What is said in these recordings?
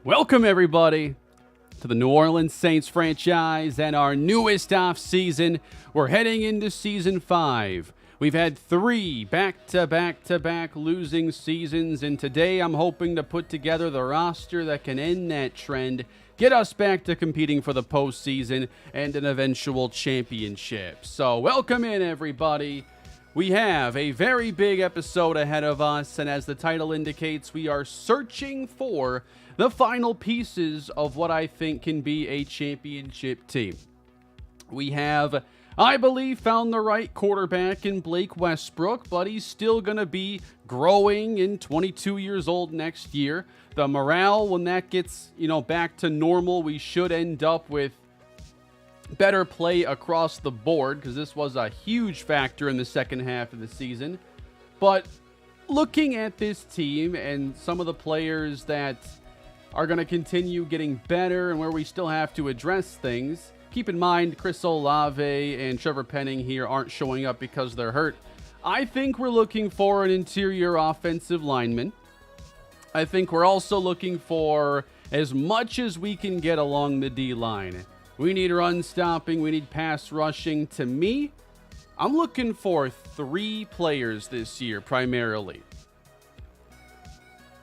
Welcome, everybody, to the New Orleans Saints franchise and our newest offseason. We're heading into Season 5. We've had 3 back-to-back-to-back losing seasons, and today I'm hoping to put together the roster that can end that trend, get us back to competing for the postseason and an eventual championship. So welcome in, everybody. We have a very big episode ahead of us, and as the title indicates, we are searching for the final pieces of what I think can be a championship team. We have, I believe, found the right quarterback in Blake Westbrook, but he's still going to be growing and 22 years old next year. The morale, when that gets, back to normal, we should end up with better play across the board, because this was a huge factor in the second half of the season. But looking at this team and some of the players that are going to continue getting better and where we still have to address things, keep in mind Chris Olave and Trevor Penning here aren't showing up because they're hurt. I think we're looking for an interior offensive lineman. I think we're also looking for as much as we can get along the D-line. We need run stopping. We need pass rushing. To me, I'm looking for 3 players this year primarily.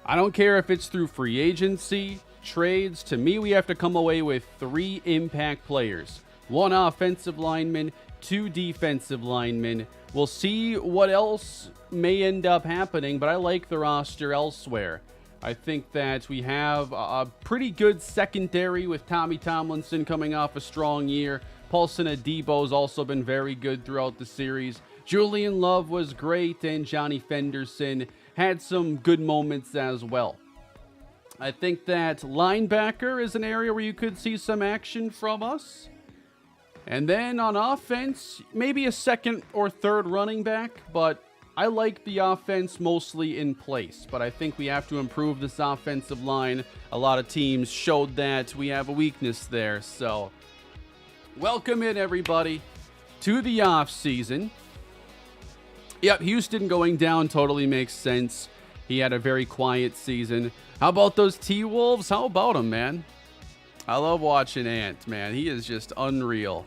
I don't care if it's through free agency, trades. To me, we have to come away with 3 impact players. 1 offensive lineman, 2 defensive linemen. We'll see what else may end up happening, but I like the roster elsewhere. I think that we have a pretty good secondary with Tommy Tomlinson coming off a strong year. Paulson Adebo's also been very good throughout the series. Julian Love was great, and Johnny Fenderson had some good moments as well. I think that linebacker is an area where you could see some action from us. And then on offense, maybe a second or third running back, but I like the offense mostly in place, but I think we have to improve this offensive line. A lot of teams showed that we have a weakness there. So welcome in, everybody, to the offseason. Yep, Houston going down totally makes sense. He had a very quiet season. How about those T-Wolves? How about him, man? I love watching Ant, man. He is just unreal.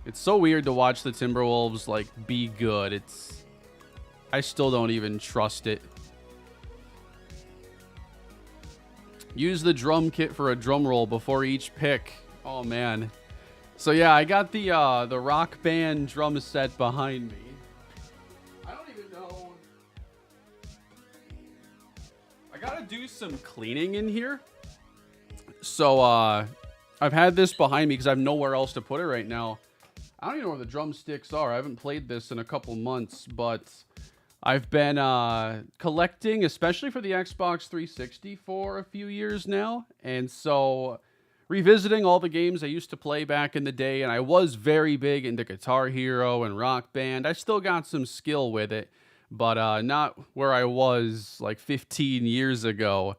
It's so weird to watch the Timberwolves, be good. I still don't even trust it. Use the drum kit for a drum roll before each pick. Oh, man. So, yeah, I got the Rock Band drum set behind me. I don't even know. I gotta do some cleaning in here. So, I've had this behind me because I have nowhere else to put it right now. I don't even know where the drumsticks are. I haven't played this in a couple months, but I've been collecting, especially for the Xbox 360, for a few years now. And so revisiting all the games I used to play back in the day, and I was very big into Guitar Hero and Rock Band. I still got some skill with it, but not where I was 15 years ago.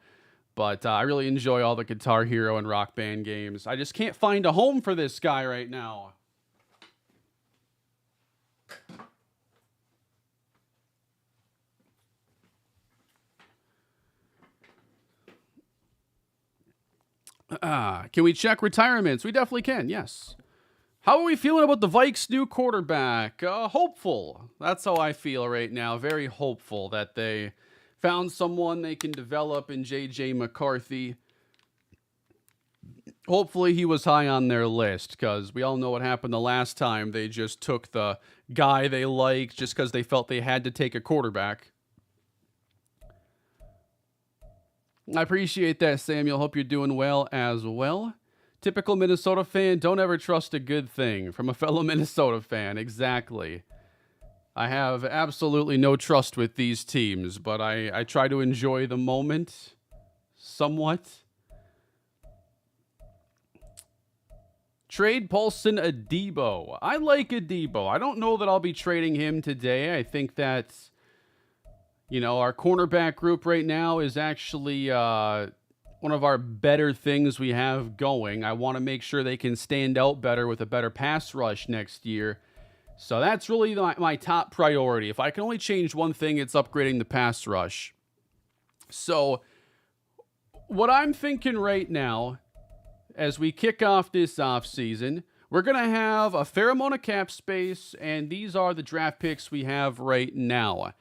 But I really enjoy all the Guitar Hero and Rock Band games. I just can't find a home for this guy right now. Can we check retirements? We definitely can, yes. How are we feeling about the Vikes' new quarterback? Hopeful. That's how I feel right now. Very hopeful that they found someone they can develop in J.J. McCarthy. Hopefully he was high on their list, because we all know what happened the last time. They just took the guy they liked just because they felt they had to take a quarterback. I appreciate that, Samuel. Hope you're doing well as well. Typical Minnesota fan, don't ever trust a good thing from a fellow Minnesota fan. Exactly. I have absolutely no trust with these teams, but I try to enjoy the moment somewhat. Trade Paulson Adebo. I like Adebo. I don't know that I'll be trading him today. I think that our cornerback group right now is actually one of our better things we have going. I want to make sure they can stand out better with a better pass rush next year. So that's really my top priority. If I can only change one thing, it's upgrading the pass rush. So what I'm thinking right now, as we kick off this offseason, we're going to have a fair amount of cap space, and these are the draft picks we have right now.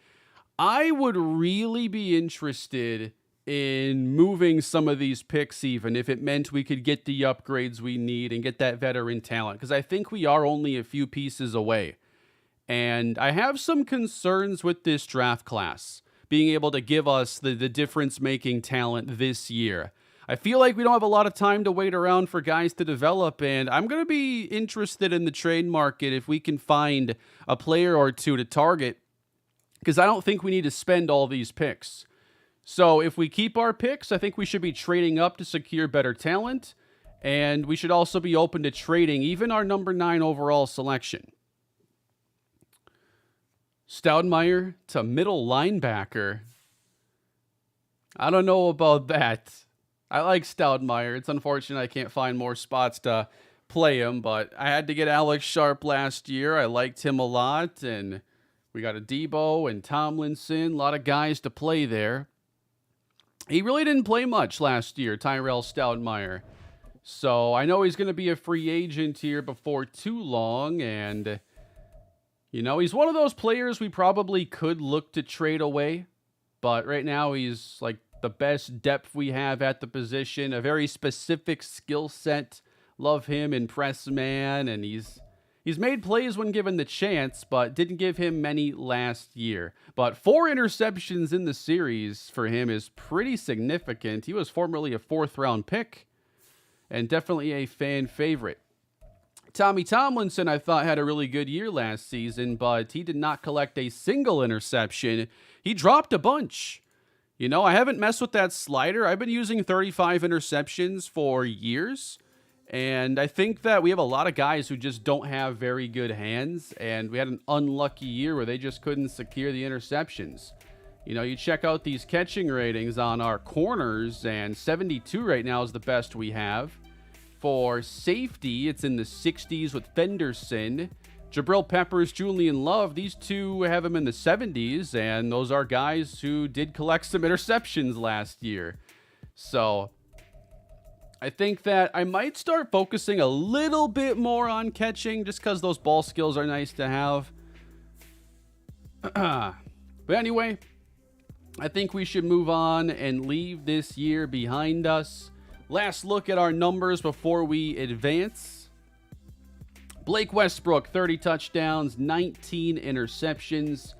I would really be interested in moving some of these picks, even if it meant we could get the upgrades we need and get that veteran talent, because I think we are only a few pieces away. And I have some concerns with this draft class being able to give us the difference-making talent this year. I feel like we don't have a lot of time to wait around for guys to develop, and I'm going to be interested in the trade market if we can find a player or two to target, because I don't think we need to spend all these picks. So if we keep our picks, I think we should be trading up to secure better talent, and we should also be open to trading even our number 9 overall selection. Stoudemire to middle linebacker. I don't know about that. I like Stoudemire. It's unfortunate I can't find more spots to play him, but I had to get Alex Sharp last year. I liked him a lot, and we got a Debo and Tomlinson, a lot of guys to play there. He really didn't play much last year, Tyrell Stoudemire. So I know he's going to be a free agent here before too long, and he's one of those players we probably could look to trade away, but right now he's like the best depth we have at the position, a very specific skill set. Love him in press man, and he's made plays when given the chance, but didn't give him many last year. But 4 interceptions in the series for him is pretty significant. He was formerly a 4th-round pick, and definitely a fan favorite. Tommy Tomlinson, I thought, had a really good year last season, but he did not collect a single interception. He dropped a bunch. I haven't messed with that slider. I've been using 35 interceptions for years, and I think that we have a lot of guys who just don't have very good hands, and we had an unlucky year where they just couldn't secure the interceptions. You check out these catching ratings on our corners, and 72 right now is the best we have. For safety, it's in the 60s with Fenderson. Jabril Peppers, Julian Love, these two have him in the 70s, and those are guys who did collect some interceptions last year. So I think that I might start focusing a little bit more on catching just because those ball skills are nice to have. But anyway, I think we should move on and leave this year behind us. Last look at our numbers before we advance. Blake Westbrook, 30 touchdowns, 19 interceptions.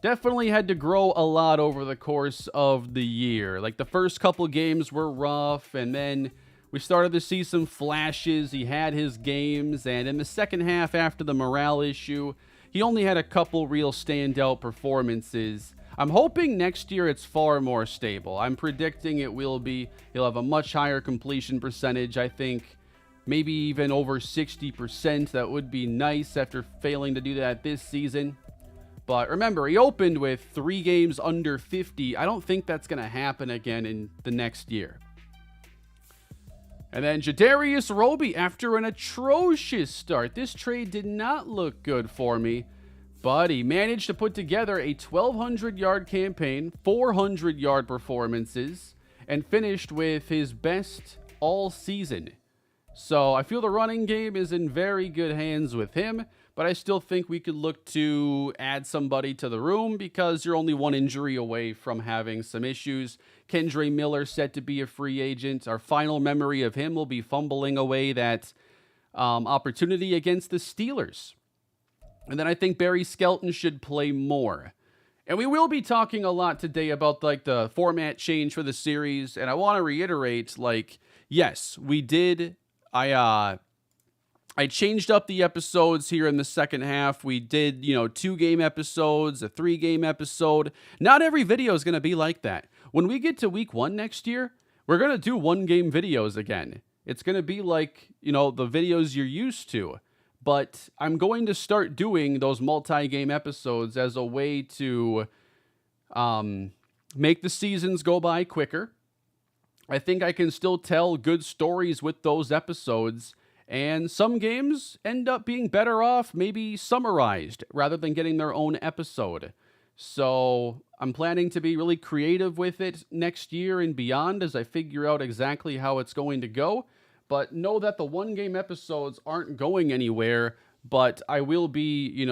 Definitely had to grow a lot over the course of the year. Like the first couple games were rough, and then we started to see some flashes. He had his games, and in the second half after the morale issue, he only had a couple real standout performances. I'm hoping next year it's far more stable. I'm predicting it will be. He'll have a much higher completion percentage, I think. Maybe even over 60%. That would be nice after failing to do that this season. But remember, he opened with 3 games under 50. I don't think that's going to happen again in the next year. And then Jadarius Roby, after an atrocious start. This trade did not look good for me. But he managed to put together a 1,200-yard campaign, 400-yard performances, and finished with his best all season. So I feel the running game is in very good hands with him, but I still think we could look to add somebody to the room because you're only one injury away from having some issues. Kendre Miller set to be a free agent. Our final memory of him will be fumbling away that opportunity against the Steelers. And then I think Barry Skelton should play more. And we will be talking a lot today about the format change for the series. And I want to reiterate, yes, we did. I changed up the episodes here in the second half. We did, 2-game episodes, a 3-game episode. Not every video is going to be like that. When we get to week 1 next year, we're going to do 1-game videos again. It's going to be like, the videos you're used to. But I'm going to start doing those multi-game episodes as a way to make the seasons go by quicker. I think I can still tell good stories with those episodes, and some games end up being better off maybe summarized rather than getting their own episode. So I'm planning to be really creative with it next year and beyond as I figure out exactly how it's going to go. But know that the one game episodes aren't going anywhere, but I will be,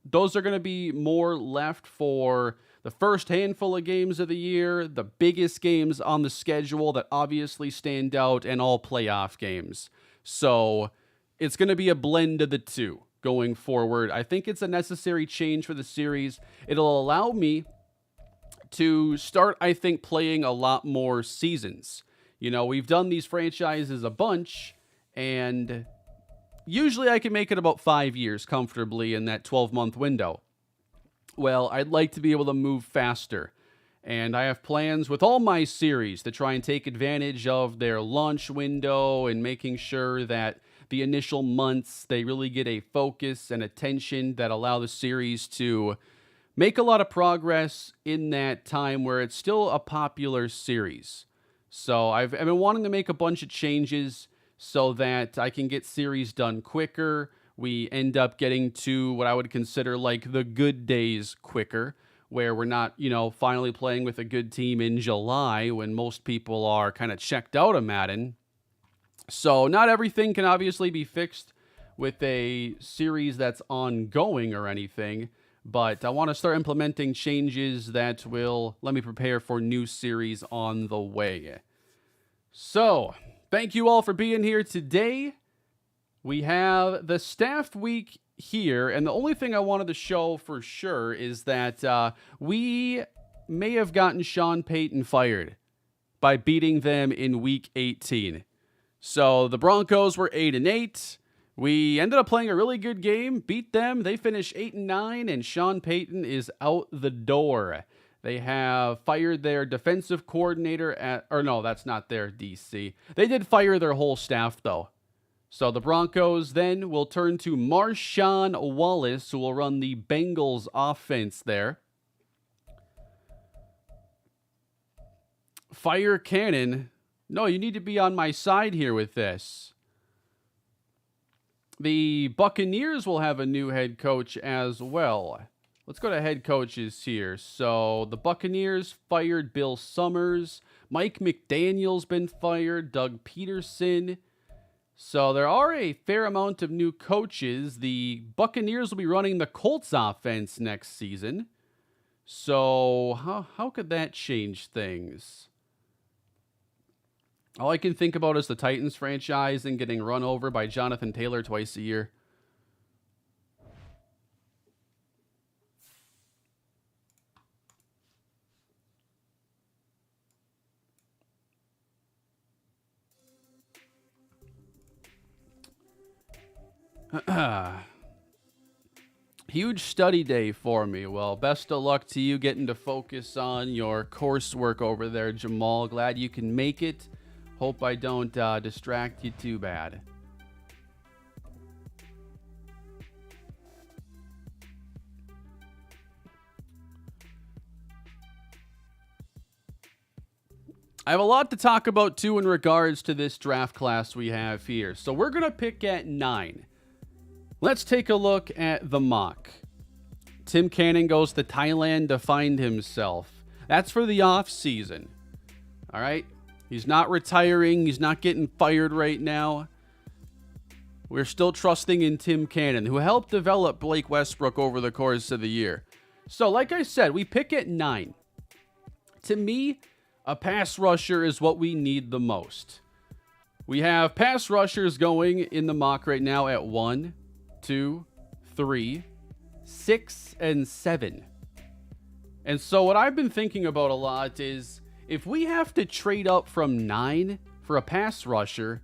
those are going to be more left for the first handful of games of the year, the biggest games on the schedule that obviously stand out, and all playoff games. So it's going to be a blend of the two going forward. I think it's a necessary change for the series. It'll allow me to start, I think, playing a lot more seasons. We've done these franchises a bunch, and usually I can make it about 5 years comfortably in that 12-month window. Well, I'd like to be able to move faster. And I have plans with all my series to try and take advantage of their launch window and making sure that the initial months, they really get a focus and attention that allow the series to make a lot of progress in that time where it's still a popular series. So I've been wanting to make a bunch of changes so that I can get series done quicker. We end up getting to what I would consider like the good days quicker, where we're not, finally playing with a good team in July when most people are kind of checked out of Madden. So not everything can obviously be fixed with a series that's ongoing or anything, but I want to start implementing changes that will let me prepare for new series on the way. So, thank you all for being here today. We have the staff week here, and the only thing I wanted to show for sure is that we may have gotten Sean Payton fired by beating them in week 18. So the Broncos were 8-8. We ended up playing a really good game, beat them. They finished 8-9, and Sean Payton is out the door. They have fired their defensive coordinator no, that's not their DC. They did fire their whole staff, though. So the Broncos then will turn to Marshawn Wallace, who will run the Bengals offense there. Fire Cannon. No, you need to be on my side here with this. The Buccaneers will have a new head coach as well. Let's go to head coaches here. So the Buccaneers fired Bill Summers. Mike McDaniel's been fired. Doug Peterson. So there are a fair amount of new coaches. The Buccaneers will be running the Colts offense next season. So how could that change things? All I can think about is the Titans franchise and getting run over by Jonathan Taylor twice a year. Huge study day for me. Well, best of luck to you getting to focus on your coursework over there, Jamal. Glad you can make it. Hope I don't distract you too bad. I have a lot to talk about, too, in regards to this draft class we have here. So we're going to pick at 9. Let's take a look at the mock. Tim Cannon goes to Thailand to find himself. That's for the offseason. All right? He's not retiring. He's not getting fired right now. We're still trusting in Tim Cannon, who helped develop Blake Westbrook over the course of the year. So, like I said, we pick at 9. To me, a pass rusher is what we need the most. We have pass rushers going in the mock right now at 1, 2, 3, 6, and 7. And so what I've been thinking about a lot is, if we have to trade up from 9 for a pass rusher,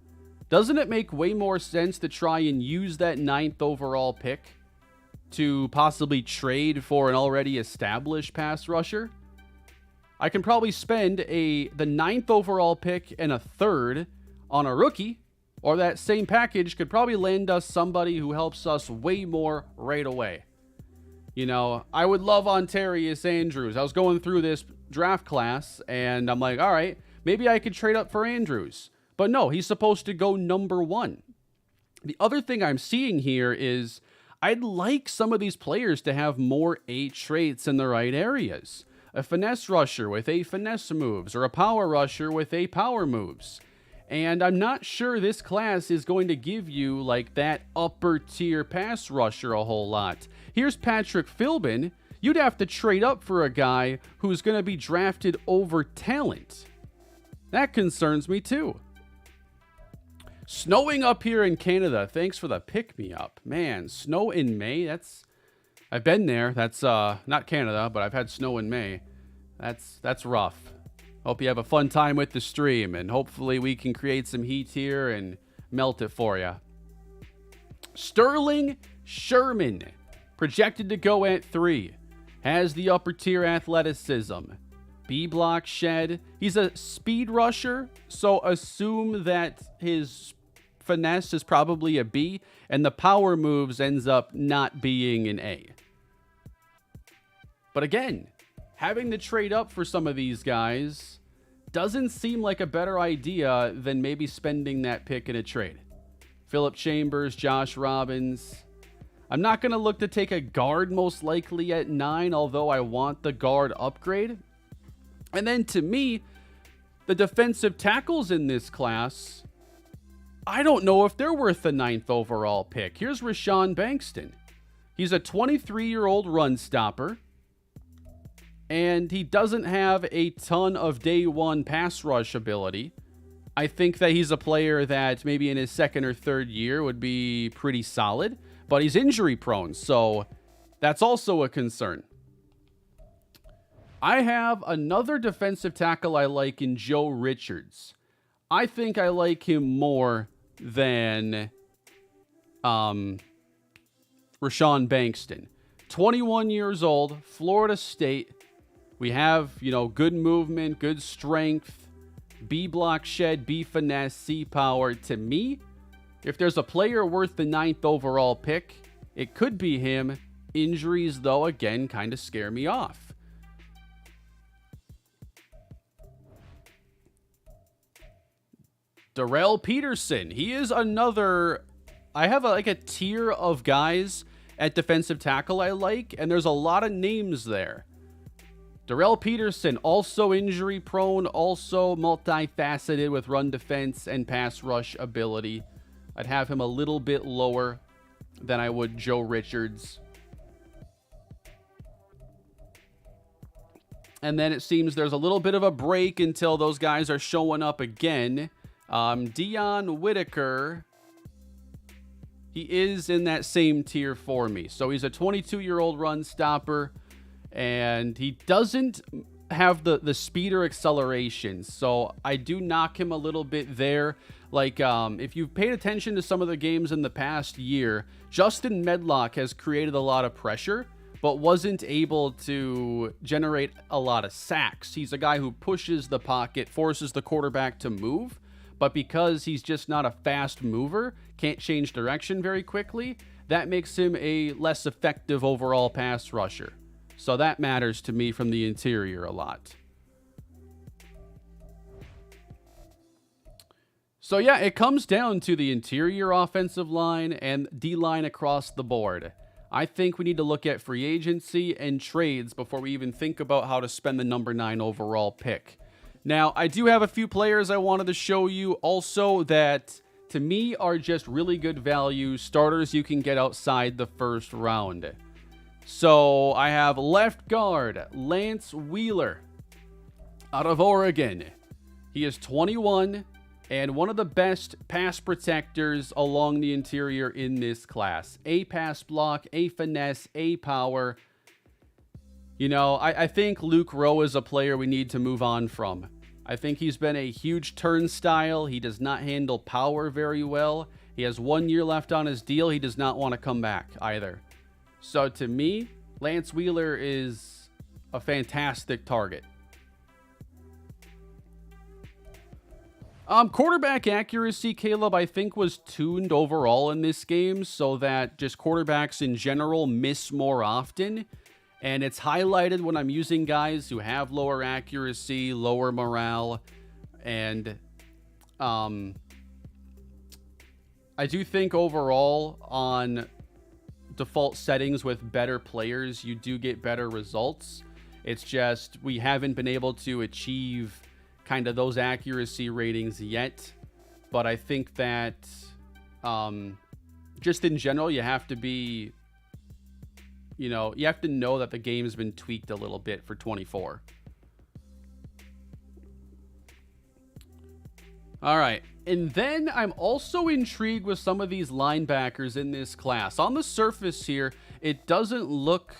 doesn't it make way more sense to try and use that 9th overall pick to possibly trade for an already established pass rusher? I can probably spend the 9th overall pick and a 3rd on a rookie, or that same package could probably land us somebody who helps us way more right away. I would love Ontarius Andrews. I was going through this draft class, and I'm like, all right, maybe I could trade up for Andrews. But no, he's supposed to go number 1. The other thing I'm seeing here is I'd like some of these players to have more A traits in the right areas. A finesse rusher with A finesse moves, or a power rusher with A power moves. And I'm not sure this class is going to give you like that upper tier pass rusher a whole lot. Here's Patrick Philbin. You'd have to trade up for a guy who's going to be drafted over talent. That concerns me too. Snowing up here in Canada. Thanks for the pick-me-up. Man, snow in May, I've been there. That's not Canada, but I've had snow in May. That's rough. Hope you have a fun time with the stream, and hopefully we can create some heat here and melt it for you. Sterling Sherman, projected to go at 3. Has the upper tier athleticism. B block shed. He's a speed rusher, so assume that his finesse is probably a B, and the power moves ends up not being an A. But again, having to trade up for some of these guys doesn't seem like a better idea than maybe spending that pick in a trade. Phillip Chambers, Josh Robbins. I'm not going to look to take a guard most likely at 9, although I want the guard upgrade. And then to me, the defensive tackles in this class, I don't know if they're worth the 9th overall pick. Here's Rashawn Bankston. He's a 23-year-old run stopper, and he doesn't have a ton of day one pass rush ability. I think that he's a player that maybe in his second or third year would be pretty solid, but he's injury prone, so that's also a concern. I have another defensive tackle I like in Joe Richards. I think I like him more than Rashawn Bankston. 21 years old, Florida State. We have, good movement, good strength, B block shed, B finesse, C power. To me, if there's a player worth the 9th overall pick, it could be him. Injuries, though, again, kind of scare me off. Darrell Peterson. He is another... I have a tier of guys at defensive tackle I like, and there's a lot of names there. Darrell Peterson, also injury prone, also multifaceted with run defense and pass rush ability. I'd have him a little bit lower than I would Joe Richards. And then it seems there's a little bit of a break until those guys are showing up again. Dion Whitaker, he is in that same tier for me. So he's a 22-year-old run stopper, and he doesn't have the speed or acceleration. So I do knock him a little bit there. Like, if you've paid attention to some of the games in the past year, Justin Medlock has created a lot of pressure, but wasn't able to generate a lot of sacks. He's a guy who pushes the pocket, forces the quarterback to move. But because he's just not a fast mover, can't change direction very quickly, that makes him a less effective overall pass rusher. So that matters to me from the interior a lot. So yeah, it comes down to the interior offensive line and D-line across the board. I think we need to look at free agency and trades before we even think about how to spend the number 9 overall pick. Now, I do have a few players I wanted to show you also that, to me, are just really good value starters you can get outside the first round. So, I have left guard, Lance Wheeler, out of Oregon. He is 21 and one of the best pass protectors along the interior in this class. A pass block, A finesse, A power. I think Luke Rowe is a player we need to move on from. I think he's been a huge turnstile. He does not handle power very well. He has 1 year left on his deal. He does not want to come back either. So to me, Lance Wheeler is a fantastic target. Quarterback accuracy, Caleb, I think was tuned overall in this game so that just quarterbacks in general miss more often. And it's highlighted when I'm using guys who have lower accuracy, lower morale. And I do think overall on default settings with better players, you do get better results. It's just we haven't been able to achieve kind of those accuracy ratings yet. But I think that just in general, you have to be, you have to know that the game's been tweaked a little bit for 24. All right. And then I'm also intrigued with some of these linebackers in this class. On the surface here, it doesn't look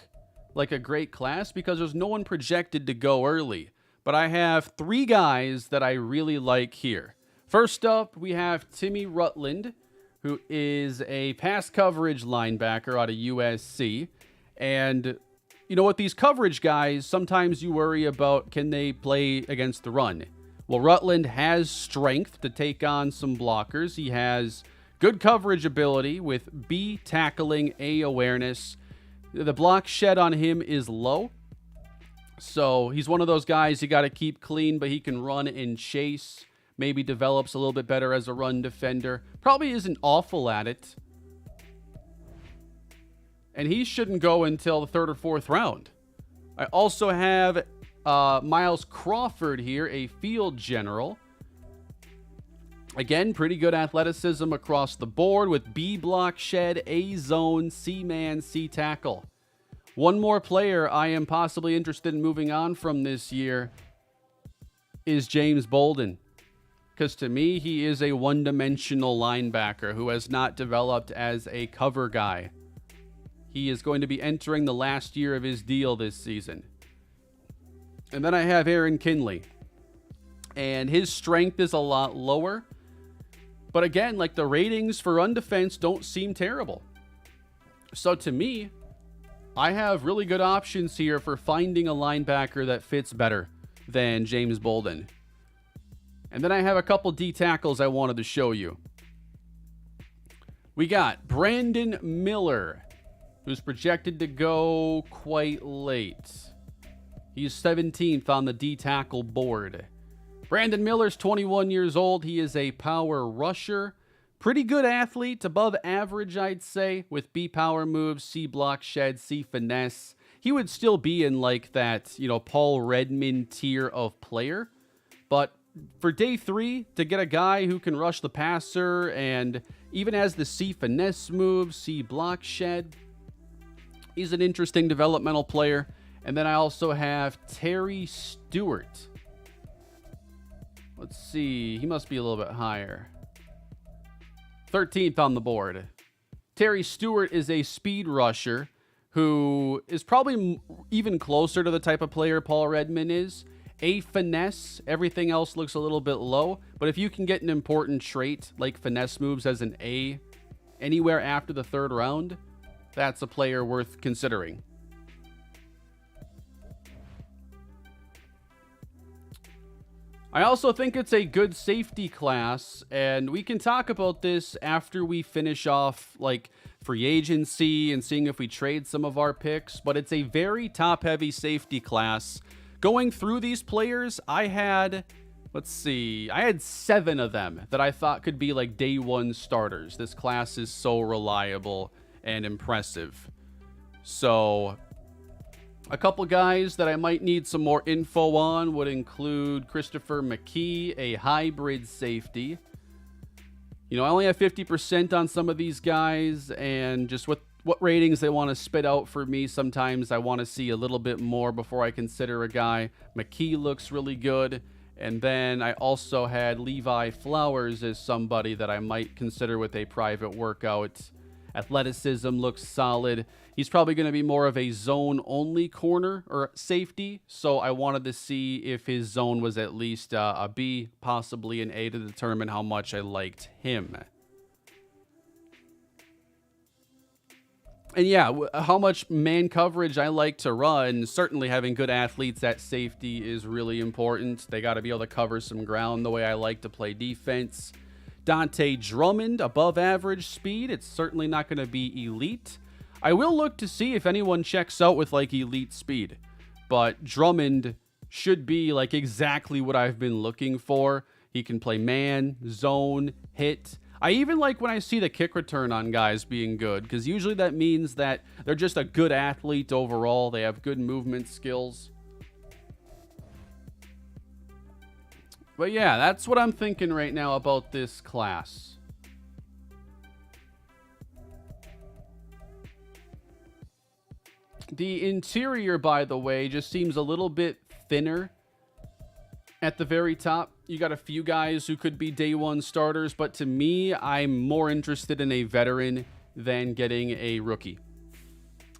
like a great class because there's no one projected to go early. But I have 3 guys that I really like here. First up, we have Timmy Rutland, who is a pass coverage linebacker out of USC. And with these coverage guys, sometimes you worry about, can they play against the run? Well, Rutland has strength to take on some blockers. He has good coverage ability with B tackling, A awareness. The block shed on him is low. So he's one of those guys you got to keep clean, but he can run and chase. Maybe develops a little bit better as a run defender. Probably isn't awful at it. And he shouldn't go until the 3rd or 4th round. I also have Miles Crawford here, a field general. Again, pretty good athleticism across the board with B block shed, A zone, C man, C tackle. One more player I am possibly interested in moving on from this year is James Bolden. Because to me, he is a one-dimensional linebacker who has not developed as a cover guy. He is going to be entering the last year of his deal this season. And then I have Aaron Kinley. And his strength is a lot lower. But again, like the ratings for run defense don't seem terrible. So to me, I have really good options here for finding a linebacker that fits better than James Bolden. And then I have a couple D tackles I wanted to show you. We got Brandon Miller, who's projected to go quite late. He's 17th on the D tackle board. Brandon Miller's 21 years old. He is a power rusher. Pretty good athlete, above average, I'd say, with B power moves, C block shed, C finesse. He would still be in like that, Paul Redmond tier of player. But for day 3, to get a guy who can rush the passer and even has the C finesse move, C block shed, he's an interesting developmental player. And then I also have Terry Stewart. Let's see. He must be a little bit higher. 13th on the board. Terry Stewart is a speed rusher who is probably even closer to the type of player Paul Redmond is. A finesse. Everything else looks a little bit low. But if you can get an important trait like finesse moves as an A anywhere after the 3rd round, that's a player worth considering. I also think it's a good safety class, and we can talk about this after we finish off like free agency and seeing if we trade some of our picks, but it's a very top-heavy safety class. Going through these players, I had 7 of them that I thought could be like day 1 starters. This class is so reliable and impressive. So a couple guys that I might need some more info on would include Christopher McKee, a hybrid safety. I only have 50% on some of these guys, and just what ratings they want to spit out for me. Sometimes I want to see a little bit more before I consider a guy. McKee looks really good. And then I also had Levi Flowers as somebody that I might consider with a private workout. Athleticism looks solid. He's probably going to be more of a zone-only corner or safety, so I wanted to see if his zone was at least a B, possibly an A, to determine how much I liked him. And yeah, how much man coverage I like to run. Certainly having good athletes at safety is really important. They got to be able to cover some ground the way I like to play defense. Dante Drummond, above average speed. It's certainly not going to be elite. I will look to see if anyone checks out with like elite speed, but Drummond should be like exactly what I've been looking for. He can play man, zone, hit. I even like when I see the kick return on guys being good, because usually that means that they're just a good athlete overall. They have good movement skills. But yeah, that's what I'm thinking right now about this class. The interior, by the way, just seems a little bit thinner at the very top. You got a few guys who could be day one starters, but to me, I'm more interested in a veteran than getting a rookie.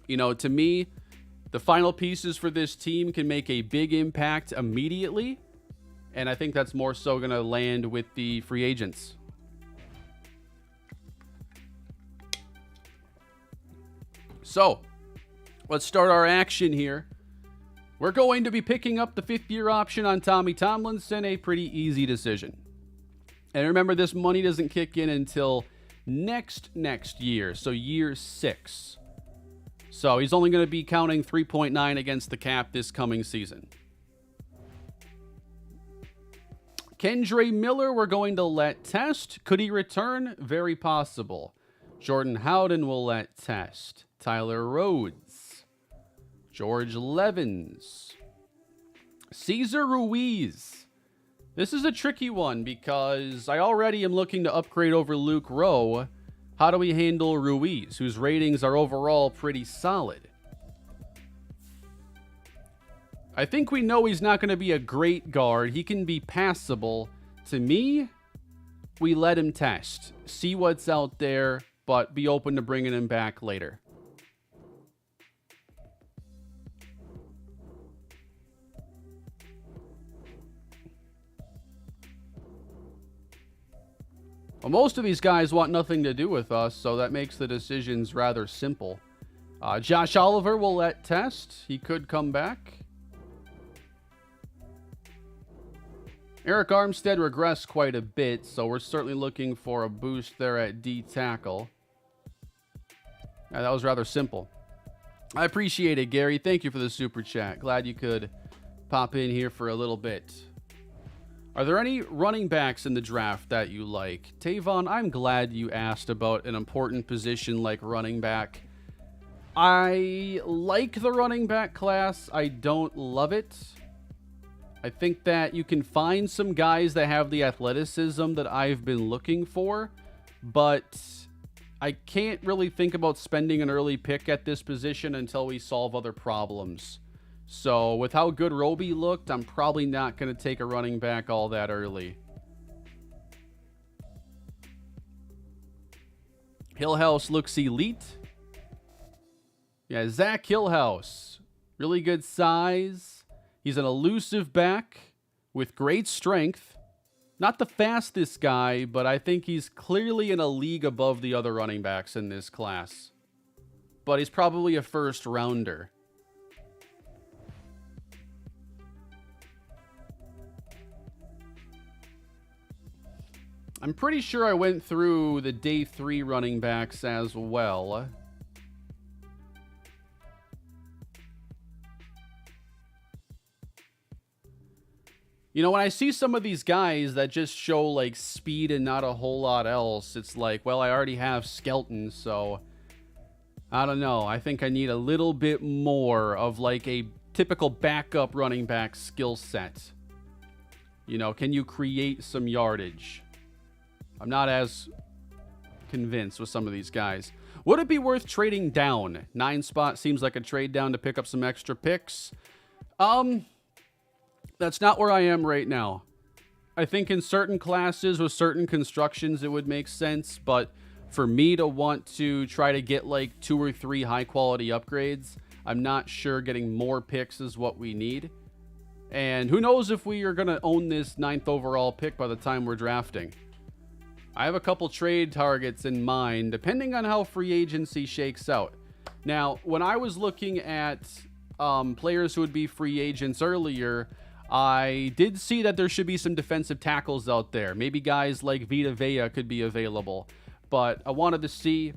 You know, to me, the final pieces for this team can make a big impact immediately, and I think that's more so going to land with the free agents. So, let's start our action here. We're going to be picking up the 5th-year option on Tommy Tomlinson, a pretty easy decision. And remember, this money doesn't kick in until next year, so year 6. So he's only going to be counting 3.9 against the cap this coming season. Kendre Miller, we're going to let test. Could he return? Very possible. Jordan Howden will let test. Tyler Rhodes. George Levens. Cesar Ruiz. This is a tricky one because I already am looking to upgrade over Luke Rowe. How do we handle Ruiz, whose ratings are overall pretty solid? I think we know he's not going to be a great guard. He can be passable. To me, we let him test. See what's out there, but be open to bringing him back later. Well, most of these guys want nothing to do with us, so that makes the decisions rather simple. Josh Oliver will let test. He could come back. Eric Armstead regressed quite a bit, so we're certainly looking for a boost there at D tackle. Yeah, that was rather simple. I appreciate it, Gary. Thank you for the super chat. Glad you could pop in here for a little bit. Are there any running backs in the draft that you like? Tavon, I'm glad you asked about an important position like running back. I like the running back class. I don't love it. I think that you can find some guys that have the athleticism that I've been looking for, but I can't really think about spending an early pick at this position until we solve other problems. So with how good Roby looked, I'm probably not going to take a running back all that early. Hillhouse looks elite. Yeah, Zach Hillhouse. Really good size. He's an elusive back with great strength. Not the fastest guy, but I think he's clearly in a league above the other running backs in this class. But he's probably a first rounder. I'm pretty sure I went through the day 3 running backs as well. You know, when I see some of these guys that just show like speed and not a whole lot else, it's like, well, I already have Skelton, so I don't know. I think I need a little bit more of like a typical backup running back skill set. You know, can you create some yardage? I'm not as convinced with some of these guys. Would it be worth trading down? 9 spot seems like a trade down to pick up some extra picks. That's not where I am right now. I think in certain classes with certain constructions it would make sense, but for me to want to try to get like 2 or 3 high quality upgrades, I'm not sure getting more picks is what we need. And who knows if we are going to own this 9th overall pick by the time we're drafting. I have a couple trade targets in mind, depending on how free agency shakes out. Now, when I was looking at players who would be free agents earlier, I did see that there should be some defensive tackles out there. Maybe guys like Vita Vea could be available. But I wanted to see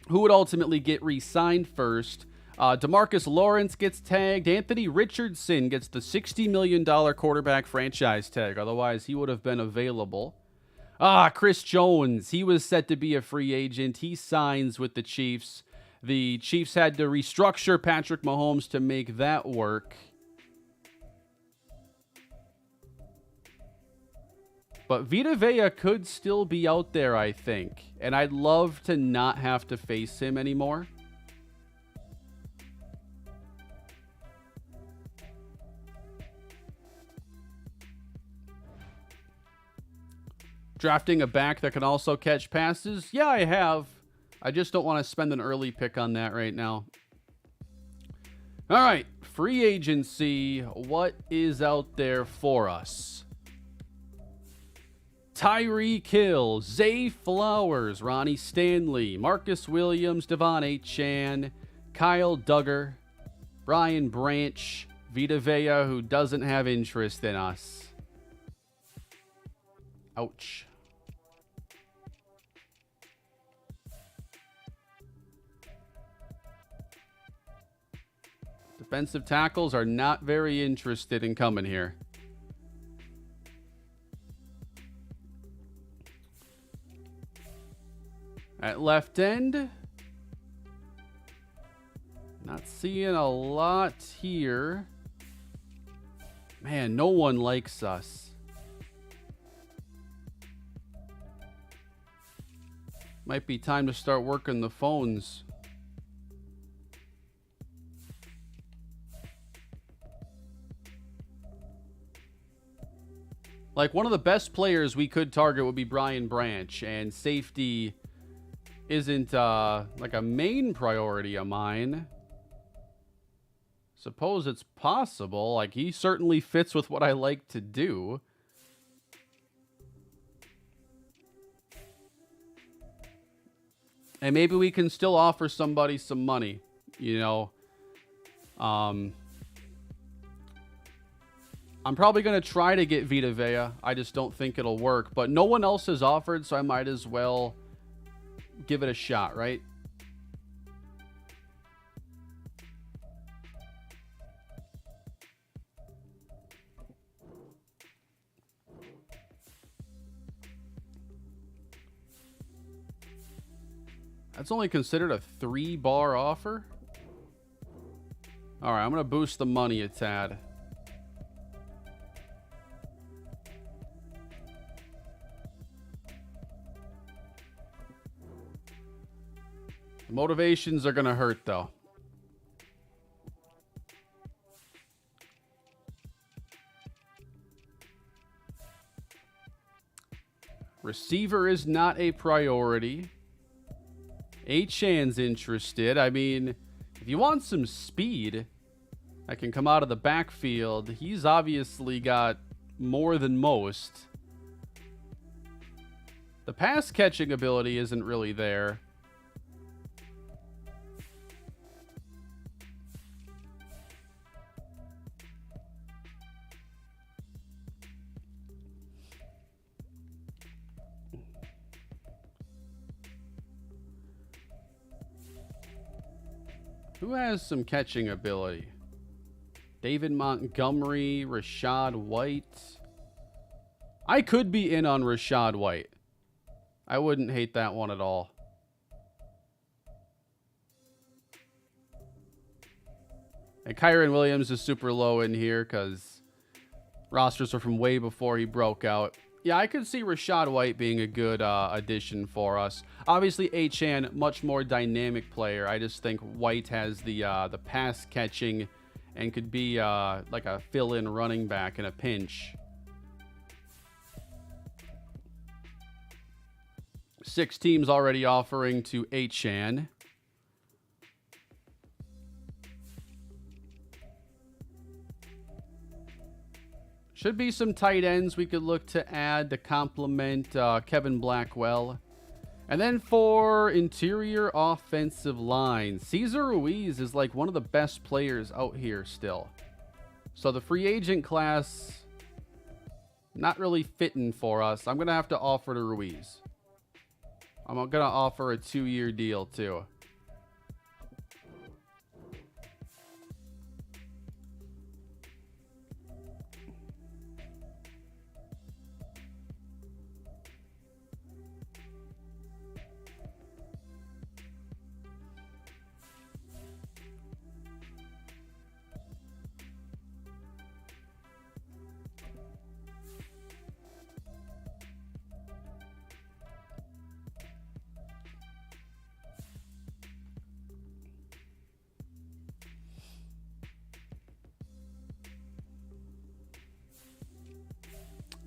who would ultimately get re-signed first. DeMarcus Lawrence gets tagged. Anthony Richardson gets the $60 million quarterback franchise tag. Otherwise, he would have been available. Chris Jones. He was set to be a free agent. He signs with the Chiefs. The Chiefs had to restructure Patrick Mahomes to make that work. But Vita Vea could still be out there, I think. And I'd love to not have to face him anymore. Drafting a back that can also catch passes? Yeah, I have. I just don't want to spend an early pick on that right now. All right, free agency. What is out there for us? Tyreek Hill, Zay Flowers, Ronnie Stanley, Marcus Williams, Devon Achane, Kyle Duggar, Brian Branch, Vita Vea, who doesn't have interest in us. Ouch. Defensive tackles are not very interested in coming here. At left end, not seeing a lot here. Man, no one likes us. Might be time to start working the phones. Like, one of the best players we could target would be Brian Branch, and safety isn't like a main priority of mine. Suppose it's possible. Like, he certainly fits with what I like to do. And maybe we can still offer somebody some money, you know. I'm probably going to try to get Vita Vea. I just don't think it'll work. But no one else has offered, so I might as well give it a shot, right? That's only considered a 3-bar offer. All right, I'm going to boost the money a tad. The motivations are going to hurt, though. Receiver is not a priority. Achane's interested. I mean, if you want some speed that can come out of the backfield, he's obviously got more than most. The pass catching ability isn't really there. Who has some catching ability? David Montgomery, Rashad White. I could be in on Rashad White. I wouldn't hate that one at all. And Kyron Williams is super low in here because rosters are from way before he broke out. Yeah, I could see Rashad White being a good addition for us. Obviously, Achane, much more dynamic player. I just think White has the pass catching and could be like a fill-in running back in a pinch. 6 teams already offering to Achane. Should be some tight ends we could look to add to complement Kevin Blackwell. And then for interior offensive line, Cesar Ruiz is like one of the best players out here still. So the free agent class, not really fitting for us. I'm going to have to offer to Ruiz. I'm going to offer a 2-year deal too.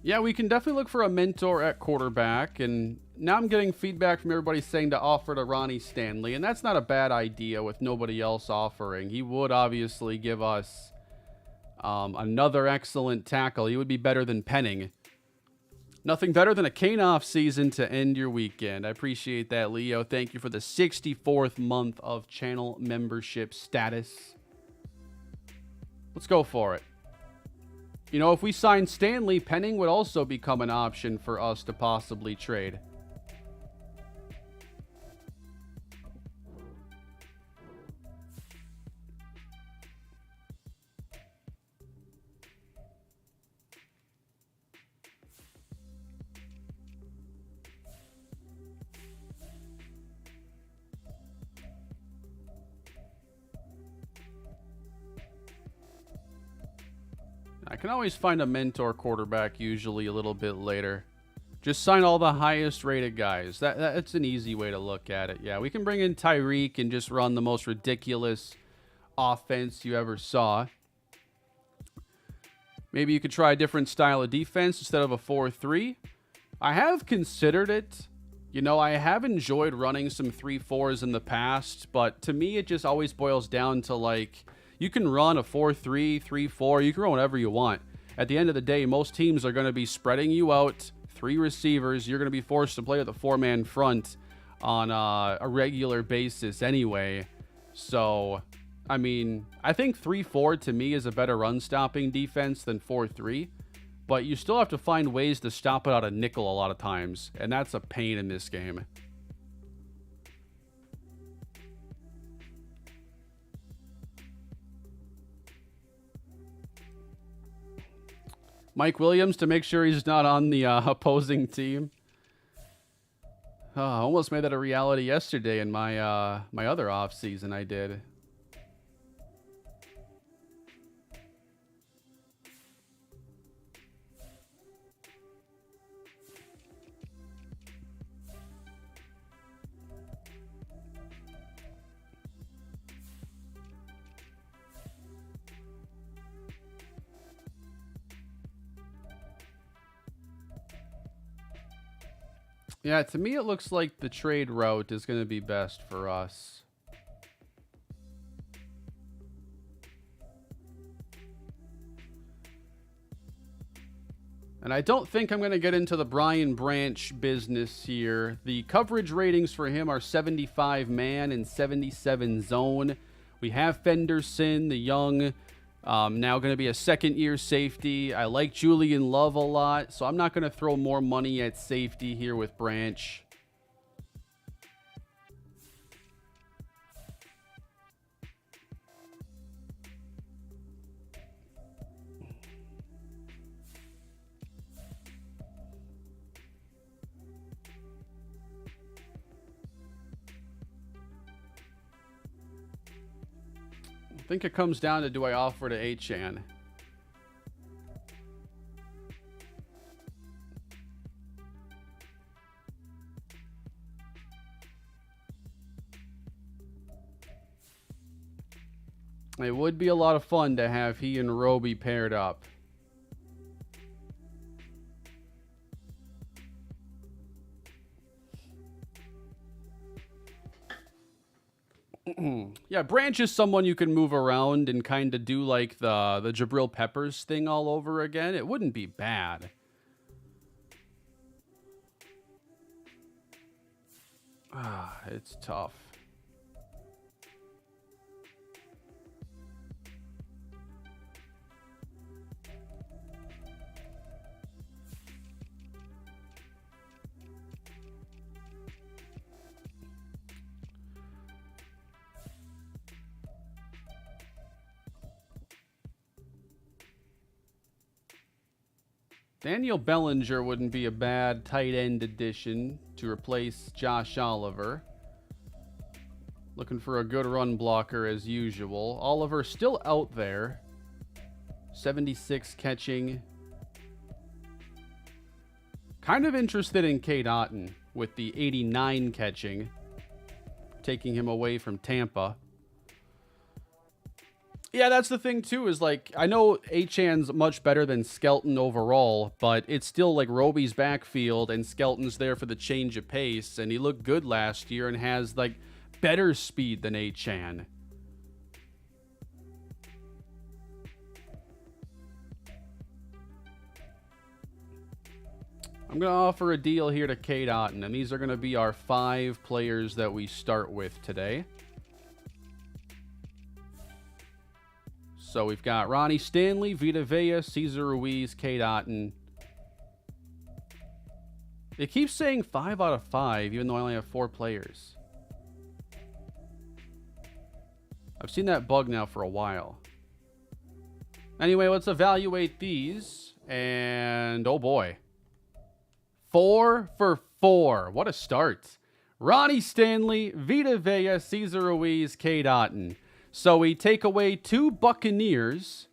Yeah, we can definitely look for a mentor at quarterback. And now I'm getting feedback from everybody saying to offer to Ronnie Stanley. And that's not a bad idea with nobody else offering. He would obviously give us another excellent tackle. He would be better than Penning. Nothing better than a Kane off season to end your weekend. I appreciate that, Leo. Thank you for the 64th month of channel membership status. Let's go for it. You know, if we sign Stanley, Penning would also become an option for us to possibly trade. I can always find a mentor quarterback usually a little bit later. Just sign all the highest rated guys. That's an easy way to look at it. Yeah, we can bring in Tyreek and just run the most ridiculous offense you ever saw. Maybe you could try a different style of defense instead of a 4-3. I have considered it. You know, I have enjoyed running some 3-4s in the past, but to me it just always boils down to, like, you can run a 4-3, 3-4. You can run whatever you want. At the end of the day, most teams are going to be spreading you out. 3 receivers. You're going to be forced to play with a 4-man front on a regular basis anyway. So, I mean, I think 3-4 to me is a better run-stopping defense than 4-3. But you still have to find ways to stop it out of nickel a lot of times. And that's a pain in this game. Mike Williams to make sure he's not on the opposing team. I almost made that a reality yesterday in my my other off season I did. Yeah, to me it looks like the trade route is going to be best for us. And I don't think I'm going to get into the Brian Branch business here. The coverage ratings for him are 75 man and 77 zone. We have Fenderson, the young, now going to be a second-year safety. I like Julian Love a lot, so I'm not going to throw more money at safety here with Branch. I think it comes down to, do I offer to Achan? It would be a lot of fun to have he and Roby paired up. Yeah, Branch is someone you can move around and kind of do like the Jabril Peppers thing all over again. It wouldn't be bad. It's tough. Daniel Bellinger wouldn't be a bad tight end addition to replace Josh Oliver. Looking for a good run blocker as usual. Oliver still out there. 76 catching. Kind of interested in Cade Otton with the 89 catching. Taking him away from Tampa. Yeah, that's the thing too, is like, I know Achan's much better than Skelton overall, but it's still like Roby's backfield and Skelton's there for the change of pace, and he looked good last year and has like better speed than Achan. I'm going to offer a deal here to Kate Otten, and these are going to be our 5 players that we start with today. So we've got Ronnie Stanley, Vita Vea, Cesar Ruiz, Kate Otten. It keeps saying 5 out of 5, even though I only have 4 players. I've seen that bug now for a while. Anyway, let's evaluate these. And, oh boy. 4 for 4. What a start. Ronnie Stanley, Vita Vea, Cesar Ruiz, Kate Otten. So we take away 2 Buccaneers.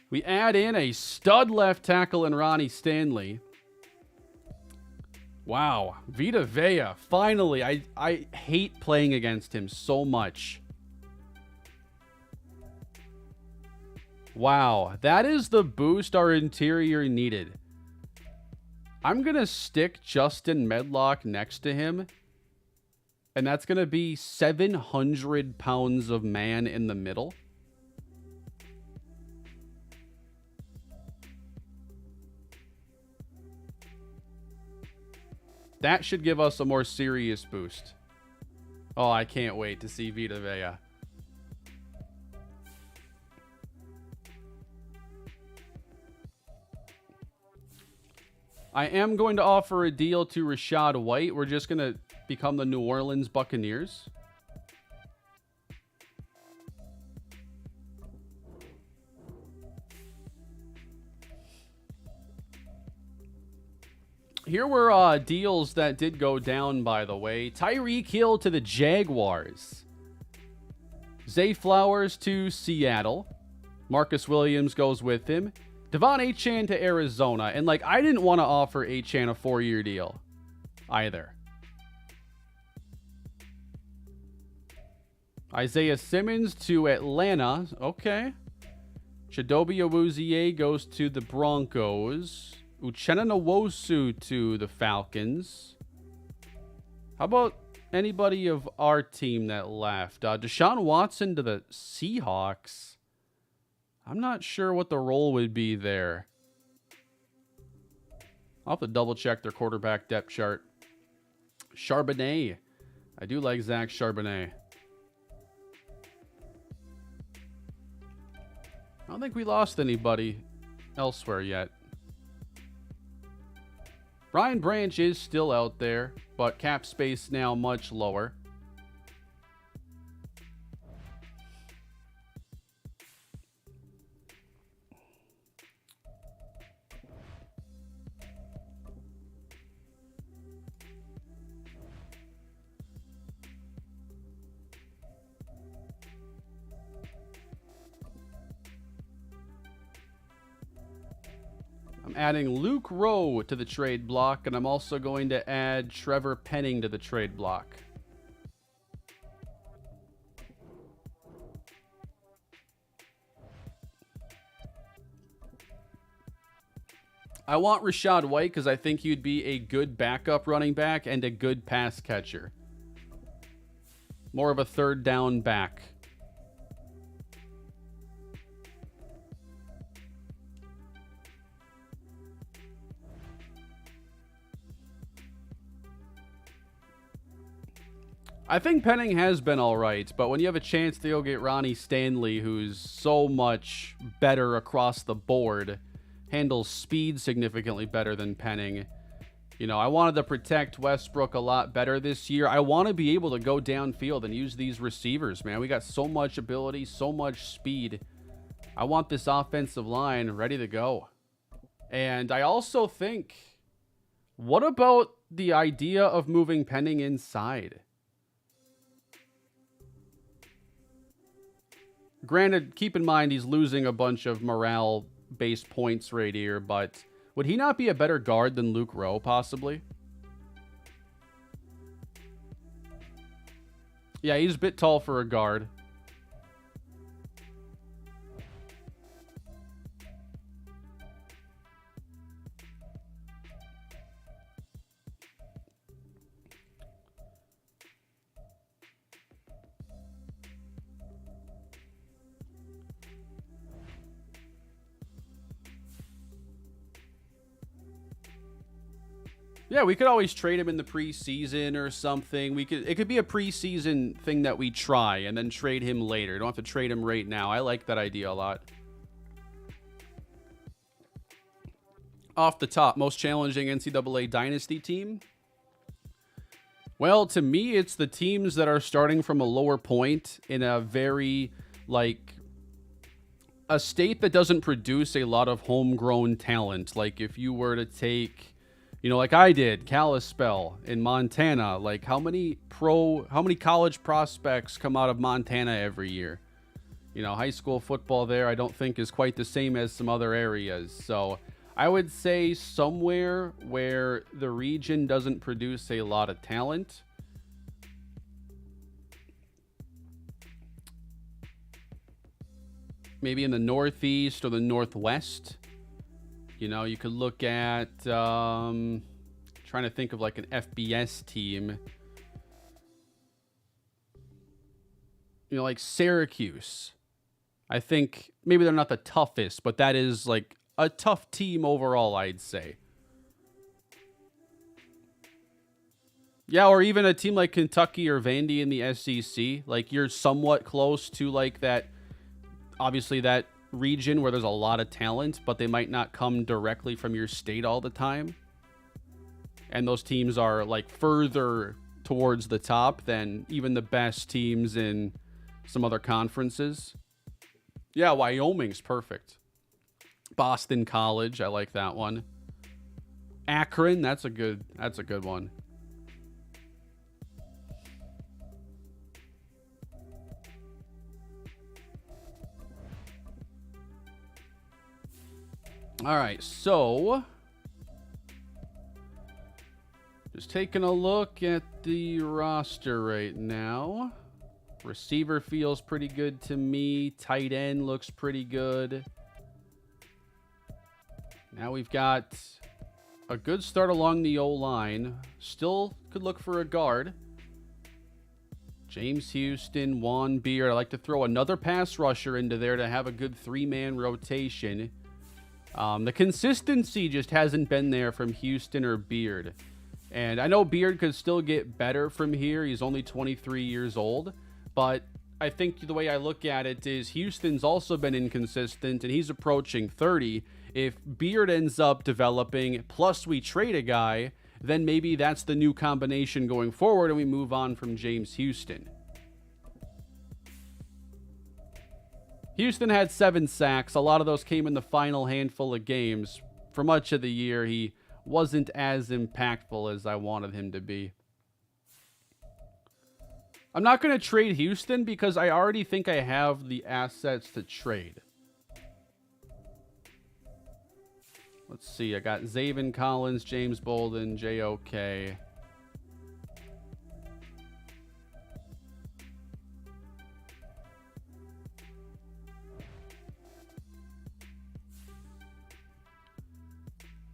We add in a stud left tackle in Ronnie Stanley. Wow. Vita Vea. Finally. I hate playing against him so much. Wow. That is the boost our interior needed. I'm going to stick Justin Medlock next to him. And that's going to be 700 pounds of man in the middle. That should give us a more serious boost. Oh, I can't wait to see Vita Vea. I am going to offer a deal to Rachaad White. We're just going to become the New Orleans Buccaneers. Here were deals that did go down, by the way. Tyreek Hill to the Jaguars. Zay Flowers to Seattle. Marcus Williams goes with him. Devon Achane to Arizona. And, like, I didn't want to offer Achane a 4-year deal either. Isaiah Simmons to Atlanta. Okay. Chidobe Awuzie goes to the Broncos. Uchenna Nwosu to the Falcons. How about anybody of our team that left? Deshaun Watson to the Seahawks. I'm not sure what the role would be there. I'll have to double check their quarterback depth chart. Charbonnet. I do like Zach Charbonnet. I don't think we lost anybody elsewhere yet. Brian Branch is still out there, but cap space now much lower. I'm adding Luke Rowe to the trade block, and I'm also going to add Trevor Penning to the trade block. I want Rachaad White because I think he'd be a good backup running back and a good pass catcher. More of a third down back. I think Penning has been all right, but when you have a chance to go get Ronnie Stanley, who's so much better across the board, handles speed significantly better than Penning. You know, I wanted to protect Westbrook a lot better this year. I want to be able to go downfield and use these receivers, man. We got so much ability, so much speed. I want this offensive line ready to go. And I also think, what about the idea of moving Penning inside? Granted, keep in mind he's losing a bunch of morale-based points right here, but would he not be a better guard than Luke Rowe, possibly? Yeah, he's a bit tall for a guard. Yeah, we could always trade him in the preseason or something. It could be a preseason thing that we try and then trade him later. Don't have to trade him right now. I like that idea a lot. Off the top, most challenging NCAA Dynasty team? Well, to me, it's the teams that are starting from a lower point in a very, like, a state that doesn't produce a lot of homegrown talent. Like, if you were to take, like I did, Kalispell in Montana, like, how many college prospects come out of Montana every year? High school football there, I don't think is quite the same as some other areas. So I would say somewhere where the region doesn't produce a lot of talent. Maybe in the Northeast or the Northwest. You could look at, trying to think of like an FBS team. Like Syracuse. I think maybe they're not the toughest, but that is like a tough team overall, I'd say. Yeah, or even a team like Kentucky or Vandy in the SEC. Like, you're somewhat close to like that, obviously that region where there's a lot of talent, but they might not come directly from your state all the time. And those teams are like further towards the top than even the best teams in some other conferences. Yeah, Wyoming's perfect. Boston College, I like that one. Akron, that's a good one. All right, so just taking a look at the roster right now. Receiver feels pretty good to me. Tight end looks pretty good. Now we've got a good start along the O-line. Still could look for a guard. James Houston, Juan Beard. I like to throw another pass rusher into there to have a good three-man rotation. The consistency just hasn't been there from Houston or Beard. And I know Beard could still get better from here. He's only 23 years old. But I think the way I look at it is Houston's also been inconsistent, and he's approaching 30. If Beard ends up developing, plus we trade a guy, then maybe that's the new combination going forward, and we move on from James Houston. Houston had 7 sacks. A lot of those came in the final handful of games. For much of the year, he wasn't as impactful as I wanted him to be. I'm not going to trade Houston because I already think I have the assets to trade. Let's see. I got Zaven Collins, James Bolden, JOK.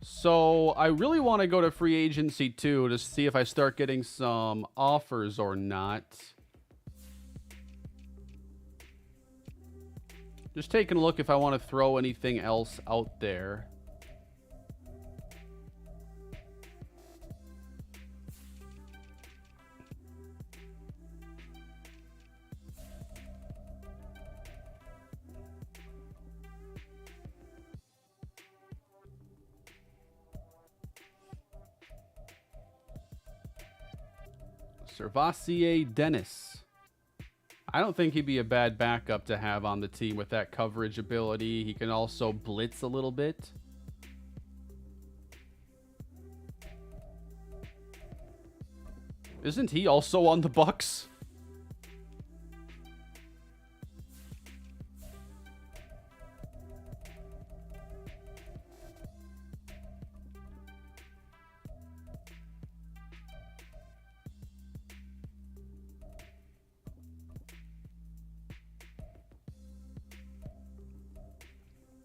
So I really want to go to free agency too to see if I start getting some offers or not. Just taking a look if I want to throw anything else out there. Servassier Dennis. I don't think he'd be a bad backup to have on the team with that coverage ability. He can also blitz a little bit. Isn't he also on the Bucks?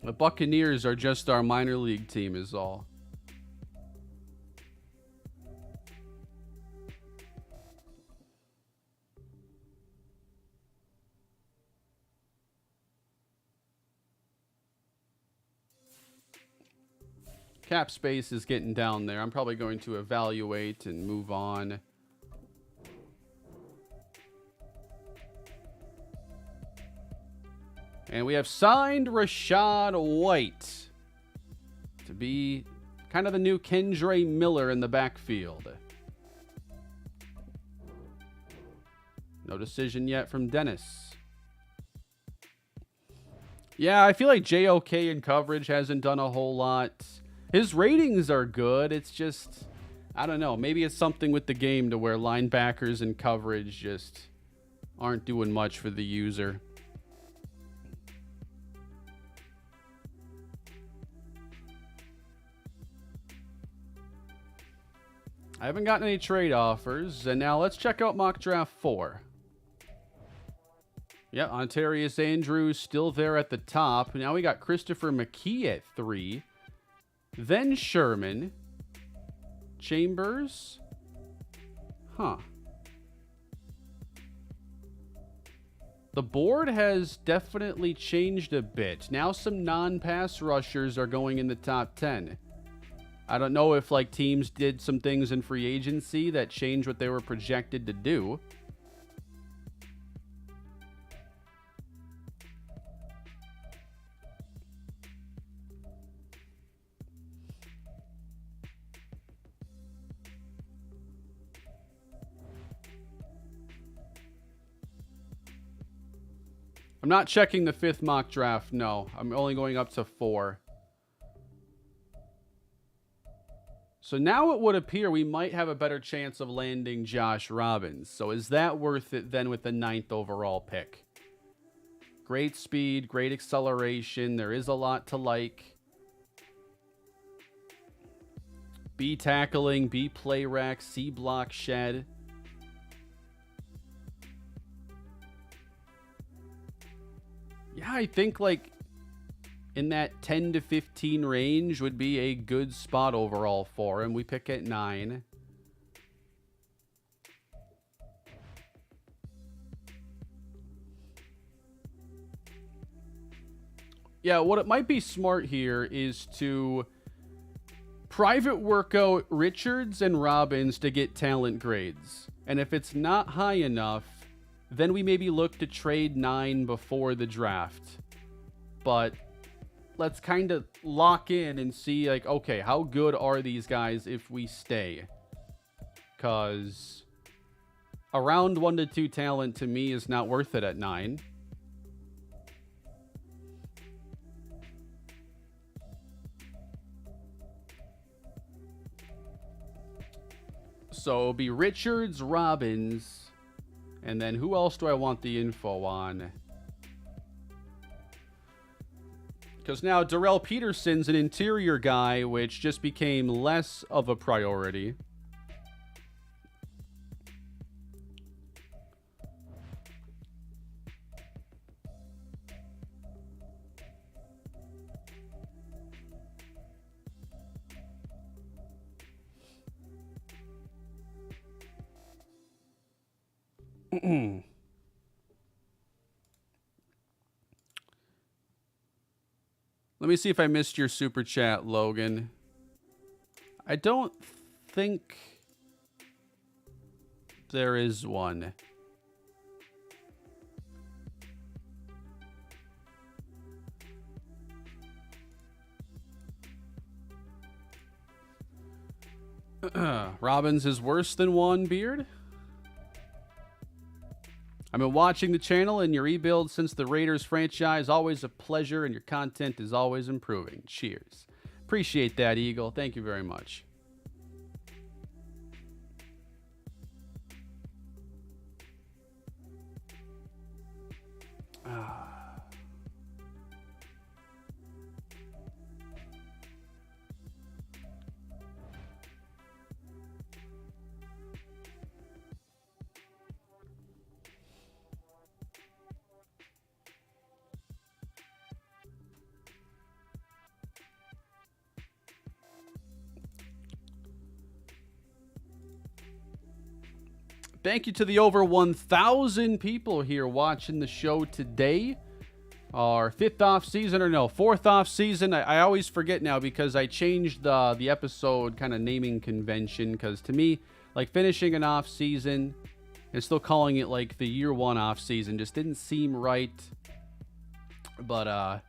The Buccaneers are just our minor league team is all. cap space is getting down there. I'm probably going to evaluate and move on. And we have signed Rachaad White to be kind of the new Kendre Miller in the backfield. No decision yet from Dennis. Yeah, I feel like JOK in coverage hasn't done a whole lot. His ratings are good. It's just, I don't know. Maybe it's something with the game to where linebackers in coverage just aren't doing much for the user. I haven't gotten any trade offers. And now let's check out mock draft 4. Yeah, Ontarius Andrews still there at the top. Now we got Christopher McKee at 3. Then Sherman. Chambers. Huh. The board has definitely changed a bit. Now some non-pass rushers are going in the top 10. I don't know if like teams did some things in free agency that changed what they were projected to do. I'm not checking the 5th mock draft, no. I'm only going up to 4. So now it would appear we might have a better chance of landing Josh Robbins. So is that worth it then with the 9th overall pick? Great speed, great acceleration. There is a lot to like. B tackling, B play rack, C block shed. Yeah, I think like in that 10 to 15 range would be a good spot overall for him. We pick at 9. Yeah, what it might be smart here is to private workout Richards and Robbins to get talent grades. And if it's not high enough, then we maybe look to trade 9 before the draft. But let's kind of lock in and see, like, okay, how good are these guys if we stay? Because around 1 to 2 talent to me is not worth it at 9. So it'll be Richards, Robbins, and then who else do I want the info on? Because now Darrell Peterson's an interior guy, which just became less of a priority. Let me see if I missed your super chat, Logan. I don't think there is one. Robbins is worse than 1, Beard? I've been watching the channel and your rebuild since the Raiders franchise. Always a pleasure, and your content is always improving. Cheers. Appreciate that, Eagle. Thank you very much. Thank you to the over 1,000 people here watching the show today. our fifth off season, or no, fourth off season. I always forget now because I changed the episode kind of naming convention, because to me, like, finishing an off season and still calling it like the year one off season just didn't seem right. But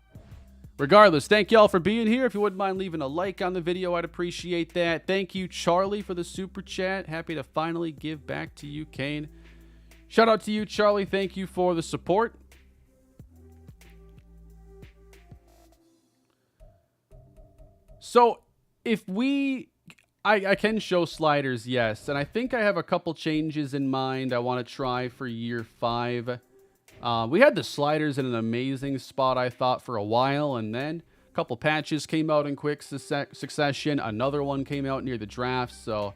regardless, thank y'all for being here. If you wouldn't mind leaving a like on the video, I'd appreciate that. Thank you, Charlie, for the super chat. Happy to finally give back to you, Kane. Shout out to you, Charlie. Thank you for the support. So if I can show sliders, yes. And I think I have a couple changes in mind I want to try for year 5. We had the sliders in an amazing spot, I thought, for a while. And then a couple patches came out in quick succession. Another one came out near the draft. So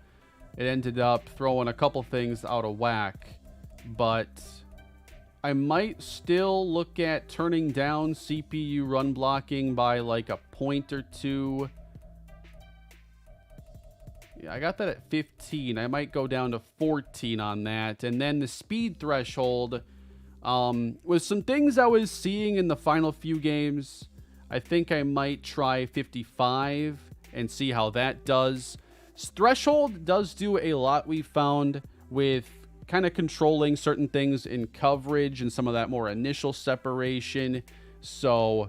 it ended up throwing a couple things out of whack. But I might still look at turning down CPU run blocking by like a point or two. Yeah, I got that at 15. I might go down to 14 on that. And then the speed threshold, with some things I was seeing in the final few games, I think I might try 55 and see how that does. Threshold does do a lot, we found, with kind of controlling certain things in coverage and some of that more initial separation. So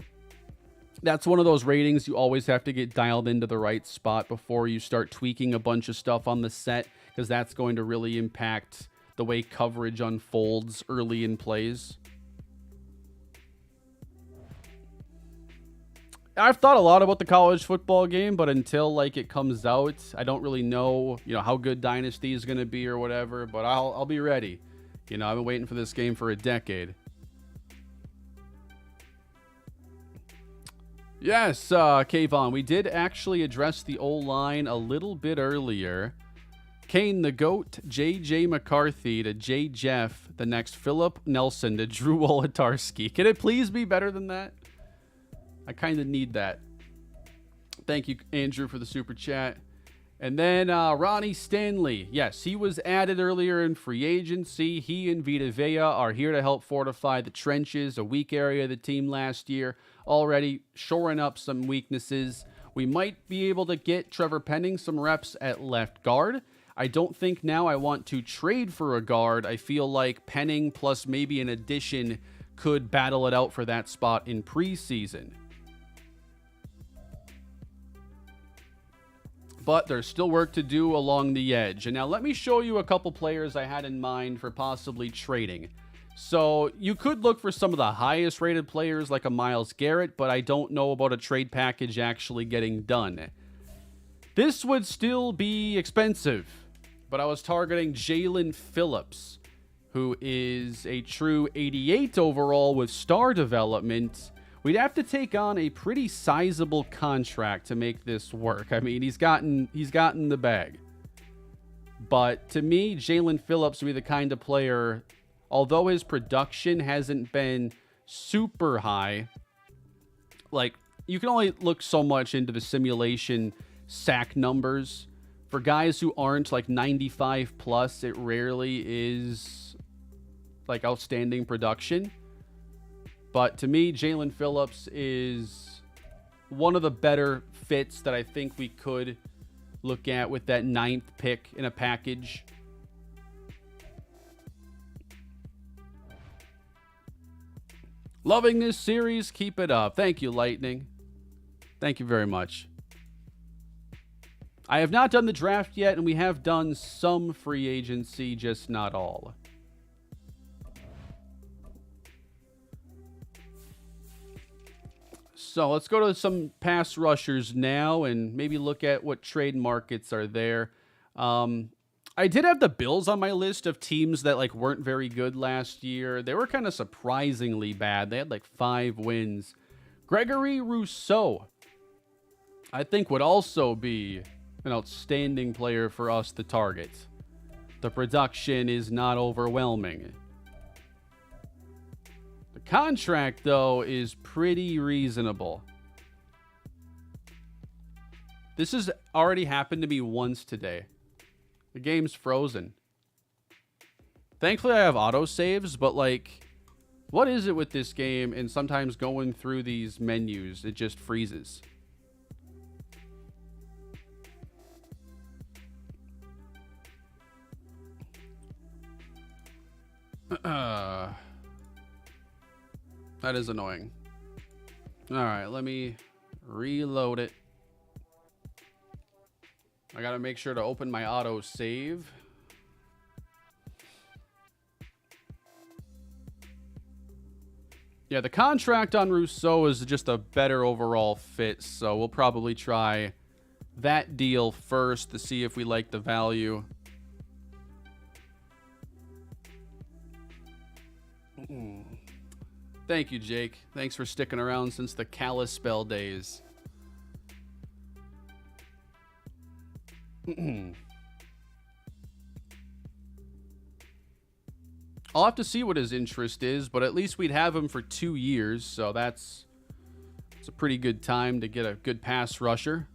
that's one of those ratings you always have to get dialed into the right spot before you start tweaking a bunch of stuff on the set, because that's going to really impact the way coverage unfolds early in plays. I've thought a lot about the college football game, but until like it comes out, I don't really know, how good Dynasty is going to be or whatever, but I'll be ready. I've been waiting for this game for a decade. Yes, Kayvon, we did actually address the O-line a little bit earlier. Kane the GOAT, J.J. McCarthy to J. Jeff, the next Philip Nelson to Drew Wolodarski. Can it please be better than that? I kind of need that. Thank you, Andrew, for the super chat. And then Ronnie Stanley. Yes, he was added earlier in free agency. He and Vita Vea are here to help fortify the trenches, a weak area of the team last year. Already shoring up some weaknesses. We might be able to get Trevor Penning some reps at left guard. I don't think now I want to trade for a guard. I feel like Penning plus maybe an addition could battle it out for that spot in preseason. But there's still work to do along the edge. And now let me show you a couple players I had in mind for possibly trading. So you could look for some of the highest rated players like a Myles Garrett, but I don't know about a trade package actually getting done. This would still be expensive, but I was targeting Jalen Phillips, who is a true 88 overall with star development. We'd have to take on a pretty sizable contract to make this work. I mean, he's gotten the bag. But to me, Jalen Phillips would be the kind of player, although his production hasn't been super high, like, you can only look so much into the simulation sack numbers. For guys who aren't like 95 plus, it rarely is like outstanding production. But to me, Jalen Phillips is one of the better fits that I think we could look at with that 9th pick in a package. Loving this series. Keep it up. Thank you, Lightning. Thank you very much. I have not done the draft yet, and we have done some free agency, just not all. So let's go to some pass rushers now and maybe look at what trade markets are there. I did have the Bills on my list of teams that like weren't very good last year. They were kind of surprisingly bad. They had like 5 wins. Gregory Rousseau, I think, would also be an outstanding player for us to target. The production is not overwhelming. The contract, though, is pretty reasonable. This has already happened to me once today. The game's frozen. Thankfully, I have autosaves, but like, What is it with this game and sometimes going through these menus, it just freezes? That is annoying. All right, let me reload it. I got to make sure to open my auto save. Yeah, the contract on Rousseau is just a better overall fit, so we'll probably try that deal first to see if we like the value. Thank you, Jake. Thanks for sticking around since the Kalispell days. I'll have to see what his interest is, but at least we'd have him for 2 years, so it's a pretty good time to get a good pass rusher.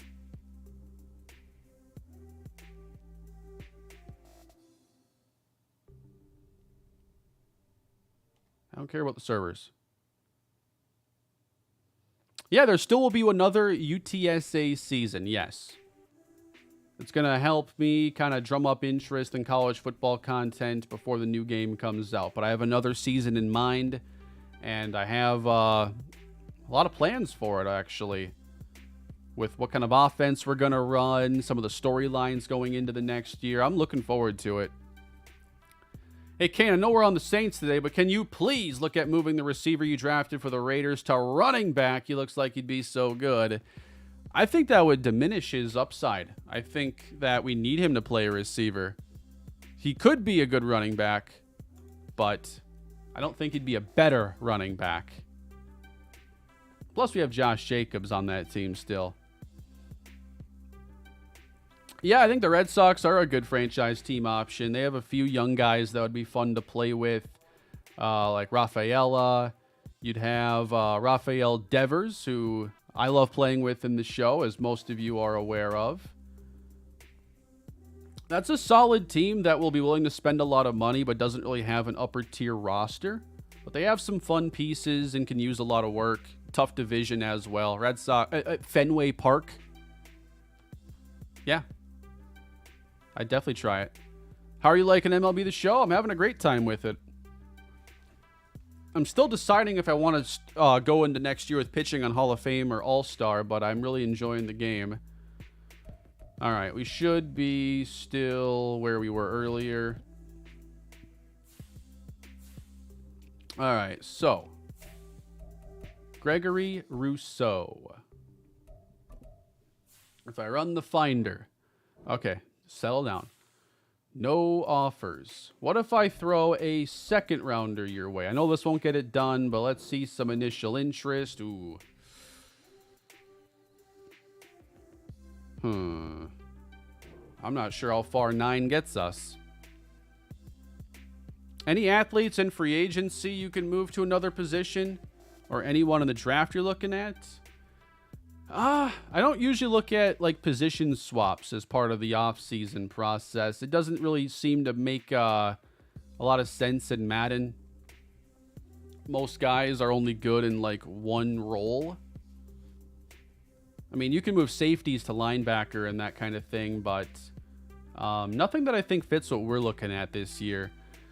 I don't care about the servers. Yeah, there still will be another UTSA season, yes. It's going to help me kind of drum up interest in college football content before the new game comes out. But I have another season in mind, and I have a lot of plans for it, actually, with what kind of offense we're going to run, some of the storylines going into the next year. I'm looking forward to it. Hey, Kane, I know we're on the Saints today, but can you please look at moving the receiver you drafted for the Raiders to running back? He looks like he'd be so good. I think that would diminish his upside. I think that we need him to play a receiver. He could be a good running back, but I don't think he'd be a better running back. Plus, we have Josh Jacobs on that team still. Yeah, I think the Red Sox are a good franchise team option. They have a few young guys that would be fun to play with, like Rafaela. You'd have Rafael Devers, who I love playing with in the show, as most of you are aware of. That's a solid team that will be willing to spend a lot of money, but doesn't really have an upper tier roster. But they have some fun pieces and can use a lot of work. Tough division as well. Red Sox, Fenway Park. Yeah. I'd definitely try it. How are you liking MLB The Show? I'm having a great time with it. I'm still deciding if I want to go into next year with pitching on Hall of Fame or All-Star, but I'm really enjoying the game. All right, we should be still where we were earlier. All right, so Gregory Rousseau. If I run the finder. Okay, settle down. No offers. What if I throw a second rounder your way? I know this won't get it done, but let's see some initial interest. Ooh. I'm not sure how far 9 gets us. Any athletes in free agency you can move to another position? Or anyone in the draft you're looking at? I don't usually look at like position swaps as part of the off-season process. It doesn't really seem to make a lot of sense in Madden. Most guys are only good in like one role. I mean, you can move safeties to linebacker and that kind of thing, but nothing that I think fits what we're looking at this year.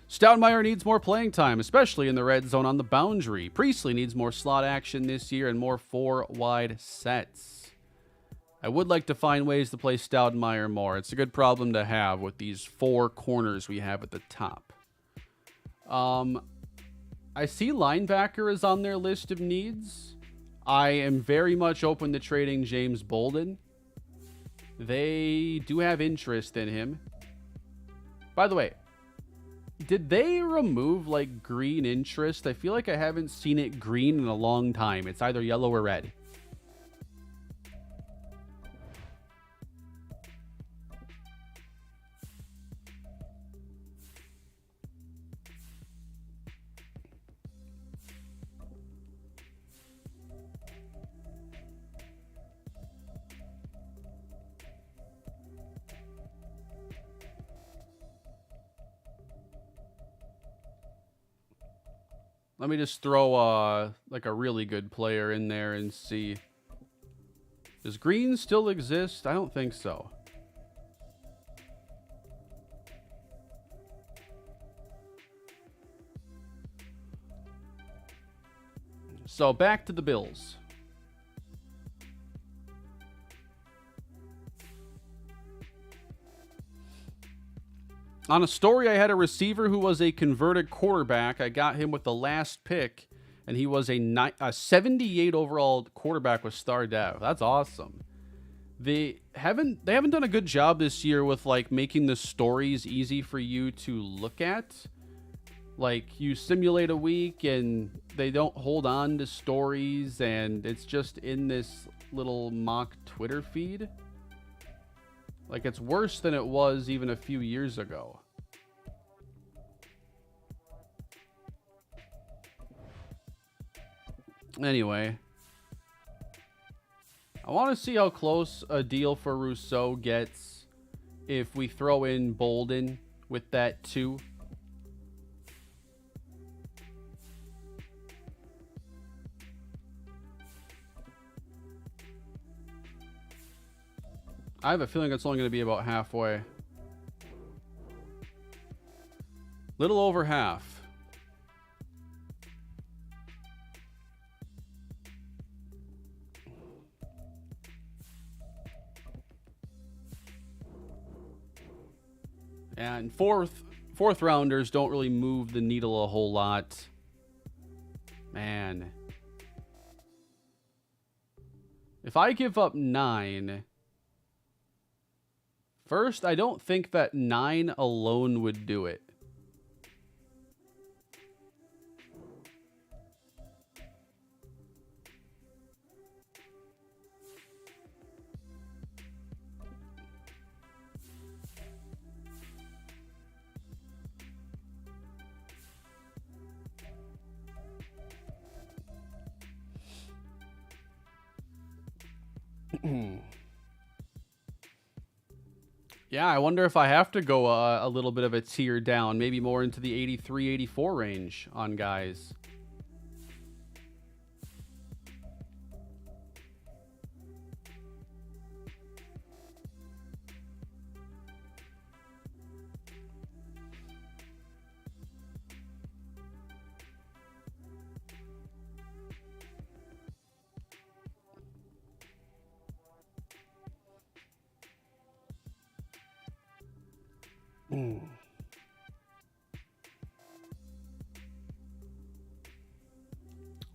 Stoudemire needs more playing time, especially in the red zone on the boundary. Priestley needs more slot action this year and more 4-wide sets. I would like to find ways to play Stoudemire more. It's a good problem to have with these 4 corners we have at the top. I see linebacker is on their list of needs. I am very much open to trading James Bolden. They do have interest in him. By the way, did they remove like green interest? I feel like I haven't seen it green in a long time. It's either yellow or red. Let me just throw like a really good player in there and see. Does green still exist? I don't think so. So back to the Bills. On a story, I had a receiver who was a converted quarterback. I got him with the last pick, and he was a 78 overall quarterback with Star Dev. That's awesome. They haven't done a good job this year with like making the stories easy for you to look at. Like you simulate a week and they don't hold on to stories, and it's just in this little mock Twitter feed. Like, it's worse than it was even a few years ago. Anyway, I want to see how close a deal for Rousseau gets if we throw in Bolden with that too. I have a feeling it's only going to be about halfway. Little over half. And fourth rounders don't really move the needle a whole lot. Man. If I give up 9... First, I don't think that 9 alone would do it. Yeah, I wonder if I have to go a little bit of a tier down, maybe more into the 83, 84 range on guys.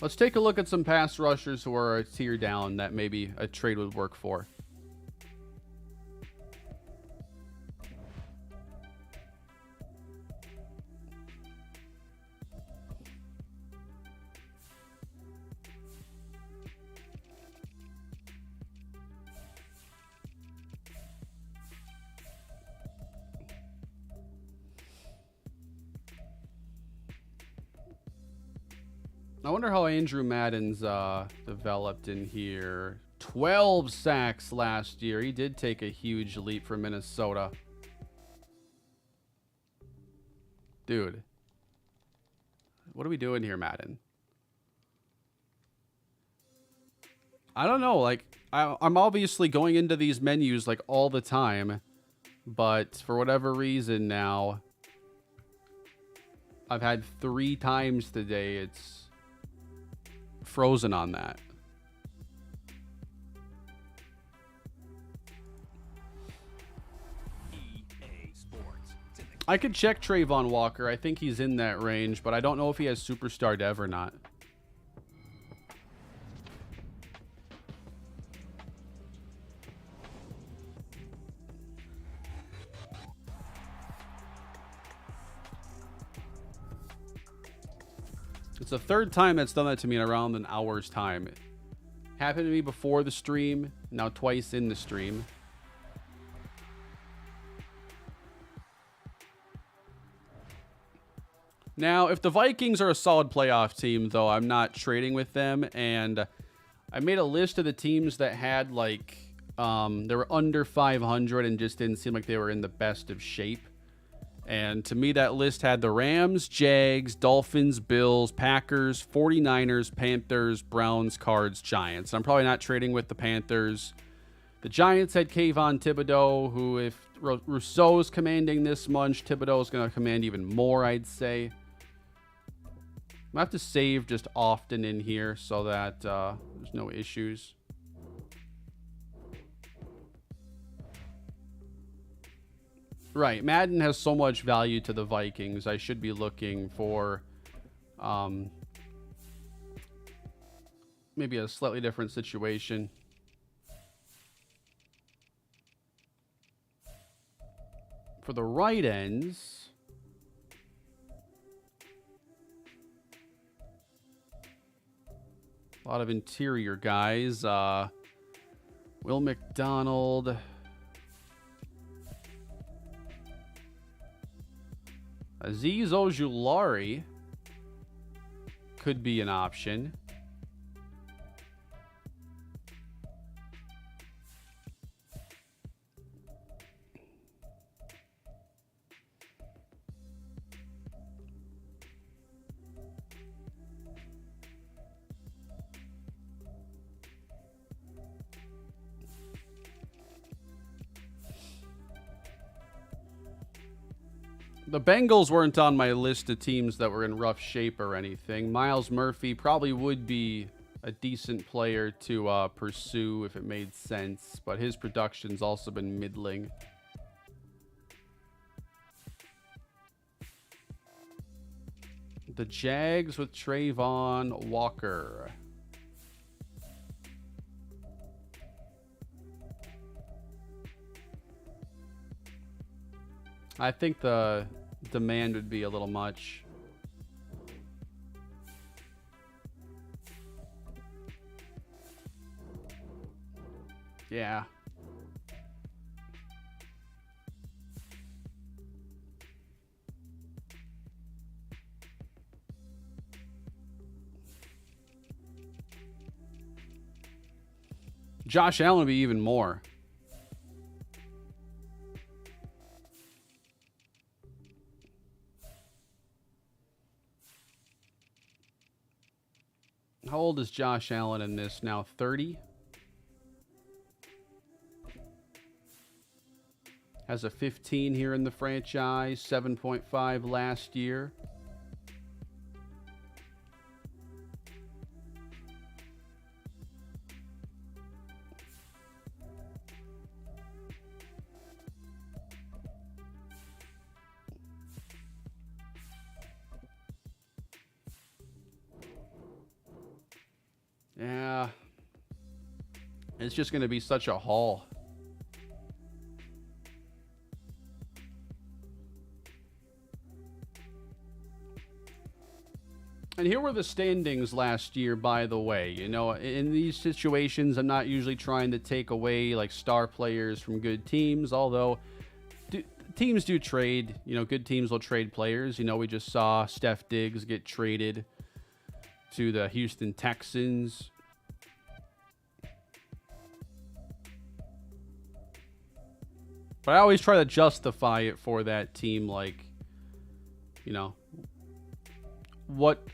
Let's take a look at some pass rushers who are a tier down that maybe a trade would work for. I wonder how Andrew Madden's developed in here. 12 sacks last year. He did take a huge leap for Minnesota. Dude. What are we doing here, Madden? I don't know. Like, I'm obviously going into these menus like all the time. But for whatever reason now, I've had 3 times today. It's frozen on that. I could check Trayvon Walker. I think he's in that range, but I don't know if he has superstar dev or not. It's the 3rd time that's done that to me in around an hour's time. It happened to me before the stream, now twice in the stream. Now, if the Vikings are a solid playoff team, though, I'm not trading with them. And I made a list of the teams that had, like, they were under 500 and just didn't seem like they were in the best of shape. And to me, that list had the Rams, Jags, Dolphins, Bills, Packers, 49ers, Panthers, Browns, Cards, Giants. I'm probably not trading with the Panthers. The Giants had Kayvon Thibodeau, who if Rousseau's commanding this much, Thibodeau's going to command even more, I'd say. I have to save just often in here so that there's no issues. Right, Madden has so much value to the Vikings. I should be looking for maybe a slightly different situation. For the right ends, a lot of interior guys. Will McDonald. Azeez Ojulari could be an option. The Bengals weren't on my list of teams that were in rough shape or anything. Miles Murphy probably would be a decent player to pursue if it made sense, but his production's also been middling. The Jags with Trayvon Walker. I think the demand would be a little much. Yeah. Josh Allen would be even more. How old is Josh Allen in this now? 30? Has a 15 here in the franchise, 7.5 last year. Yeah. It's just going to be such a haul. And here were the standings last year, by the way. You know, in these situations, I'm not usually trying to take away like star players from good teams, although teams do trade. You know, good teams will trade players. You know, we just saw Steph Diggs get traded to the Houston Texans. But I always try to justify it for that team, like, you know,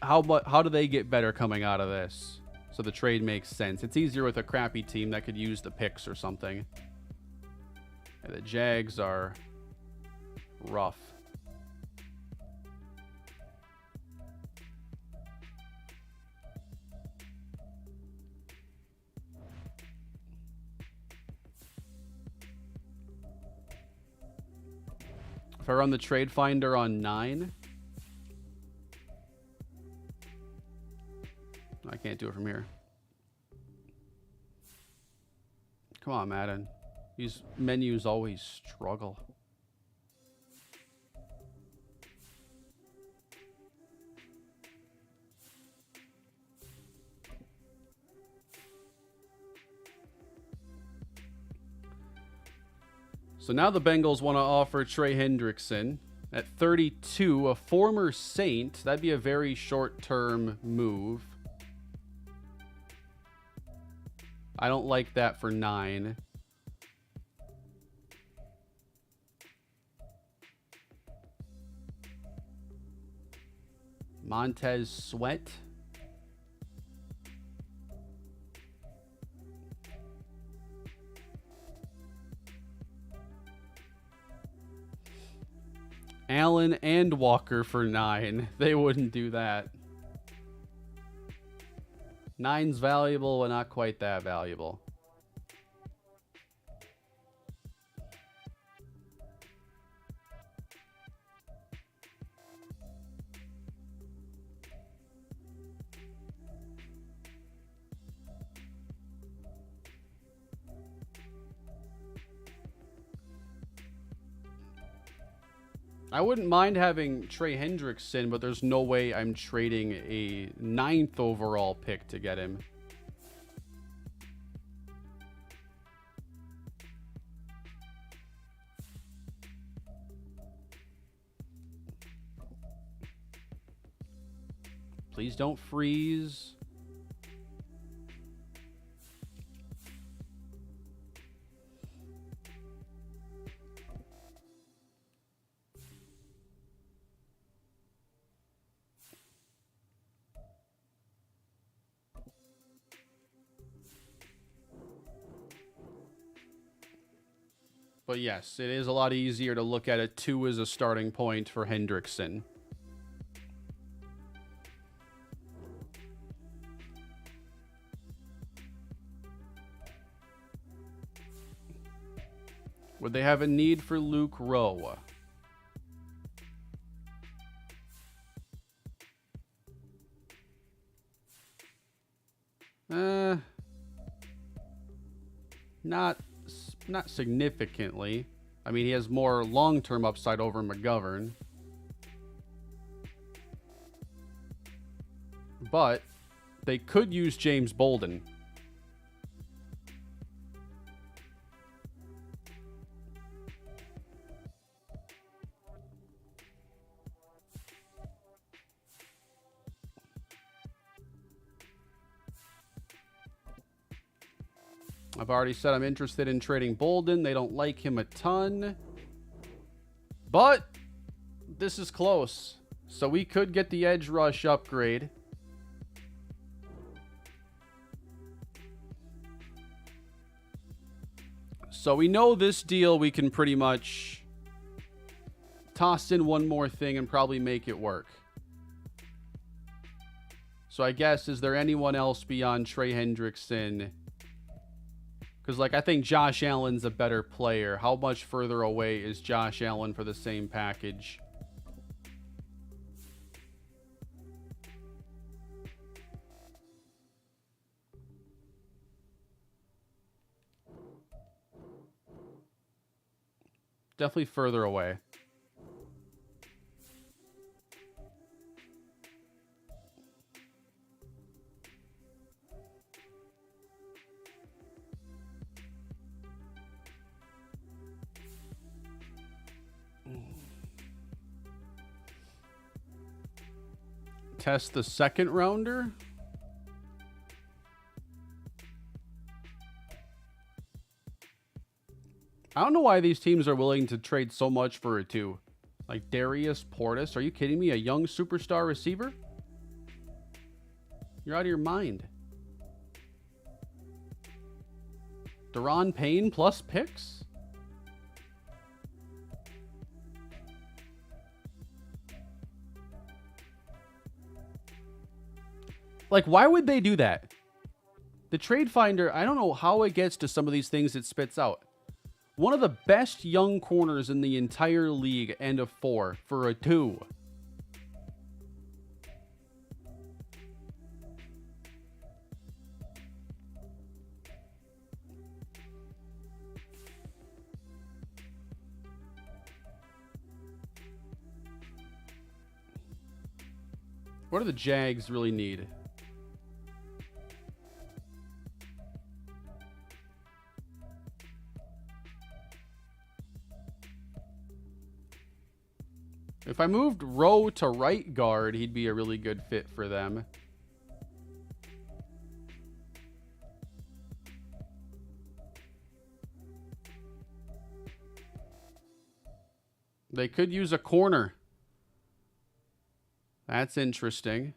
how do they get better coming out of this? So the trade makes sense. It's easier with a crappy team that could use the picks or something. And the Jags are rough. If I run the trade finder on 9, I can't do it from here. Come on, Madden. These menus always struggle. So now the Bengals want to offer Trey Hendrickson at 32, a former Saint. That'd be a very short-term move. I don't like that for 9. Montez Sweat. Allen and Walker for 9. They wouldn't do that. 9's valuable, but not quite that valuable. I wouldn't mind having Trey Hendrickson, but there's no way I'm trading a 9th overall pick to get him. Please don't freeze. But yes, it is a lot easier to look at a 2 as a starting point for Hendrickson. Would they have a need for Luke Rowe? Not significantly. I mean, he has more long-term upside over McGovern. But they could use James Bolden. I've already said I'm interested in trading Bolden. They don't like him a ton. But this is close. So we could get the edge rush upgrade. So we know this deal we can pretty much toss in one more thing and probably make it work. So I guess, is there anyone else beyond Trey Hendrickson? Because, like, I think Josh Allen's a better player. How much further away is Josh Allen for the same package? Definitely further away. Test the second rounder. I don't know why these teams are willing to trade so much for a 2. Like Darius Portis. Are you kidding me? A young superstar receiver? You're out of your mind. Deron Payne plus picks? Like, why would they do that? The Trade Finder, I don't know how it gets to some of these things it spits out. One of the best young corners in the entire league and a 4 for a 2. What do the Jags really need? If I moved Rowe to right guard, he'd be a really good fit for them. They could use a corner. That's interesting.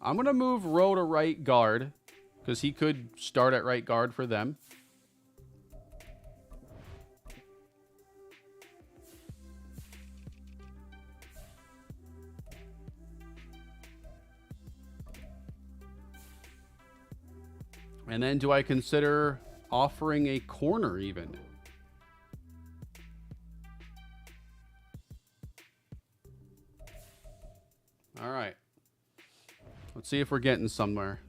I'm going to move Rowe to right guard because he could start at right guard for them. And then do I consider offering a corner even? All right. Let's see if we're getting somewhere.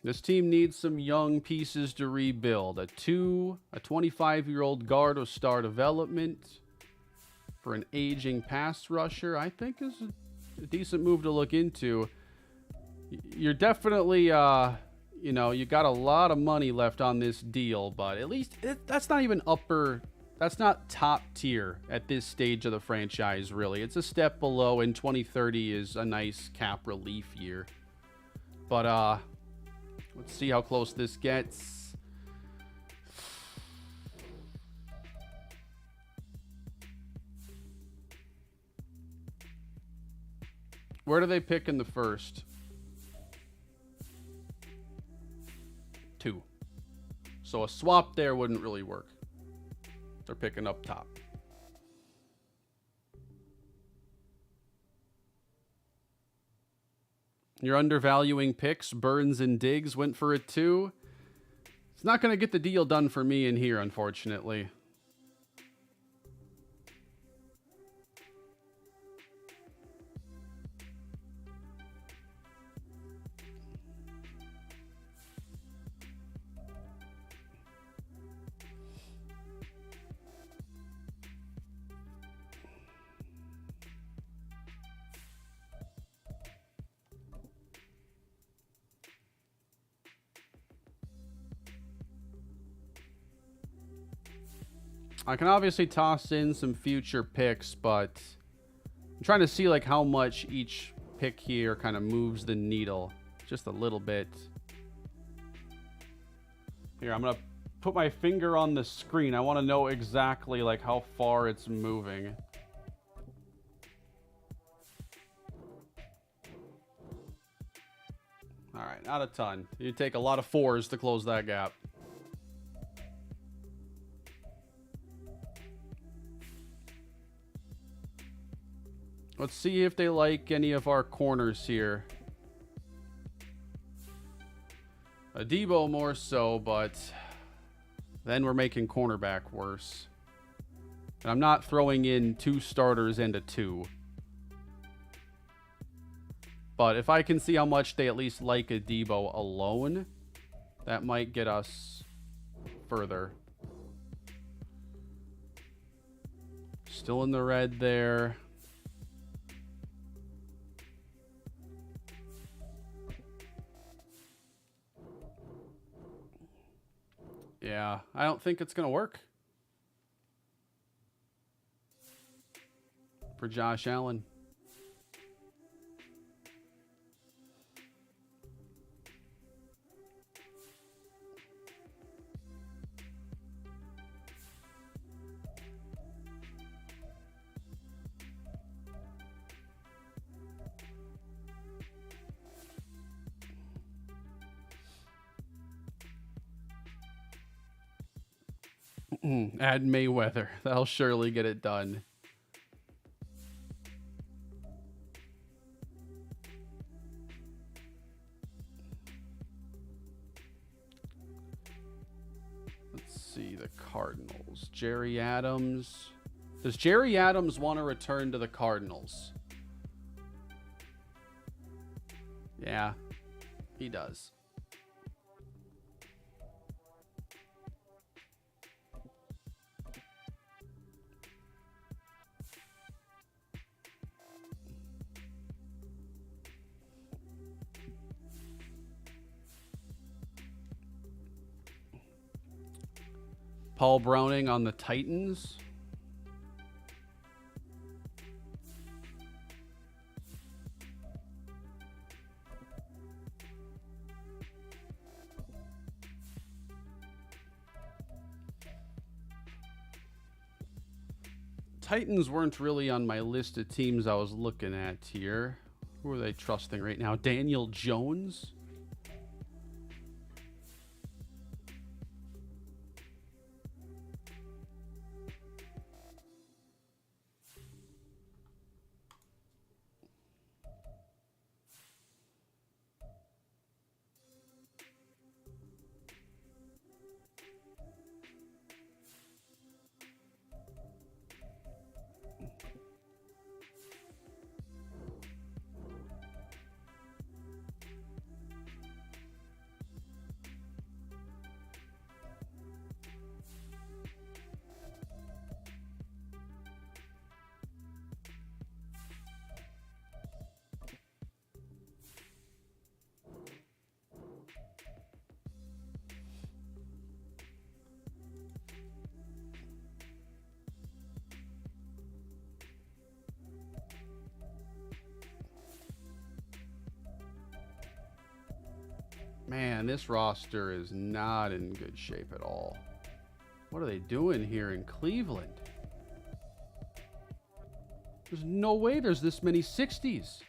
This team needs some young pieces to rebuild. A 25-year-old guard with star development for an aging pass rusher, I think is a decent move to look into. You're definitely, you got a lot of money left on this deal, but at least that's not even that's not top tier at this stage of the franchise, really. It's a step below, and 2030 is a nice cap relief year. But, let's see how close this gets. Where do they pick in the first? 2. So a swap there wouldn't really work. They're picking up top. You're undervaluing picks. Burns and Diggs went for a 2. It's not going to get the deal done for me in here, unfortunately. I can obviously toss in some future picks, but I'm trying to see like how much each pick here kind of moves the needle just a little bit. Here, I'm going to put my finger on the screen. I want to know exactly like how far it's moving. All right, not a ton. You take a lot of 4s to close that gap. Let's see if they like any of our corners here. A Debo more so, but then we're making cornerback worse. And I'm not throwing in 2 starters and a 2. But if I can see how much they at least like a Debo alone, that might get us further. Still in the red there. Yeah, I don't think it's going to work for Josh Allen. Add Mayweather. That'll surely get it done. Let's see the Cardinals. Jerry Adams. Does Jerry Adams want to return to the Cardinals? Yeah, he does. Paul Browning on the Titans. Titans weren't really on my list of teams I was looking at here. Who are they trusting right now? Daniel Jones? Man, this roster is not in good shape at all. What are they doing here in Cleveland? There's no way there's this many 60s.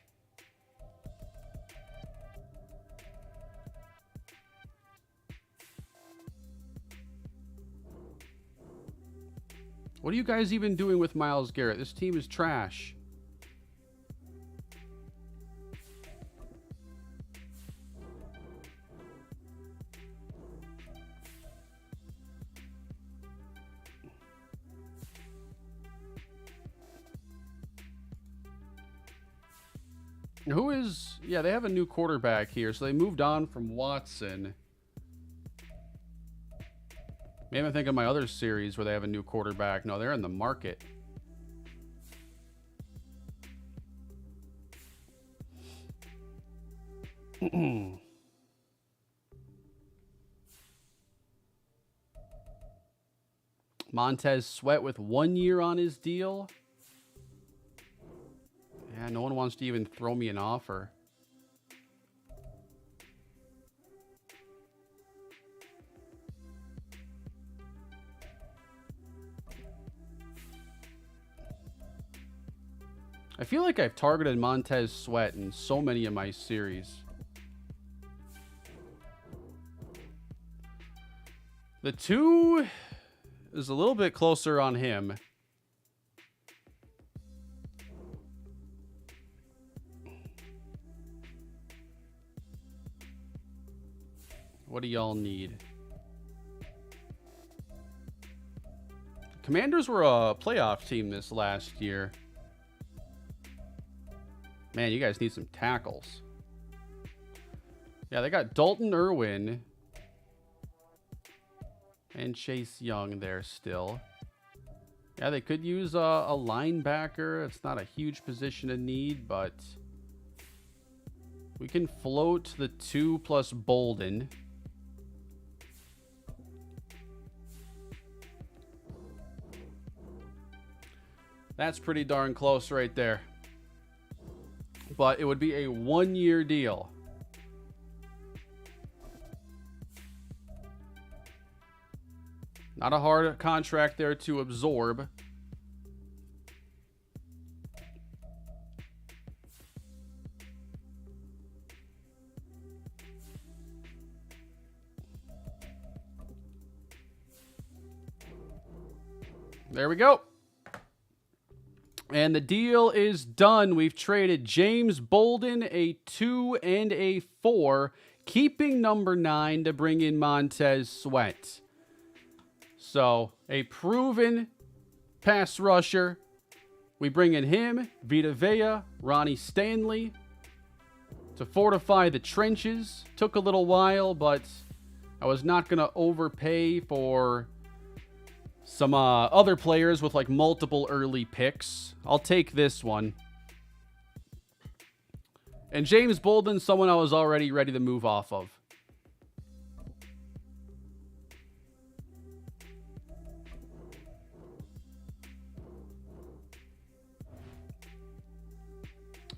What are you guys even doing with Myles Garrett? This team is trash. Who is... Yeah, they have a new quarterback here, so they moved on from Watson. Maybe I'm thinking of my other series where they have a new quarterback. No, they're in the market. Montez Sweat with 1 year on his deal. Yeah, no one wants to even throw me an offer. I feel like I've targeted Montez Sweat in so many of my series. The 2 is a little bit closer on him. What do y'all need? Commanders were a playoff team this last year. Man, you guys need some tackles. Yeah, they got Dalton Irwin and Chase Young there still. Yeah, they could use a linebacker. It's not a huge position of need, but we can float the 2 plus Bolden. That's pretty darn close right there. But it would be a 1 year deal. Not a hard contract there to absorb. There we go. And the deal is done. We've traded James Bolden, a 2 and a 4, keeping number 9 to bring in Montez Sweat. So, a proven pass rusher. We bring in him, Vita Vea, Ronnie Stanley to fortify the trenches. Took a little while, but I was not going to overpay for some other players with like multiple early picks. I'll take this one. And James Bolden, someone I was already ready to move off of.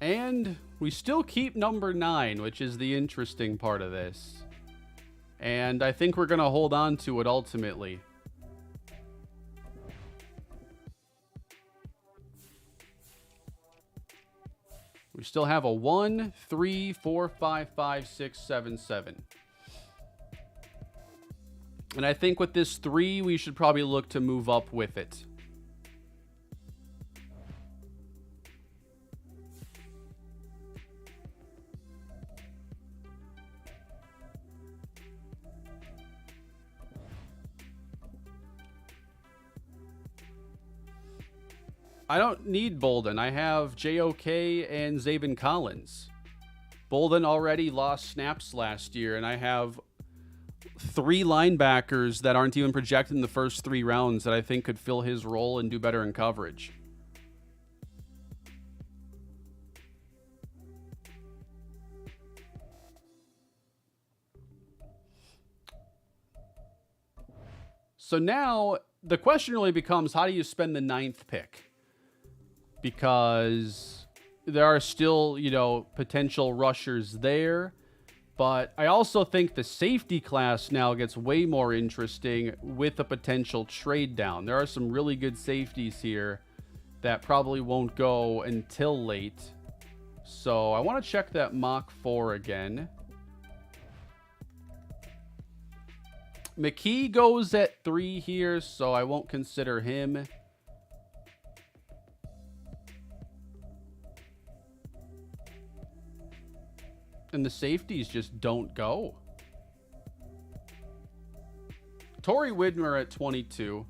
And we still keep number 9, which is the interesting part of this. And I think we're going to hold on to it ultimately. We still have a 1, 3, 4, 5, 5, 6, 7, 7. And I think with this 3, we should probably look to move up with it. I don't need Bolden. I have JOK and Zaven Collins. Bolden already lost snaps last year, and I have 3 linebackers that aren't even projected in the first 3 rounds that I think could fill his role and do better in coverage. So now the question really becomes, how do you spend the 9th pick? Because there are still, potential rushers there. But I also think the safety class now gets way more interesting with a potential trade down. There are some really good safeties here that probably won't go until late. So I want to check that Mach 4 again. McKee goes at 3 here, so I won't consider him. And the safeties just don't go. Torrey Widmer at 22.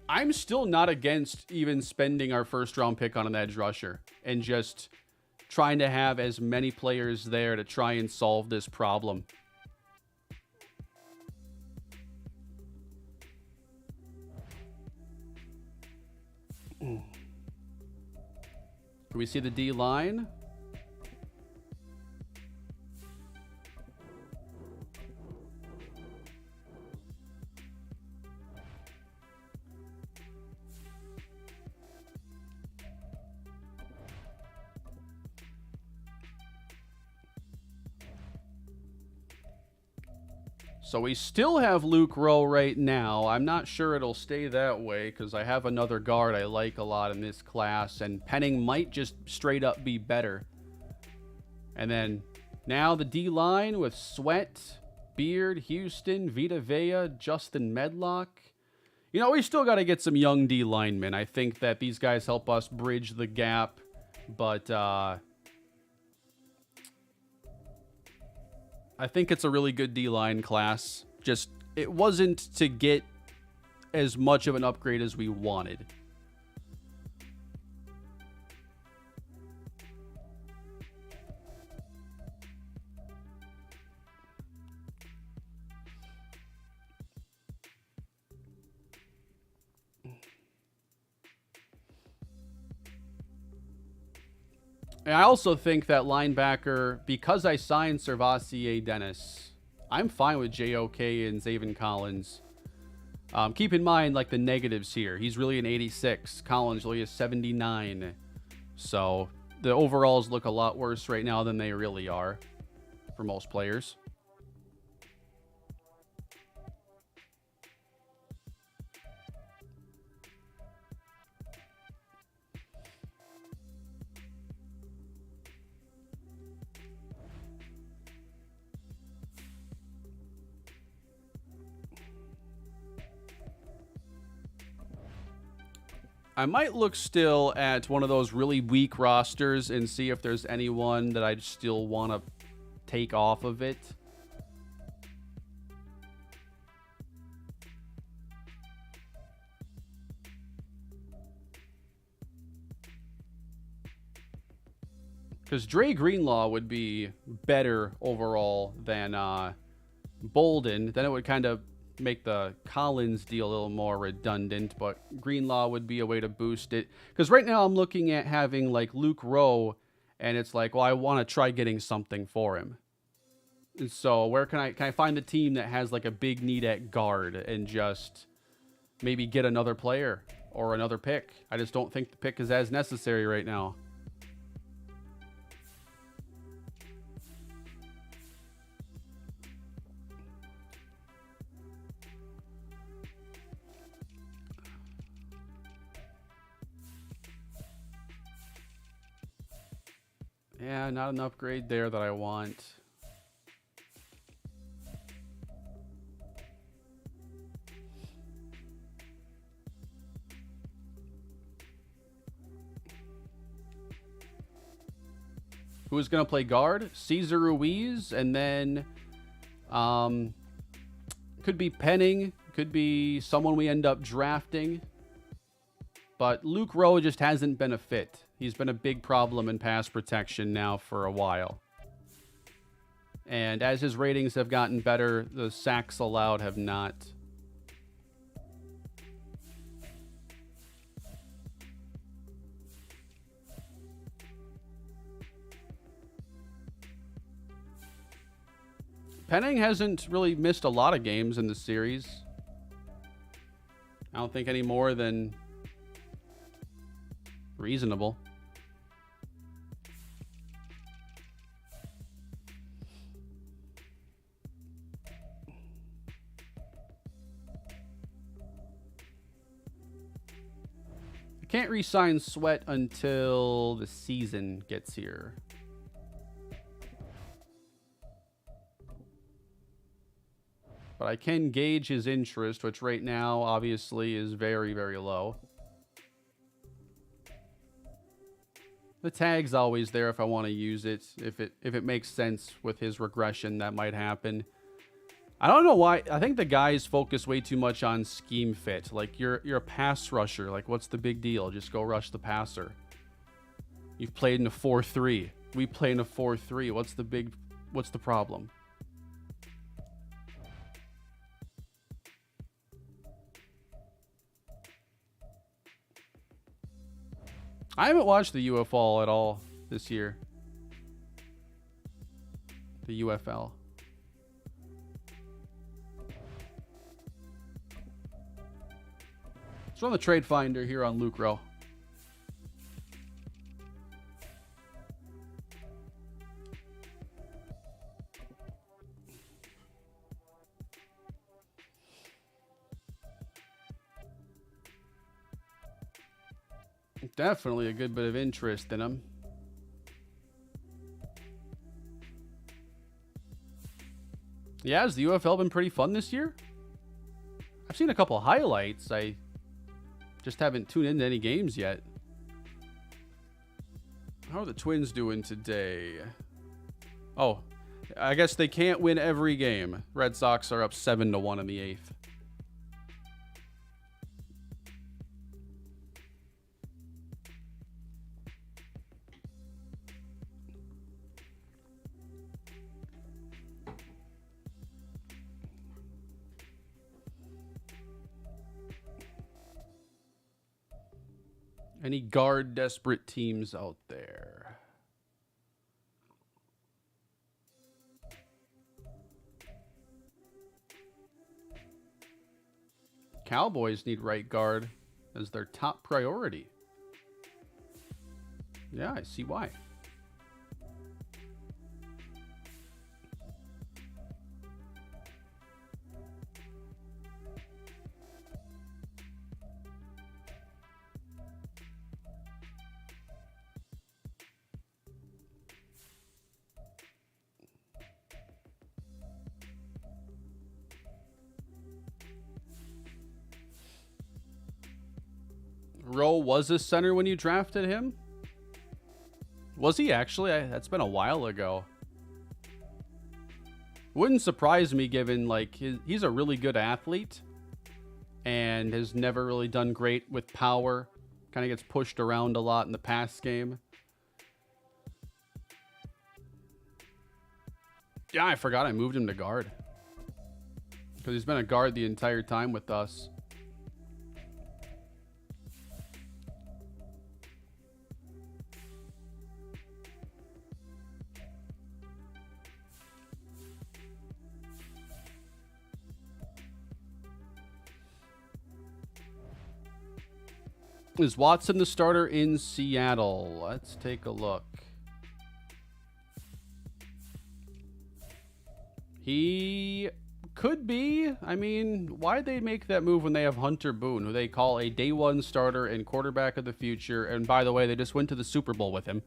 I'm still not against even spending our first round pick on an edge rusher and just trying to have as many players there to try and solve this problem. Can we see the D line? So we still have Luke Rowe right now. I'm not sure it'll stay that way because I have another guard I like a lot in this class, and Penning might just straight up be better. And then now the D-line with Sweat, Beard, Houston, Vita Vea, Justin Medlock. We still got to get some young D linemen. I think that these guys help us bridge the gap, but I think it's a really good D-line class. Just, it wasn't to get as much of an upgrade as we wanted. And I also think that linebacker, because I signed Servassier Dennis, I'm fine with JOK and Zaven Collins. Keep in mind, the negatives here. He's really an 86. Collins really a 79. So the overalls look a lot worse right now than they really are for most players. I might look still at one of those really weak rosters and see if there's anyone that I still want to take off of it. Because Dre Greenlaw would be better overall than Bolden. Then it would kind of make the Collins deal a little more redundant, but Greenlaw would be a way to boost it. Because right now I'm looking at having Luke Rowe, and it's well, I want to try getting something for him. And so where can I find the team that has like a big need at guard and just maybe get another player or another pick? I just don't think the pick is as necessary right now. Yeah, not an upgrade there that I want. Who's going to play guard? Cesar Ruiz, and then could be Penning, could be someone we end up drafting. But Luke Rowe just hasn't been a fit. He's been a big problem in pass protection now for a while. And as his ratings have gotten better, the sacks allowed have not. Penning hasn't really missed a lot of games in the series. I don't think any more than reasonable. I can't re-sign Sweat until the season gets here. But I can gauge his interest, which right now obviously is very, very low. The tag's always there if I want to use it. If it makes sense with his regression, that might happen. I don't know why. I think the guys focus way too much on scheme fit. Like, you're a pass rusher. Like, what's the big deal? Just go rush the passer. You've played in a 4-3. We play in a 4-3. What's the problem? I haven't watched the UFL at all this year. The UFL. Let's run the trade finder here on Luke Rowe. Definitely a good bit of interest in him. Yeah, has the UFL been pretty fun this year? I've seen a couple of highlights. I just haven't tuned into any games yet. How are the Twins doing today? Oh, I guess they can't win every game. Red Sox are up 7-1 in the 8th. Any guard desperate teams out there? Cowboys need right guard as their top priority. Yeah, I see why. Rowe was a center when you drafted him? Was he actually? That's been a while ago. Wouldn't surprise me given, like, he's a really good athlete and has never really done great with power. Kind of gets pushed around a lot in the pass game. Yeah, I forgot I moved him to guard. Because he's been a guard the entire time with us. Is Watson the starter in Seattle? Let's take a look. He could be. I mean, why'd they make that move when they have Hunter Boone, who they call a day one starter and quarterback of the future? And by the way, they just went to the Super Bowl with him.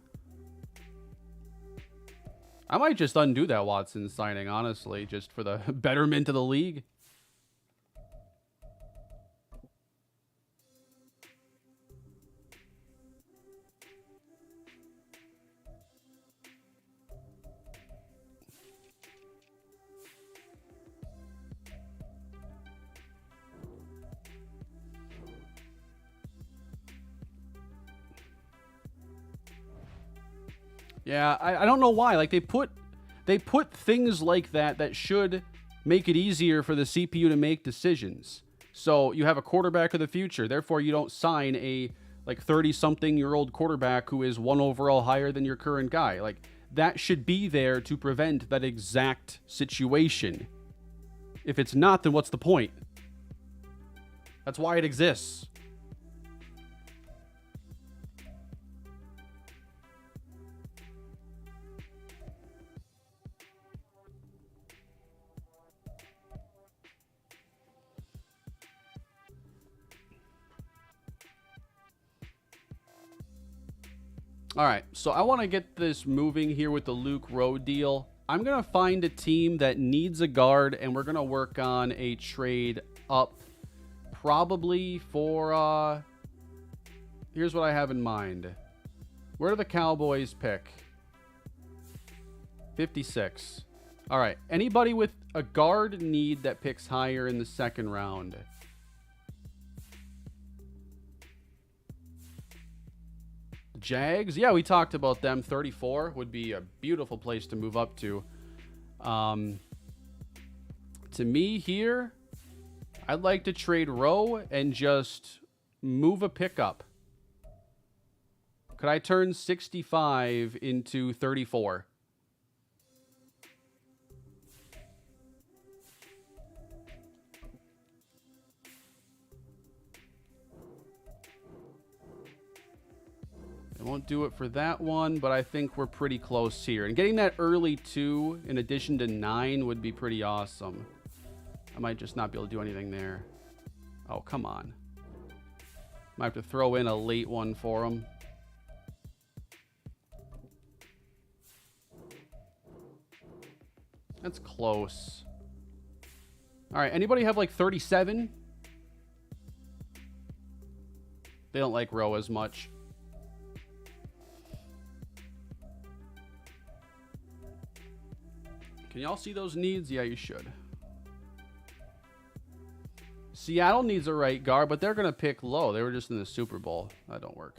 I might just undo that Watson signing, honestly, just for the betterment of the league. Yeah, I don't know why. Like, they put things like that should make it easier for the CPU to make decisions. So you have a quarterback of the future. Therefore, you don't sign a like 30-something-year-old quarterback who is 1 overall higher than your current guy. Like, that should be there to prevent that exact situation. If it's not, then what's the point? That's why it exists. All right, so I want to get this moving here with the Luke Rowe deal. I'm going to find a team that needs a guard, and we're going to work on a trade up probably for, here's what I have in mind. Where do the Cowboys pick? 56. All right, anybody with a guard need that picks higher in the second round? Jags, yeah, we talked about them. 34 would be a beautiful place to move up to. To me here, I'd like to trade Rowe and just move a pickup. Could I turn 65 into 34? I won't do it for that one, but I think we're pretty close here. And getting that early 2 in addition to 9 would be pretty awesome. I might just not be able to do anything there. Oh, come on. Might have to throw in a late one for him. That's close. All right, anybody have like 37? They don't like Rowe as much. Can y'all see those needs? Yeah, you should. Seattle needs a right guard, but they're going to pick low. They were just in the Super Bowl. That don't work.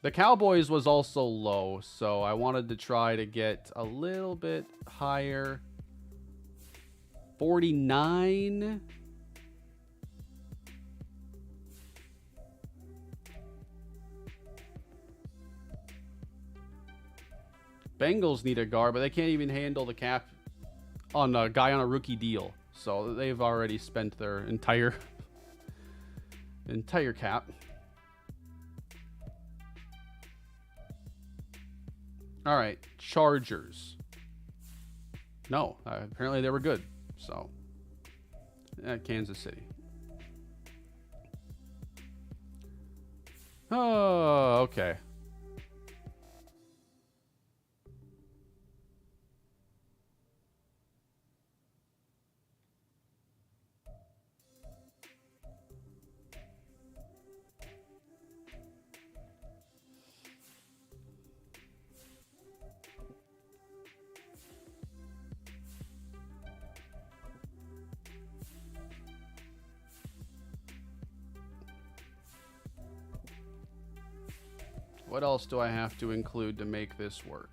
The Cowboys was also low, so I wanted to try to get a little bit higher. 49. Bengals need a guard, but they can't even handle the cap on a guy on a rookie deal. So they've already spent their entire cap. All right, Chargers. No, apparently they were good. So, Kansas City. Oh, okay. What else do I have to include to make this work?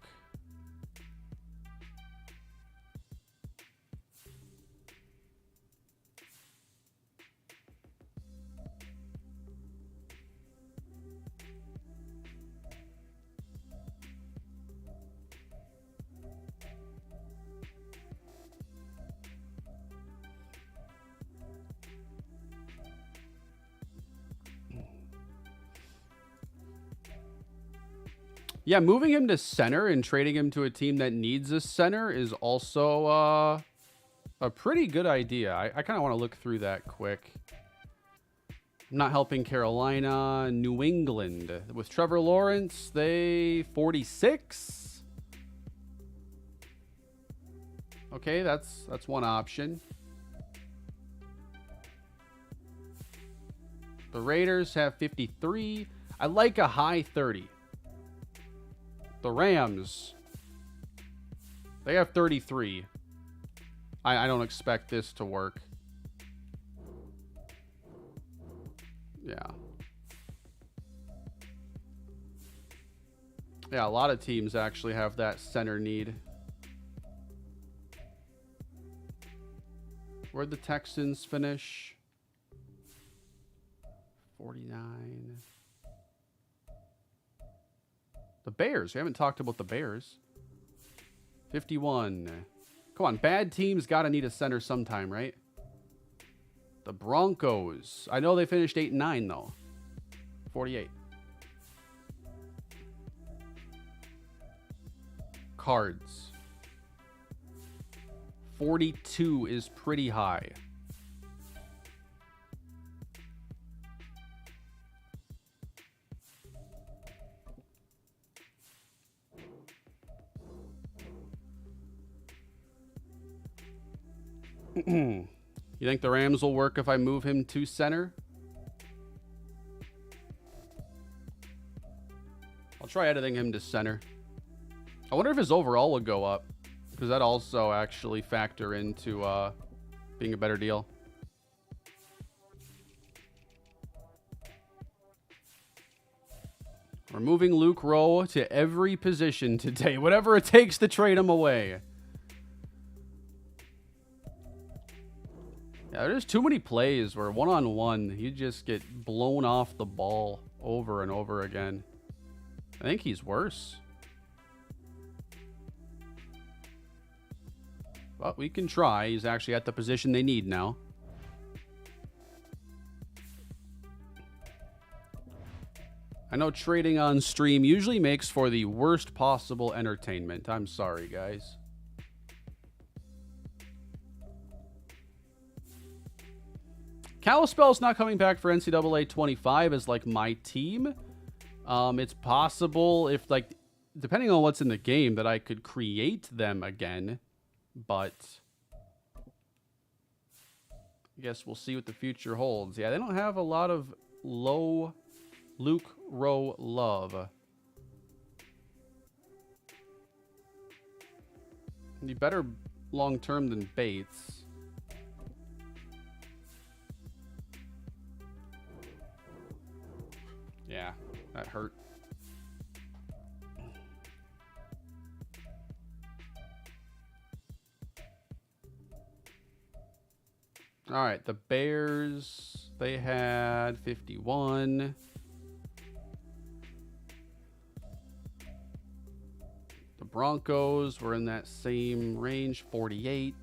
Yeah, moving him to center and trading him to a team that needs a center is also a pretty good idea. I kind of want to look through that quick. I'm not helping Carolina. New England. With Trevor Lawrence, they 46. Okay, that's one option. The Raiders have 53. I like a high 30. The Rams, they have 33. I don't expect this to work. Yeah. Yeah, a lot of teams actually have that center need. Where'd the Texans finish? 49. The Bears. We haven't talked about the Bears. 51. Come on, bad teams got to need a center sometime, right? The Broncos. I know they finished 8-9, though. 48. Cards. 42 is pretty high. You think the Rams will work if I move him to center? I'll try editing him to center. I wonder if his overall would go up, because that also actually factor into being a better deal. We're moving Luke Rowe to every position today, whatever it takes to trade him away. Yeah, there's too many plays where one-on-one, you just get blown off the ball over and over again. I think he's worse. But we can try. He's actually at the position they need now. I know trading on stream usually makes for the worst possible entertainment. I'm sorry, guys. Kalispell's not coming back for NCAA 25 as like my team. It's possible if like, depending on what's in the game, that I could create them again, but I guess we'll see what the future holds. Yeah, they don't have a lot of low Luke Rowe love. Be better long-term than Bates. Yeah, that hurt. All right, the Bears, they had 51. The Broncos were in that same range, 48.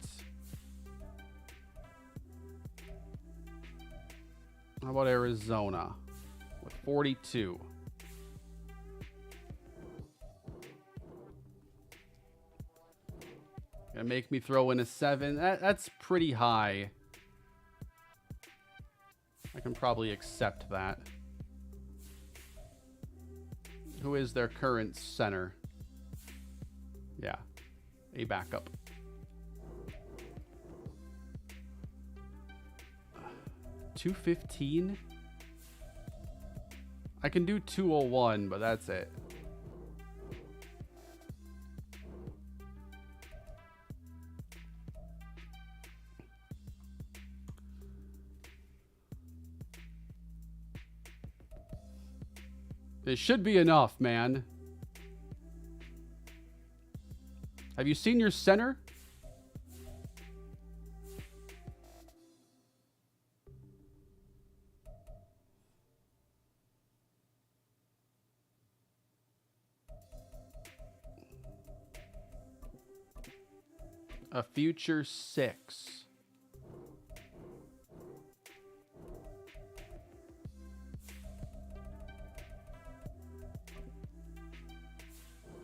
How about Arizona? With 42. Gonna make me throw in a 7. That's pretty high. I can probably accept that. Who is their current center? Yeah, a backup. $215. I can do 201, but that's it. It should be enough, man. Have you seen your center? A future 6.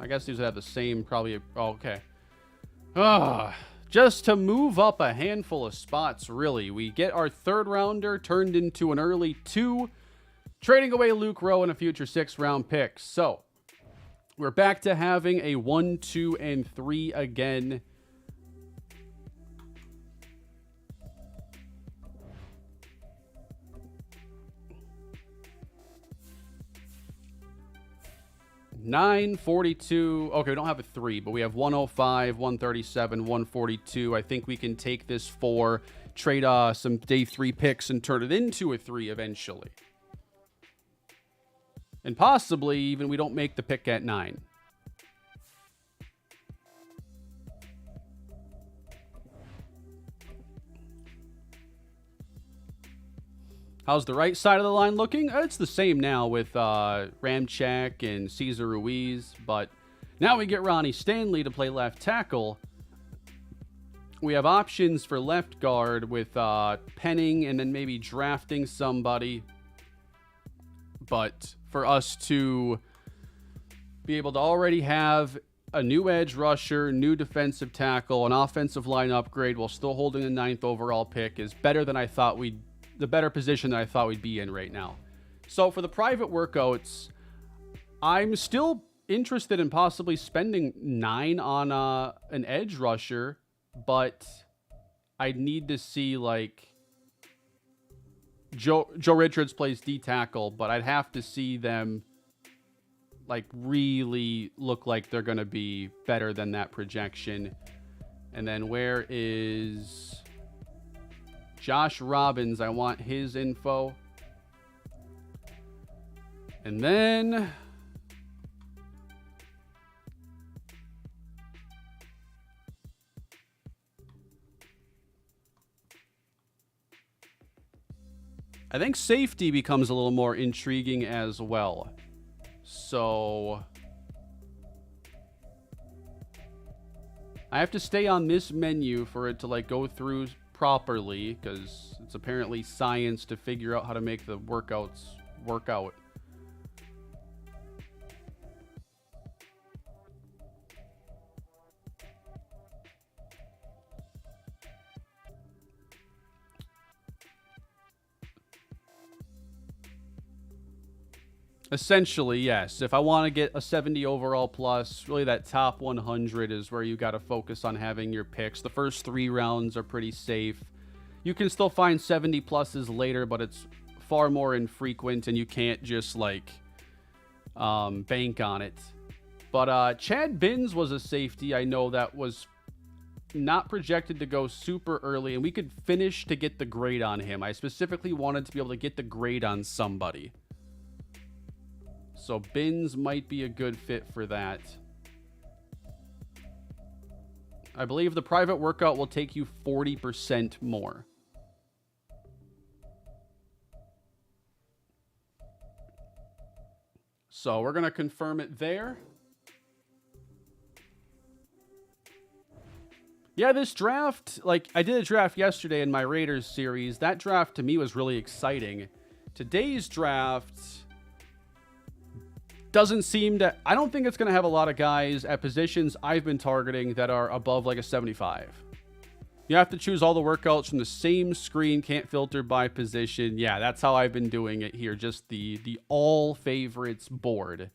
I guess these would have the same probably. Oh, okay. Just to move up a handful of spots, really. We get our third rounder turned into an early 2, trading away Luke Rowe and a future 6th-round pick. So we're back to having a 1, 2, and 3 again. $942. Okay, we don't have a 3, but we have 105, 137, 142. I think we can take this 4, trade some day 3 picks, and turn it into a 3 eventually. And possibly even we don't make the pick at 9. How's the right side of the line looking? It's the same now with Ramchak and Cesar Ruiz, but now we get Ronnie Stanley to play left tackle. We have options for left guard with Penning and then maybe drafting somebody. But for us to be able to already have a new edge rusher, new defensive tackle, an offensive line upgrade while still holding the 9th overall pick is better than I thought the better position that I thought we'd be in right now. So for the private workouts, I'm still interested in possibly spending 9 on an edge rusher, but I need to see like Joe Richards plays D tackle, but I'd have to see them like really look like they're going to be better than that projection. And then where is Josh Robbins? I want his info. And then I think safety becomes a little more intriguing as well. So I have to stay on this menu for it to like go through properly, because it's apparently science to figure out how to make the workouts work out. Essentially, yes. If I want to get a 70 overall plus, really that top 100 is where you got to focus on having your picks. The first 3 rounds are pretty safe. You can still find 70 pluses later, but it's far more infrequent, and you can't just like bank on it. But Chad Binns was a safety. I know that was not projected to go super early, and we could finish to get the grade on him. I specifically wanted to be able to get the grade on somebody. So Binns might be a good fit for that. I believe the private workout will take you 40% more. So we're going to confirm it there. Yeah, this draft, like I did a draft yesterday in my Raiders series. That draft to me was really exciting. Today's draft doesn't seem to, I don't think it's going to have a lot of guys at positions I've been targeting that are above like a 75. You have to choose all the workouts from the same screen, can't filter by position. Yeah, that's how I've been doing it here. Just the all favorites board.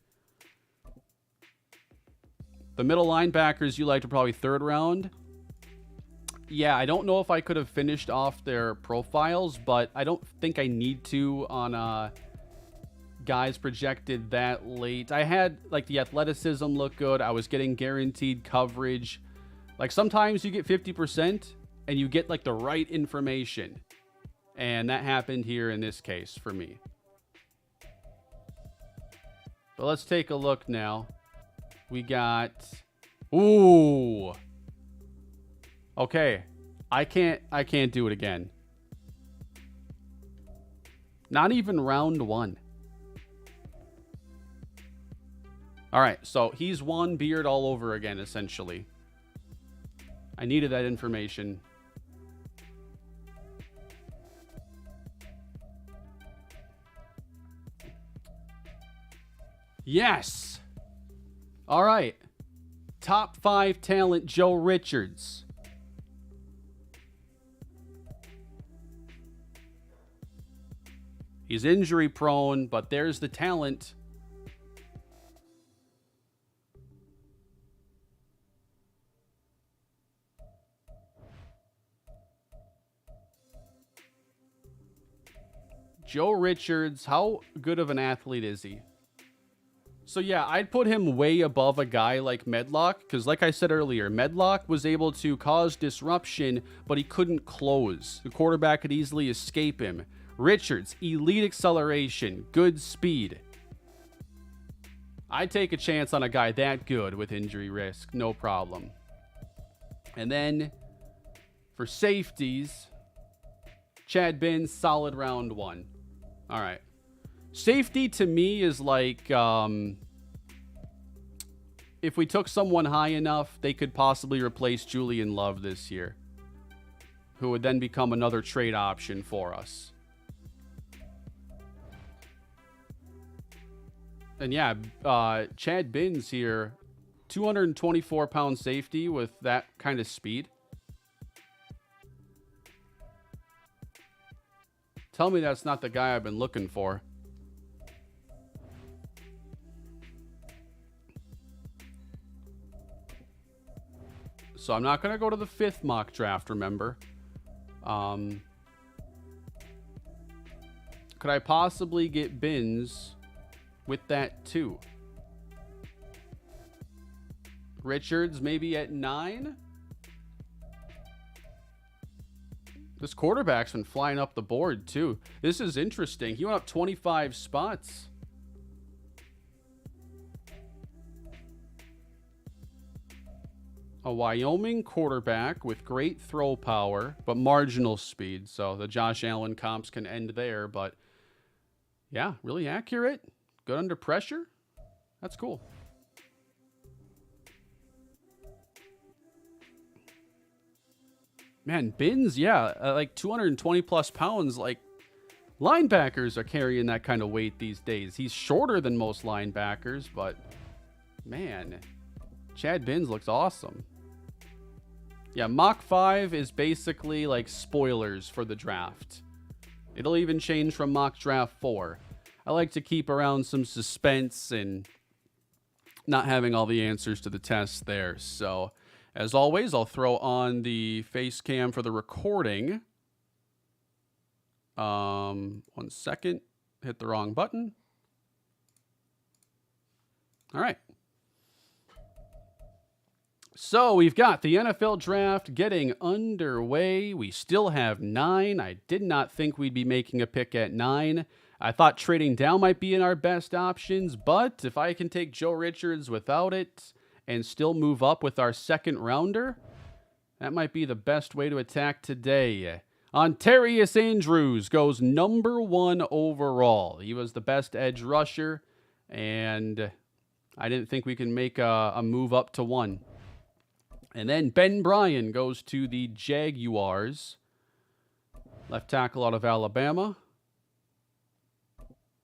The middle linebackers you liked are probably 3rd round. Yeah, I don't know if I could have finished off their profiles, but I don't think I need to on guys projected that late. I had like the athleticism look good. I was getting guaranteed coverage. Like sometimes you get 50% and you get like the right information. And that happened here in this case for me. But let's take a look now. We got, ooh. Okay. I can't do it again. Not even round 1. All right, so he's one beard all over again, essentially. I needed that information. Yes. All right. Top 5 talent, Joe Richards. He's injury prone, but there's the talent. Joe Richards, how good of an athlete is he? So yeah, I'd put him way above a guy like Medlock, because like I said earlier, Medlock was able to cause disruption, but he couldn't close. The quarterback could easily escape him. Richards, elite acceleration, good speed. I'd take a chance on a guy that good with injury risk, no problem. And then for safeties, Chad Binns, solid round 1. All right. Safety to me is like if we took someone high enough, they could possibly replace Julian Love this year, who would then become another trade option for us. And yeah, Chad Binns here, 224-pound safety with that kind of speed. Tell me that's not the guy I've been looking for. So I'm not going to go to the 5th mock draft, remember. Could I possibly get Binns with that too? Richards maybe at 9? This quarterback's been flying up the board too. This is interesting. He went up 25 spots. A Wyoming quarterback with great throw power, but marginal speed. So the Josh Allen comps can end there. But yeah, really accurate. Good under pressure. That's cool. Man, Binns, yeah, like 220 plus pounds. Like linebackers are carrying that kind of weight these days. He's shorter than most linebackers, but man, Chad Binns looks awesome. Yeah, Mach 5 is basically like spoilers for the draft. It'll even change from Mock Draft 4. I like to keep around some suspense and not having all the answers to the tests there. So, as always, I'll throw on the face cam for the recording. 1 second. Hit the wrong button. All right. So we've got the NFL draft getting underway. We still have 9. I did not think we'd be making a pick at 9. I thought trading down might be in our best options, but if I can take Joe Richards without it and still move up with our 2nd rounder, that might be the best way to attack today. Ontarius Andrews goes number 1 overall. He was the best edge rusher, and I didn't think we can make a move up to 1. And then Ben Bryan goes to the Jaguars. Left tackle out of Alabama.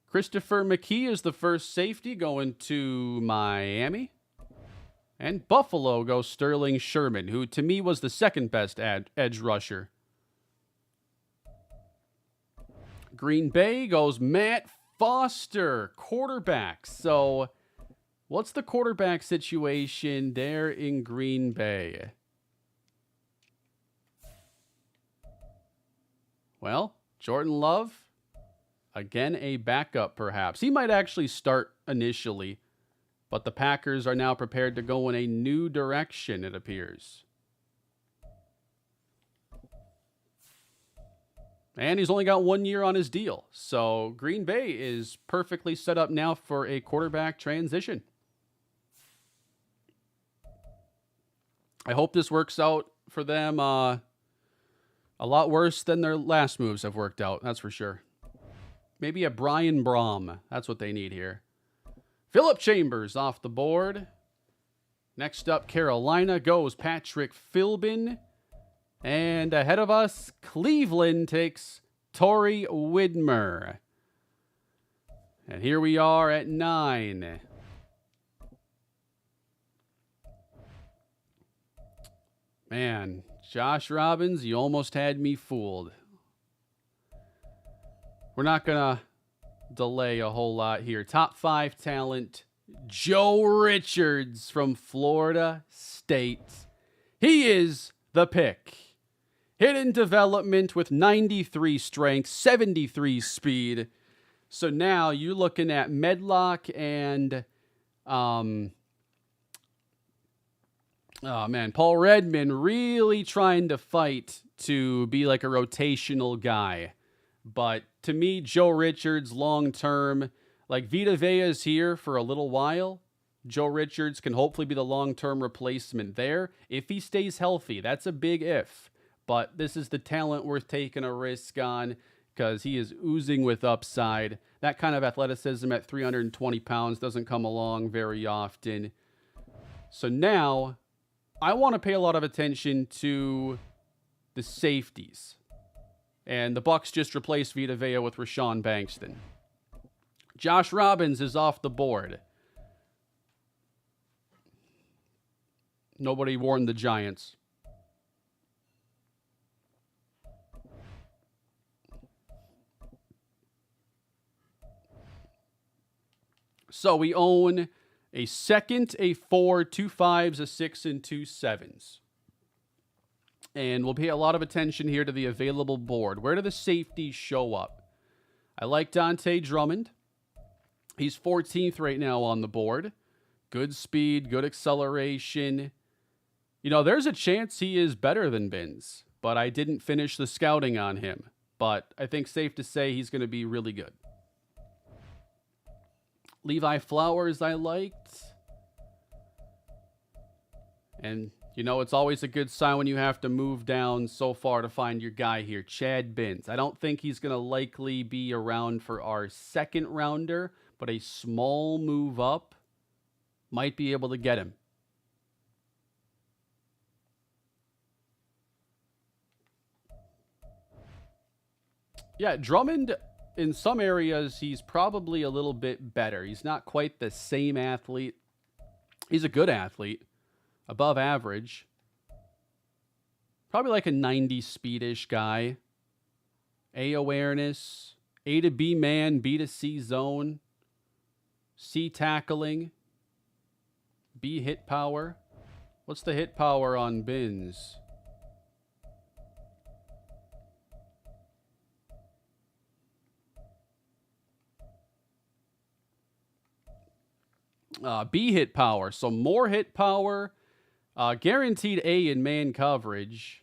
Christopher McKee is the first safety going to Miami. And Buffalo goes Sterling Sherman, who to me was the 2nd best edge rusher. Green Bay goes Matt Foster, quarterback. So what's the quarterback situation there in Green Bay? Well, Jordan Love, again, a backup perhaps. He might actually start initially, but the Packers are now prepared to go in a new direction, it appears. And he's only got 1 year on his deal. So Green Bay is perfectly set up now for a quarterback transition. I hope this works out for them a lot worse than their last moves have worked out. That's for sure. Maybe a Brian Brom. That's what they need here. Phillip Chambers off the board. Next up, Carolina goes Patrick Philbin. And ahead of us, Cleveland takes Torrey Widmer. And here we are at 9. Man, Josh Robbins, you almost had me fooled. We're not going to delay a whole lot here. Top 5 talent, Joe Richards from Florida State. He is the pick. Hidden development with 93 strength, 73 speed. So now you're looking at Medlock and Paul Redmond really trying to fight to be like a rotational guy. But to me, Joe Richards long-term, like Vita Vea is here for a little while. Joe Richards can hopefully be the long-term replacement there. If he stays healthy, that's a big if. But this is the talent worth taking a risk on because he is oozing with upside. That kind of athleticism at 320 pounds doesn't come along very often. So now I want to pay a lot of attention to the safeties. And the Bucs just replaced Vita Vea with Rashawn Bankston. Josh Robbins is off the board. Nobody warned the Giants. So we own a second, a 4, 2 5s, a 6, and 2 7s. And we'll pay a lot of attention here to the available board. Where do the safeties show up? I like Dante Drummond. He's 14th right now on the board. Good speed, good acceleration. You know, there's a chance he is better than Binns, but I didn't finish the scouting on him. But I think safe to say he's going to be really good. Levi Flowers I liked. And, you know, it's always a good sign when you have to move down so far to find your guy here, Chad Binns. I don't think he's going to likely be around for our second rounder, but a small move up might be able to get him. Yeah, Drummond, in some areas, he's probably a little bit better. He's not quite the same athlete. He's a good athlete. Above average. Probably like a 90 speedish guy. A awareness. A to B man, B to C zone. C tackling. B hit power. What's the hit power on Binns? B hit power. So more hit power. Guaranteed A in man coverage.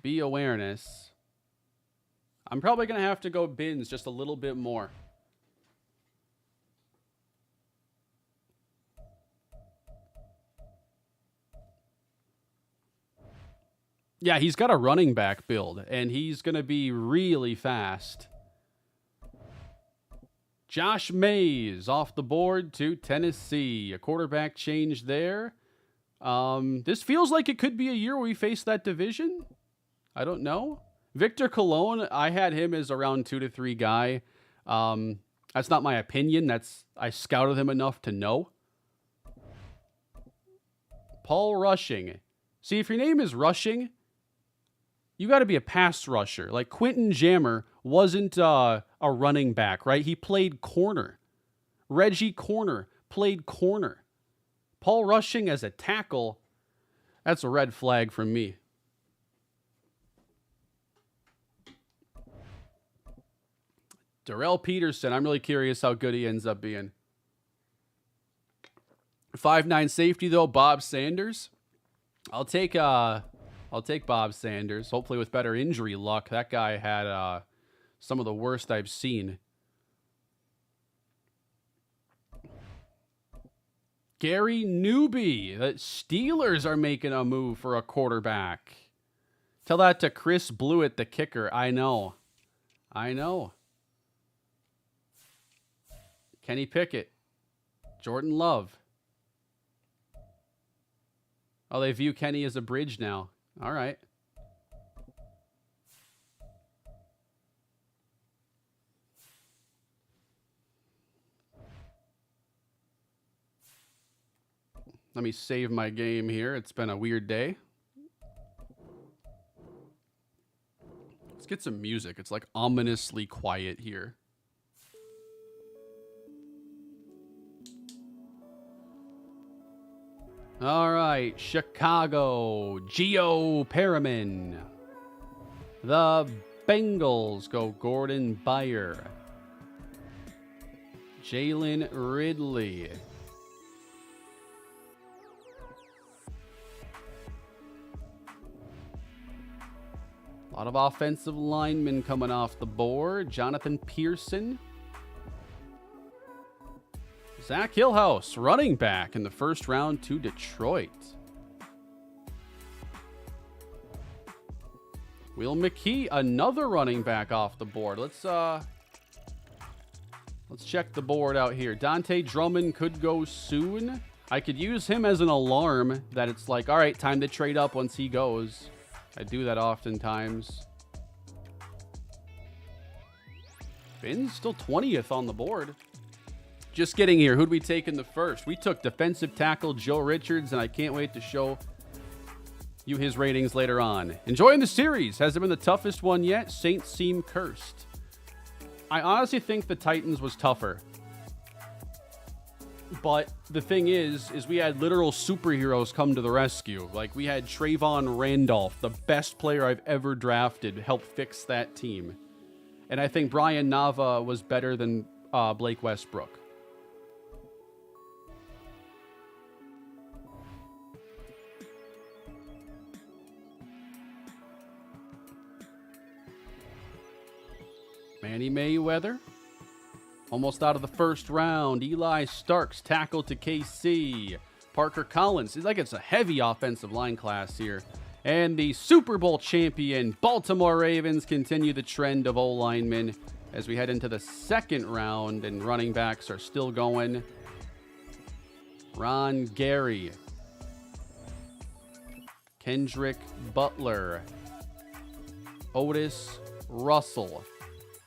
B awareness. I'm probably going to have to go Binns just a little bit more. Yeah, he's got a running back build, and he's going to be really fast. Josh Mays off the board to Tennessee. A quarterback change there. This feels like it could be a year where we face that division. I don't know. Victor Colon, I had him as a round 2 to 3 guy. That's not my opinion. I scouted him enough to know. Paul Rushing. See, if your name is Rushing, you got to be a pass rusher. Like Quentin Jammer wasn't a running back, right? He played corner. Reggie Corner played corner. Paul Rushing as a tackle, that's a red flag from me. Darrell Peterson, I'm really curious how good he ends up being. 5'9" safety though, Bob Sanders. I'll take Bob Sanders, hopefully with better injury luck. That guy had some of the worst I've seen. Gary Newby. The Steelers are making a move for a quarterback. Tell that to Chris Blewett, the kicker. I know. Kenny Pickett. Jordan Love. Oh, they view Kenny as a bridge now. All right. Let me save my game here. It's been a weird day. get some music. It's like ominously quiet here. All right, Chicago, Gio Perriman. The Bengals go Gordon Byer. Jalen Ridley. A lot of offensive linemen coming off the board. Jonathan Pearson. Zach Hillhouse, running back in the first round to Detroit. Will McKee, another running back off the board. Let's check the board out here. Dante Drummond could go soon. I could use him as an alarm that it's like, all right, time to trade up once he goes. I do that oftentimes. Finn's still 20th on the board. Just getting here. Who'd we take in the first? We took defensive tackle Joe Richards, and I can't wait to show you his ratings later on. Enjoying the series. Hasn't been the toughest one yet. Saints seem cursed. I honestly think the Titans was tougher. But the thing is we had literal superheroes come to the rescue. Like, we had Trayvon Randolph, the best player I've ever drafted, help fix that team. And I think Brian Nava was better than Blake Westbrook. Manny Mayweather, almost out of the first round. Eli Starks, tackle to KC. Parker Collins, it's like it's a heavy offensive line class here. And the Super Bowl champion Baltimore Ravens continue the trend of O-linemen as we head into the second round, and running backs are still going. Ron Gary, Kendrick Butler, Otis Russell.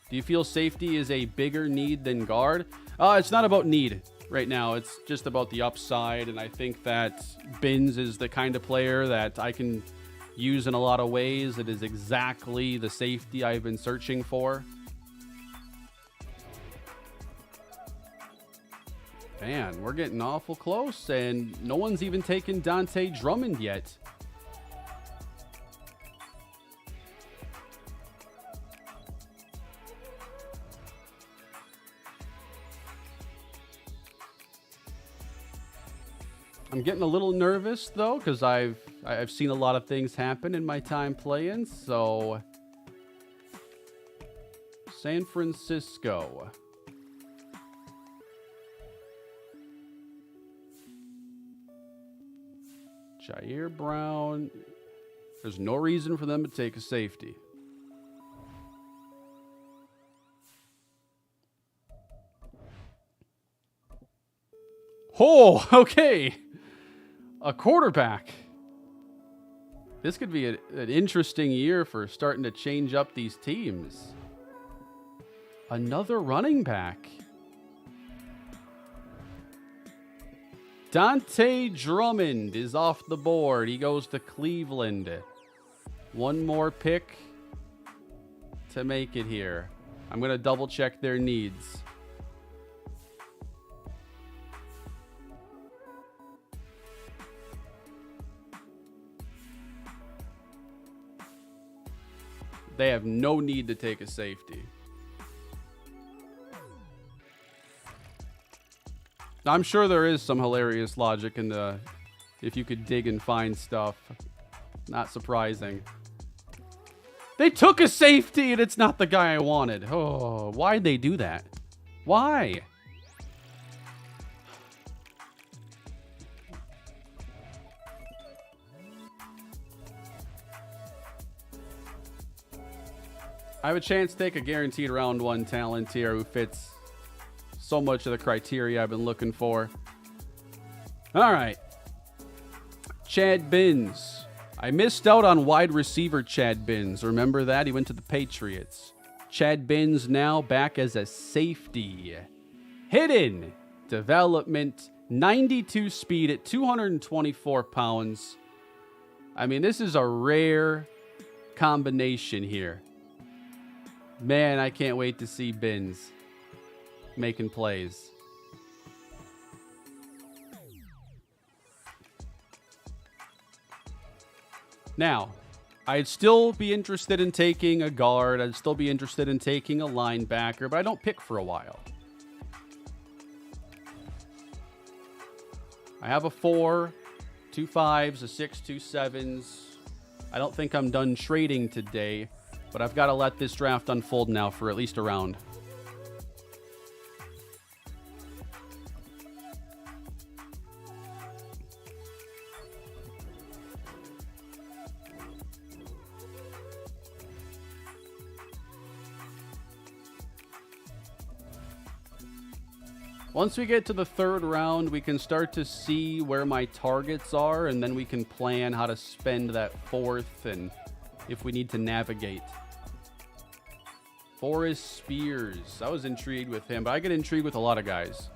Do you feel safety is a bigger need than guard? It's not about need right now. It's just about the upside, and I think that Binns is the kind of player that I can use in a lot of ways. It is exactly the safety I've been searching for. Man, we're getting awful close, and no one's even taken Dante Drummond yet. I'm getting a little nervous, though, because I've seen a lot of things happen in my time playing, so... San Francisco. Jair Brown. There's no reason for them to take a safety. Oh, okay. A quarterback. This could be an interesting year for starting to change up these teams. Another running back. Dante Drummond is off the board. He goes to Cleveland. One more pick to make it here. I'm going to double check their needs. They have no need to take a safety. I'm sure there is some hilarious logic in the if you could dig and find stuff. Not surprising. They took a safety and it's not the guy I wanted. Oh, why'd they do that? Why? I have a chance to take a guaranteed round one talent here who fits so much of the criteria I've been looking for. All right. Chad Binns. I missed out on wide receiver Chad Binns. Remember that? He went to the Patriots. Chad Binns now back as a safety. Hidden development. 92 speed at 224 pounds. I mean, this is a rare combination here. Man, I can't wait to see Bins making plays. Now, I'd still be interested in taking a guard. I'd still be interested in taking a linebacker, but I don't pick for a while. I have a 4, 2 5s, a 6, 2 7s. I don't think I'm done trading today, but I've got to let this draft unfold now for at least a round. Once we get to the third round, we can start to see where my targets are, and then we can plan how to spend that fourth and if we need to navigate. Forrest Spears. I was intrigued with him, but I get intrigued with a lot of guys,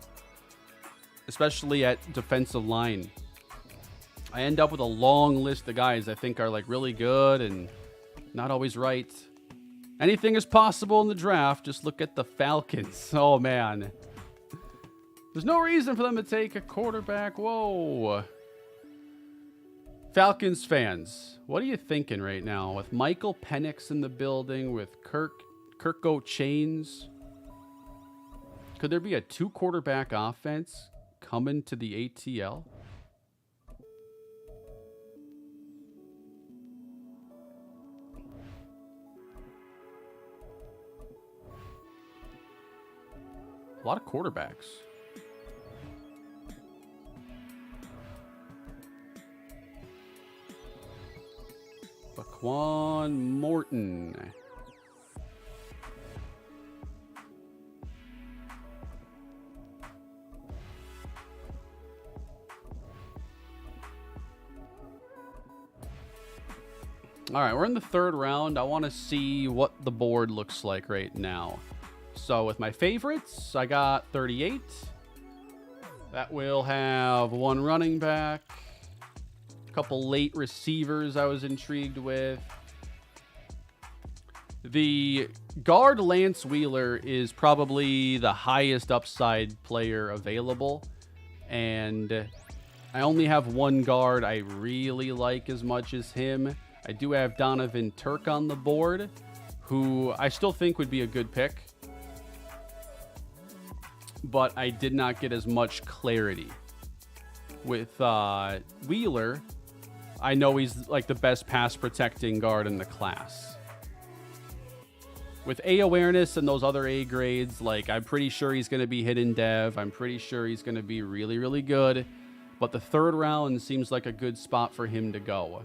especially at defensive line. I end up with a long list of guys I think are like really good and not always right. Anything is possible in the draft. Just look at the Falcons. Oh, man. There's no reason for them to take a quarterback. Whoa. Falcons fans, what are you thinking right now? With Michael Penix in the building, with Kirko Chains, could there be a 2-quarterback offense coming to the ATL? A lot of quarterbacks. Laquan Morton. All right, we're in the third round. I want to see what the board looks like right now. So with my favorites, I got 38. That will have 1 running back. Couple late receivers I was intrigued with. The guard Lance Wheeler is probably the highest upside player available, and I only have 1 guard I really like as much as him. I do have Donovan Turk on the board, who I still think would be a good pick, but I did not get as much clarity. With Wheeler, I know he's like the best pass protecting guard in the class. With A awareness and those other A grades, like I'm pretty sure he's going to be hidden dev. I'm pretty sure he's going to be really, really good. But the third round seems like a good spot for him to go.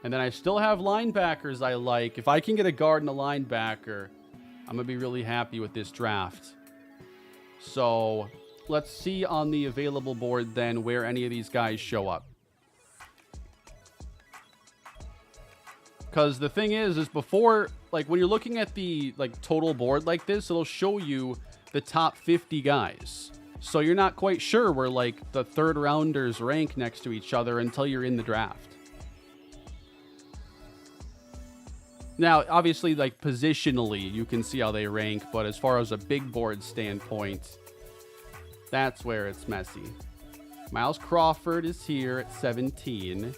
And then I still have linebackers I like. If I can get a guard and a linebacker, I'm going to be really happy with this draft. So let's see on the available board then where any of these guys show up. Because the thing is before, like when you're looking at the like total board like this, it'll show you the top 50 guys. So you're not quite sure where like the third rounders rank next to each other until you're in the draft. Now, obviously, like positionally, you can see how they rank, but as far as a big board standpoint, that's where it's messy. Miles Crawford is here at 17.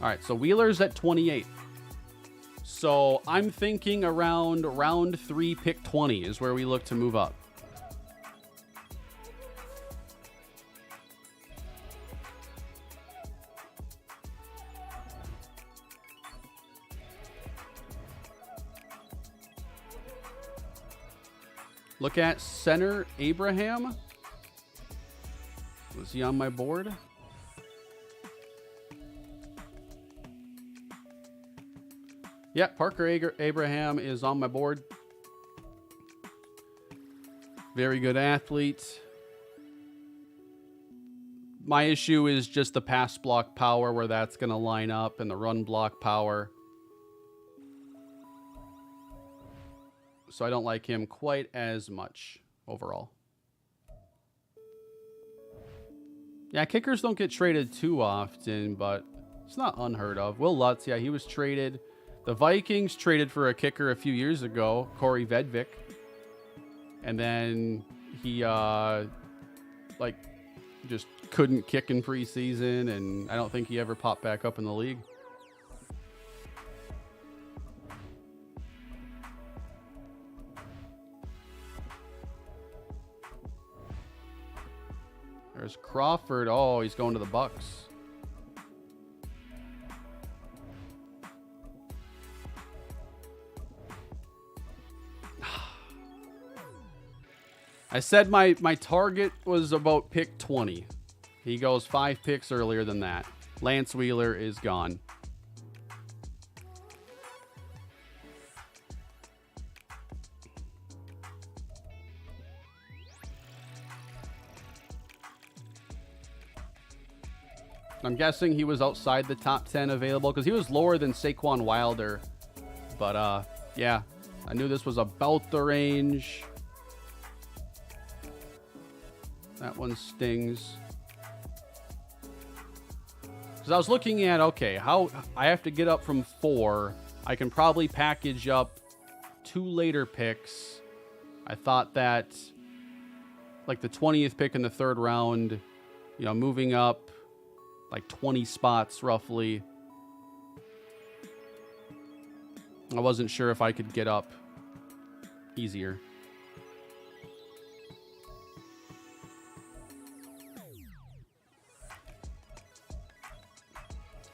All right, so Wheeler's at 28. So I'm thinking around round 3, pick 20 is where we look to move up. Look at center Abraham. Was he on my board? Yeah, Parker Abraham is on my board. Very good athlete. My issue is just the pass block power, where that's going to line up, and the run block power. So I don't like him quite as much overall. Yeah, kickers don't get traded too often, but it's not unheard of. Will Lutz, yeah, he was traded. The Vikings traded for a kicker a few years ago, Corey Vedvik. And then he, like, just couldn't kick in preseason, and I don't think he ever popped back up in the league. There's Crawford. Oh, he's going to the Bucks. I said my target was about pick 20. He goes 5 picks earlier than that. Lance Wheeler is gone. I'm guessing he was outside the top 10 available because he was lower than Saquon Wilder. But, yeah, I knew this was about the range. That one stings. Because I was looking at, okay, how I have to get up from 4. I can probably package up 2 later picks. I thought that, like, the 20th pick in the 3rd round, you know, moving up like 20 spots roughly. I wasn't sure if I could get up easier.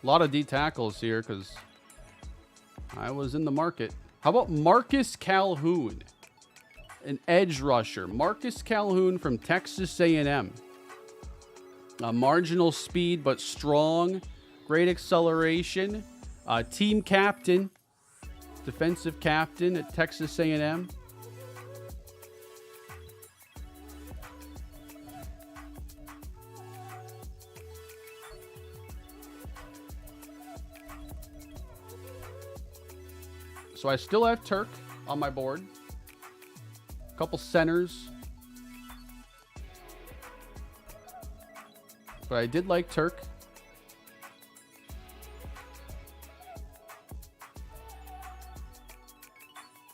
A lot of D tackles here because I was in the market. How about Marcus Calhoun? An edge rusher. Marcus Calhoun from Texas A&M. Marginal speed, but strong. Great acceleration. Team captain. Defensive captain at Texas A&M. So I still have Turk on my board. A couple centers. But I did like Turk.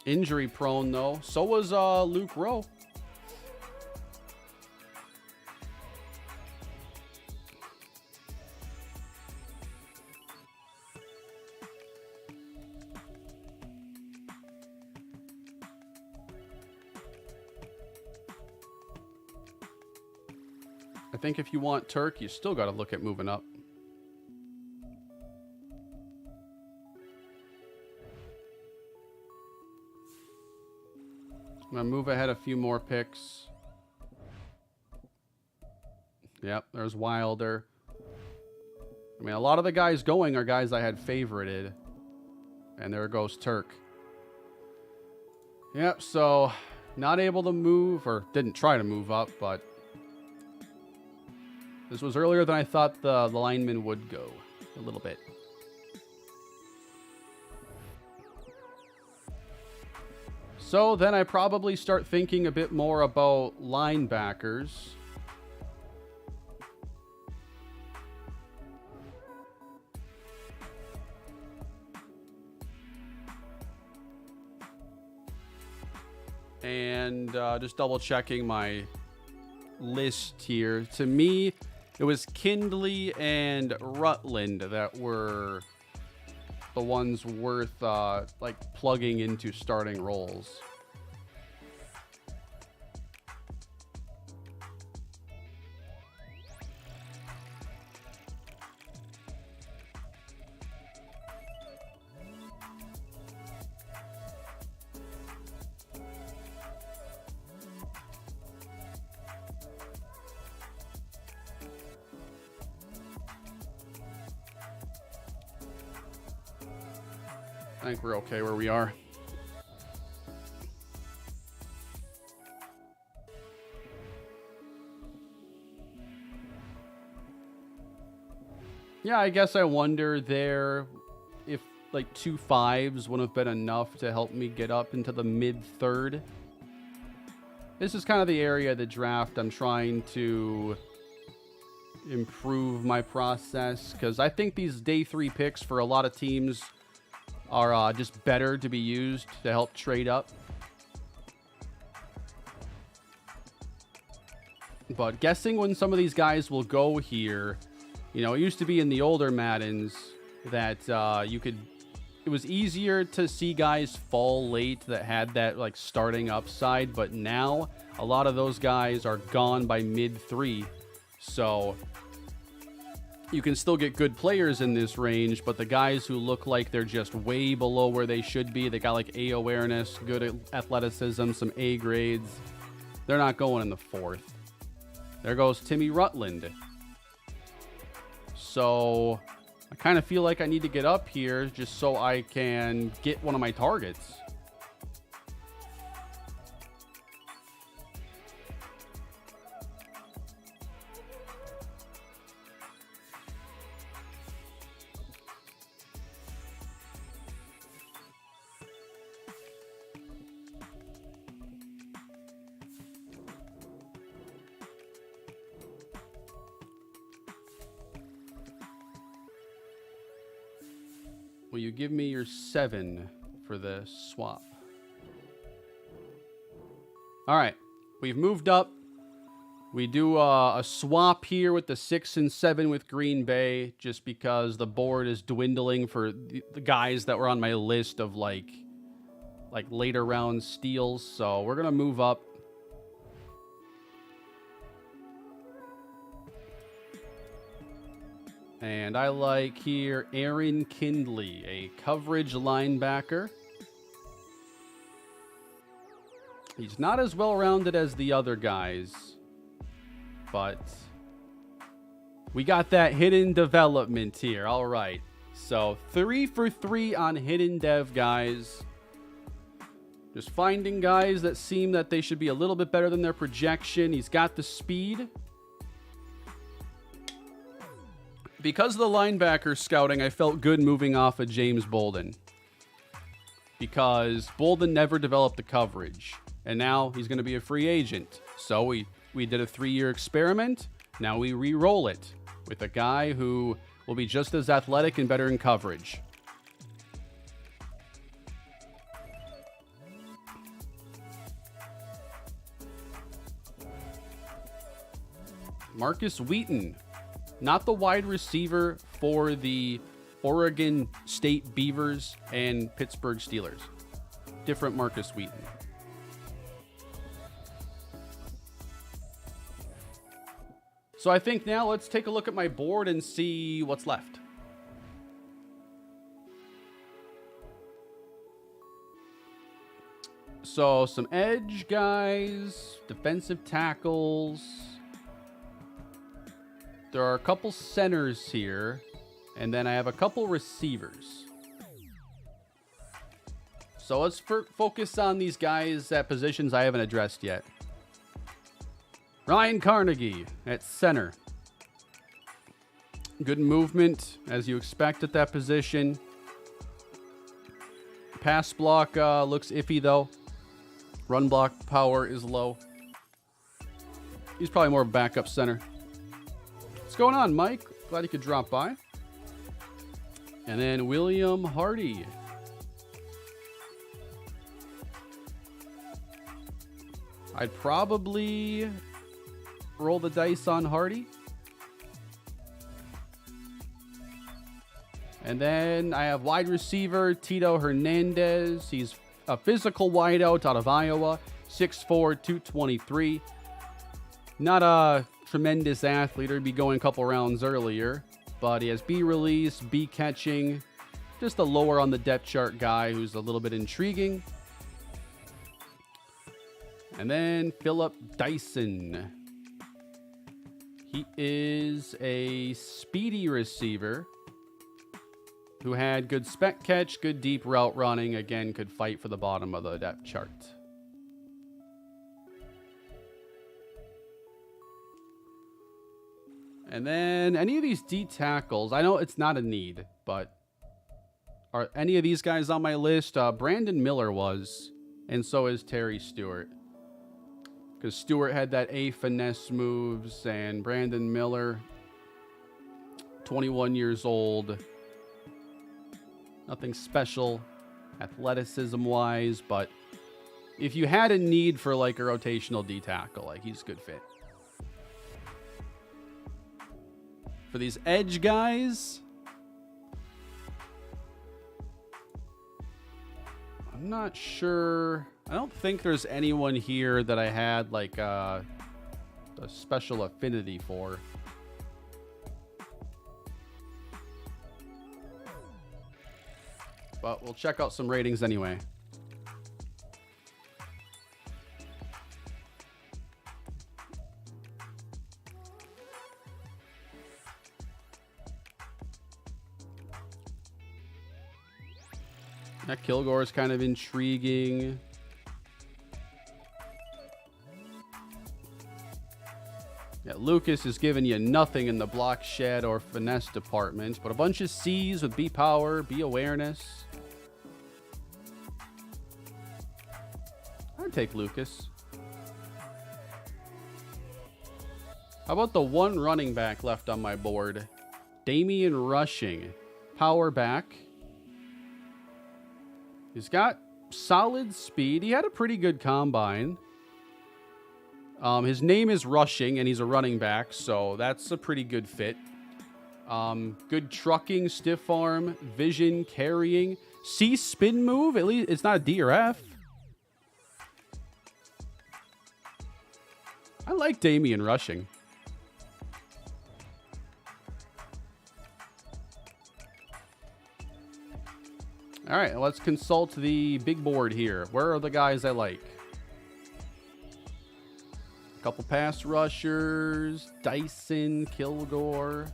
Injury prone, though. So was Luke Rowe. I think if you want Turk, you still got to look at moving up. I'm going to move ahead a few more picks. Yep, there's Wilder. I mean, a lot of the guys going are guys I had favorited. And there goes Turk. Yep, so not able to move, or didn't try to move up, but this was earlier than I thought the lineman would go a little bit. So then I probably start thinking a bit more about linebackers. And just double checking my list here. To me, it was Kindley and Rutland that were the ones worth like plugging into starting roles. I think we're okay where we are. Yeah, I guess I wonder there if like 2 5s would have been enough to help me get up into the mid-3rd. This is kind of the area of the draft I'm trying to improve my process, because I think these day 3 picks for a lot of teams are just better to be used to help trade up. But guessing when some of these guys will go here, you know, it used to be in the older Maddens that it was easier to see guys fall late that had that like starting upside, but now a lot of those guys are gone by mid 3. So you can still get good players in this range, but the guys who look like they're just way below where they should be, they got like A awareness, good athleticism, some A grades, they're not going in the 4th. There goes Timmy Rutland. So I kind of feel like I need to get up here just so I can get one of my targets. Will you give me your 7 for the swap? All right, we've moved up. We do a swap here with the 6 and 7 with Green Bay, just because the board is dwindling for the guys that were on my list of like later round steals. So we're gonna move up. And I like here Aaron Kindley, a coverage linebacker. He's not as well-rounded as the other guys, but we got that hidden development here. All right. So 3 for 3 on hidden dev, guys. Just finding guys that seem that they should be a little bit better than their projection. He's got the speed. Because of the linebacker scouting, I felt good moving off of James Bolden. Because Bolden never developed the coverage. And now he's going to be a free agent. So we did a 3-year experiment. Now we re-roll it with a guy who will be just as athletic and better in coverage. Marcus Wheaton. Not the wide receiver for the Oregon State Beavers and Pittsburgh Steelers. Different Marcus Wheaton. So I think now let's take a look at my board and see what's left. So some edge guys, defensive tackles. There are a couple centers here, and then I have a couple receivers. So let's focus on these guys at positions I haven't addressed yet. Ryan Carnegie at center. Good movement, as you expect at that position. Pass block looks iffy, though. Run block power is low. He's probably more of a backup center. What's going on, Mike? Glad you could drop by. And then William Hardy. I'd probably roll the dice on Hardy. And then I have wide receiver Tito Hernandez. He's a physical wideout out of Iowa, 6'4", 223. Not a tremendous athlete, or he'd be going a couple rounds earlier, but he has B release, B catching, just a lower on the depth chart guy who's a little bit intriguing. And then Philip Dyson. He is a speedy receiver who had good spec catch, good deep route running, again could fight for the bottom of the depth chart. And then any of these D tackles, I know it's not a need, but are any of these guys on my list? Brandon Miller was, and so is Terry Stewart. Because Stewart had that A finesse moves, and Brandon Miller 21 years old. Nothing special athleticism-wise, but if you had a need for like a rotational D tackle, like he's a good fit. For these edge guys, I'm not sure. I don't think there's anyone here that I had like a special affinity for. But we'll check out some ratings anyway. That Kilgore is kind of intriguing. Yeah, Lucas is giving you nothing in the block shed or finesse department, but a bunch of C's with B power, B awareness. I'd take Lucas. How about the one running back left on my board? Damian Rushing. Power back. He's got solid speed. He had a pretty good combine. His name is Rushing, and he's a running back, so that's a pretty good fit. Good trucking, stiff arm, vision, carrying. C spin move. At least it's not a D or F. I like Damian Rushing. All right, let's consult the big board here. Where are the guys I like? A couple pass rushers, Dyson, Kilgore.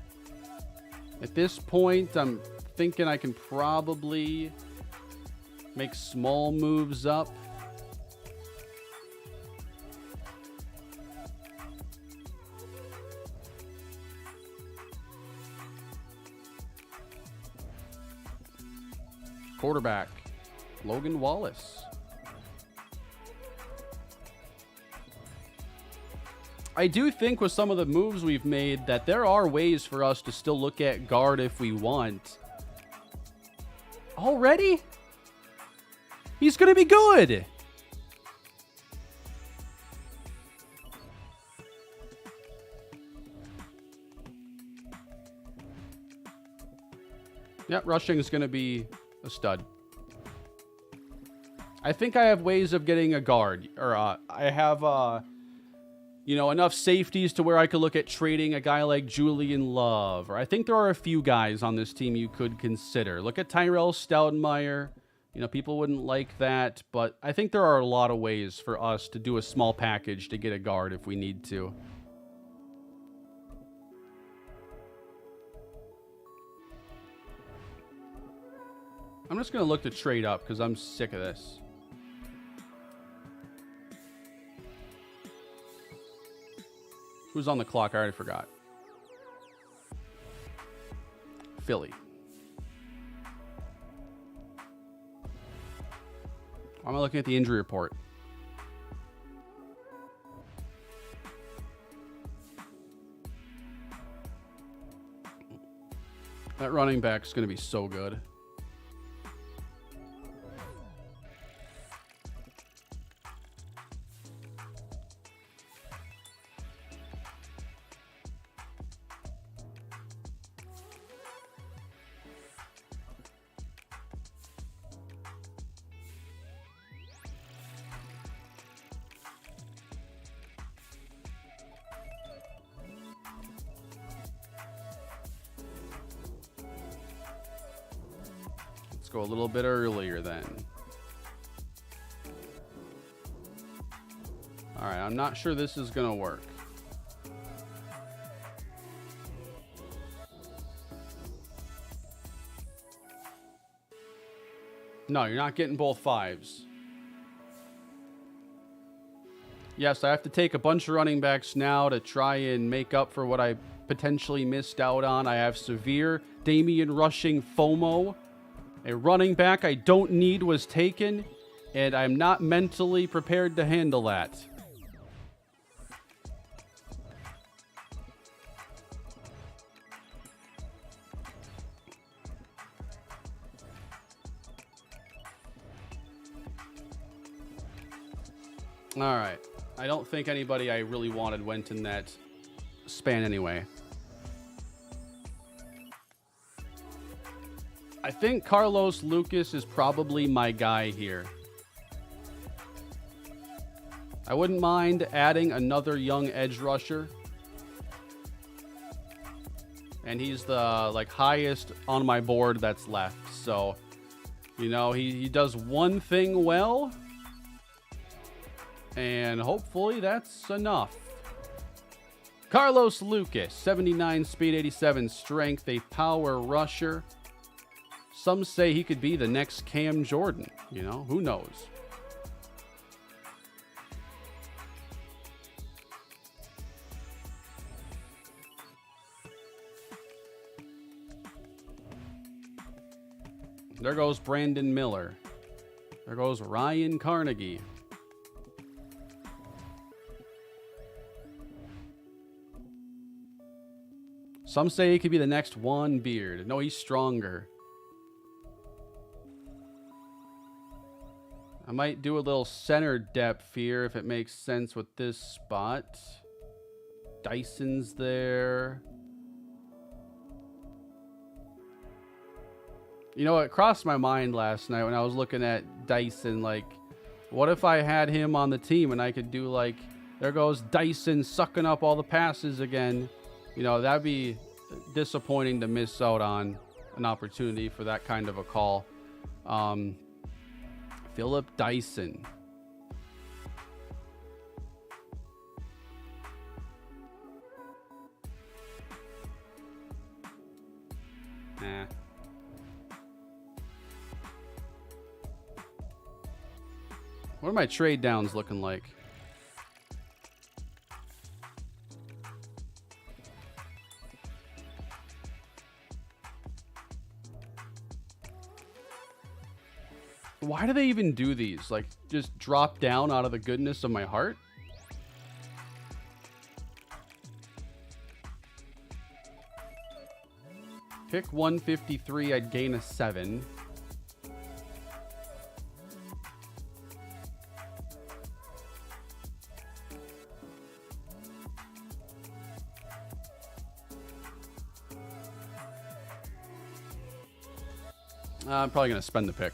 At this point, I'm thinking I can probably make small moves up. Quarterback, Logan Wallace. I do think with some of the moves we've made that there are ways for us to still look at guard if we want. Already? He's going to be good. Yeah, Rushing is going to be a stud. I think I have ways of getting a guard, or I have, you know, enough safeties to where I could look at trading a guy like Julian Love, or I think there are a few guys on this team you could consider. Look at Tyrell Stoudenmeyer. You know, people wouldn't like that, but I think there are a lot of ways for us to do a small package to get a guard if we need to. I'm just going to look to trade up because I'm sick of this. Who's on the clock? I already forgot. Philly. Why am I looking at the injury report? That running back is going to be so good. Go a little bit earlier then. All right, I'm not sure this is going to work. No, you're not getting both fives. Yes, I have to take a bunch of running backs now to try and make up for what I potentially missed out on. I have severe Damian Rushing FOMO. A running back I don't need was taken, and I'm not mentally prepared to handle that. All right. I don't think anybody I really wanted went in that span anyway. I think Carlos Lucas is probably my guy here. I wouldn't mind adding another young edge rusher. And he's the highest on my board that's left. So, you know, he does one thing well. And hopefully that's enough. Carlos Lucas, 79 speed, 87 strength, a power rusher. Some say he could be the next Cam Jordan. You know, who knows? There goes Brandon Miller. There goes Ryan Carnegie. Some say he could be the next Juan Beard. No, he's stronger. I might do a little center depth here if it makes sense with this spot. Dyson's there. You know, it crossed my mind last night when I was looking at Dyson, what if I had him on the team and I could do there goes Dyson sucking up all the passes again. You know, that'd be disappointing to miss out on an opportunity for that kind of a call. Philip Dyson. Nah. What are my trade downs looking like? Why do they even do these? Just drop down out of the goodness of my heart? Pick 153, I'd gain a 7. I'm probably going to spend the pick.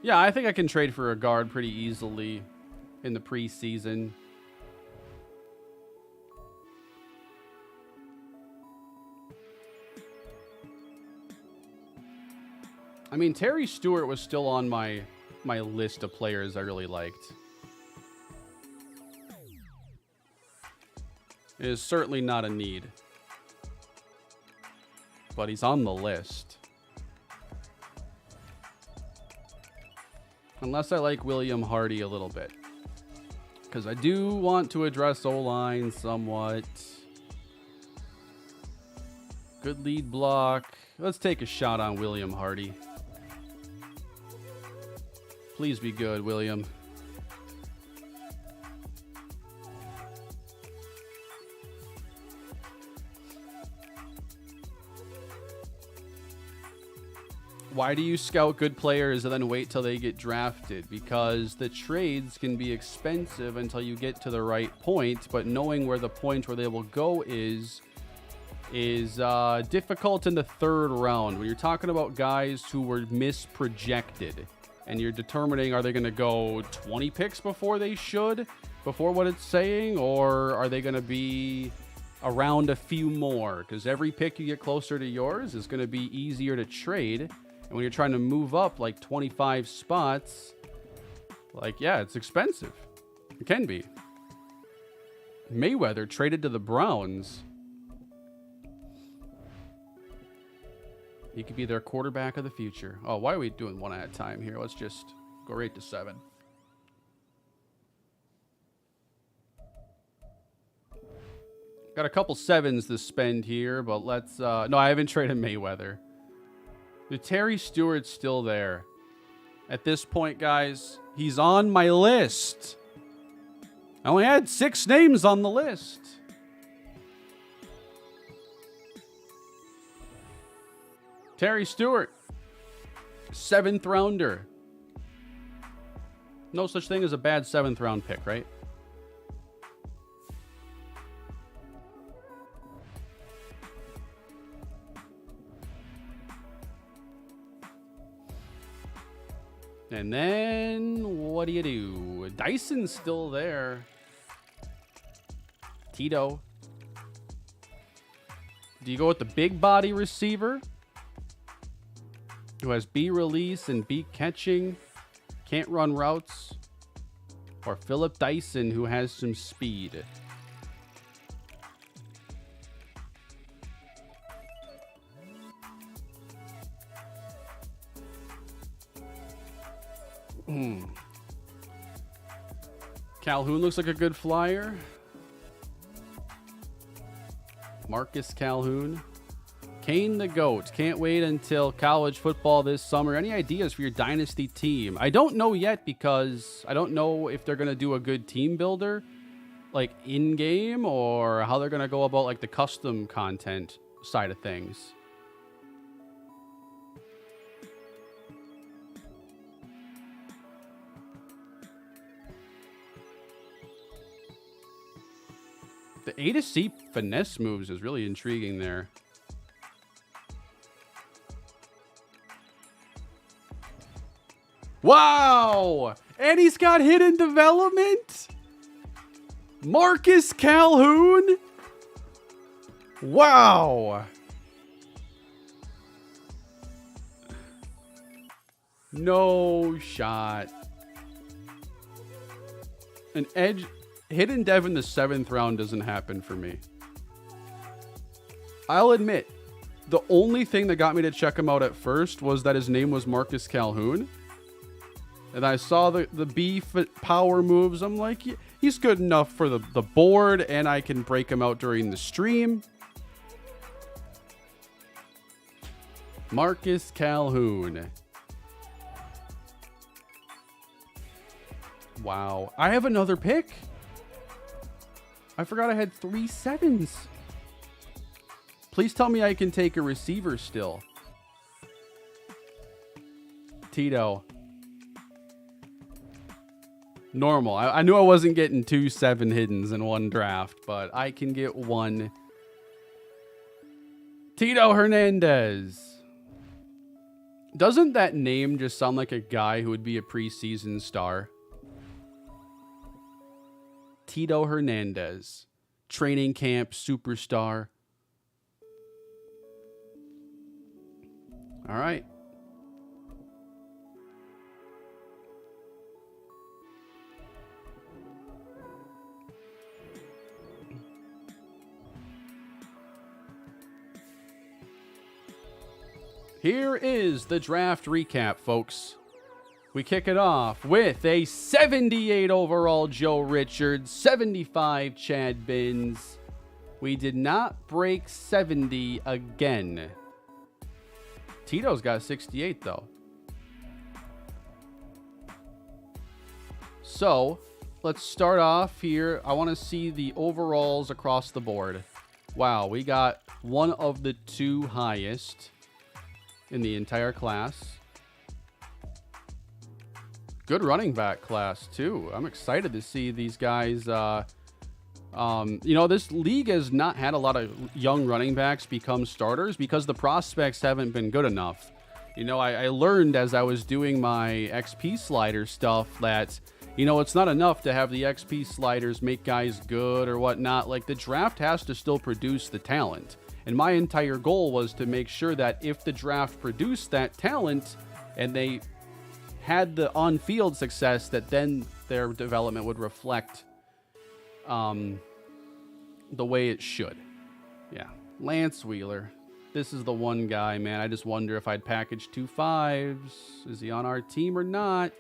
Yeah, I think I can trade for a guard pretty easily in the preseason. I mean, Terry Stewart was still on my list of players I really liked. It is certainly not a need. But he's on the list. Unless I like William Hardy a little bit. Because I do want to address O-line somewhat. Good lead block. Let's take a shot on William Hardy. Please be good, William. Why do you scout good players and then wait till they get drafted? Because the trades can be expensive until you get to the right point, but knowing where the point where they will go is difficult in the third round. When you're talking about guys who were misprojected and you're determining, are they going to go 20 picks before they should, before what it's saying, or are they going to be around a few more? Because every pick you get closer to yours is going to be easier to trade. And when you're trying to move up 25 spots, yeah, it's expensive. It can be. Mayweather traded to the Browns. He could be their quarterback of the future. Oh, why are we doing one at a time here? Let's just go right to 7. Got a couple 7s to spend here, but let's... no, I haven't traded Mayweather. The Terry Stewart's still there. At this point, guys, he's on my list. I only had 6 names on the list. Terry Stewart, 7th rounder. No such thing as a bad 7th round pick, right? And then, what do you do? Dyson's still there. Tito. Do you go with the big body receiver who has B release and B catching, can't run routes? Or Philip Dyson, who has some speed? Calhoun looks like a good flyer. Marcus Calhoun. Kane the GOAT. Can't wait until college football this summer. Any ideas for your dynasty team? I don't know yet because I don't know if they're going to do a good team builder like in-game or how they're going to go about like the custom content side of things. The A to C finesse moves is really intriguing there. Wow! And he's got hidden development? Marcus Calhoun? Wow! No shot. An edge... Hidden dev in the 7th round doesn't happen for me. I'll admit, the only thing that got me to check him out at first was that his name was Marcus Calhoun. And I saw the B power moves. I'm like, he's good enough for the board, and I can break him out during the stream. Marcus Calhoun. Wow. I have another pick. I forgot I had 3 7s. Please tell me I can take a receiver still. Tito. Normal. I knew I wasn't getting 2 7 hiddens in one draft, but I can get one. Tito Hernandez. Doesn't that name just sound like a guy who would be a preseason star? Tito Hernandez, training camp superstar. All right. Here is the draft recap, folks. We kick it off with a 78 overall Joe Richards, 75 Chad Binns. We did not break 70 again. Tito's got 68, though. So, let's start off here. I want to see the overalls across the board. Wow, we got one of the 2 highest in the entire class. Good running back class, too. I'm excited to see these guys. You know, this league has not had a lot of young running backs become starters because the prospects haven't been good enough. You know, I learned as I was doing my XP slider stuff that, you know, it's not enough to have the XP sliders make guys good or whatnot. Like, the draft has to still produce the talent. And my entire goal was to make sure that if the draft produced that talent and they had the on-field success, that then their development would reflect the way it should. Yeah. Lance Wheeler. This is the one guy, man. I just wonder if I'd package 2 5s. Is he on our team or not?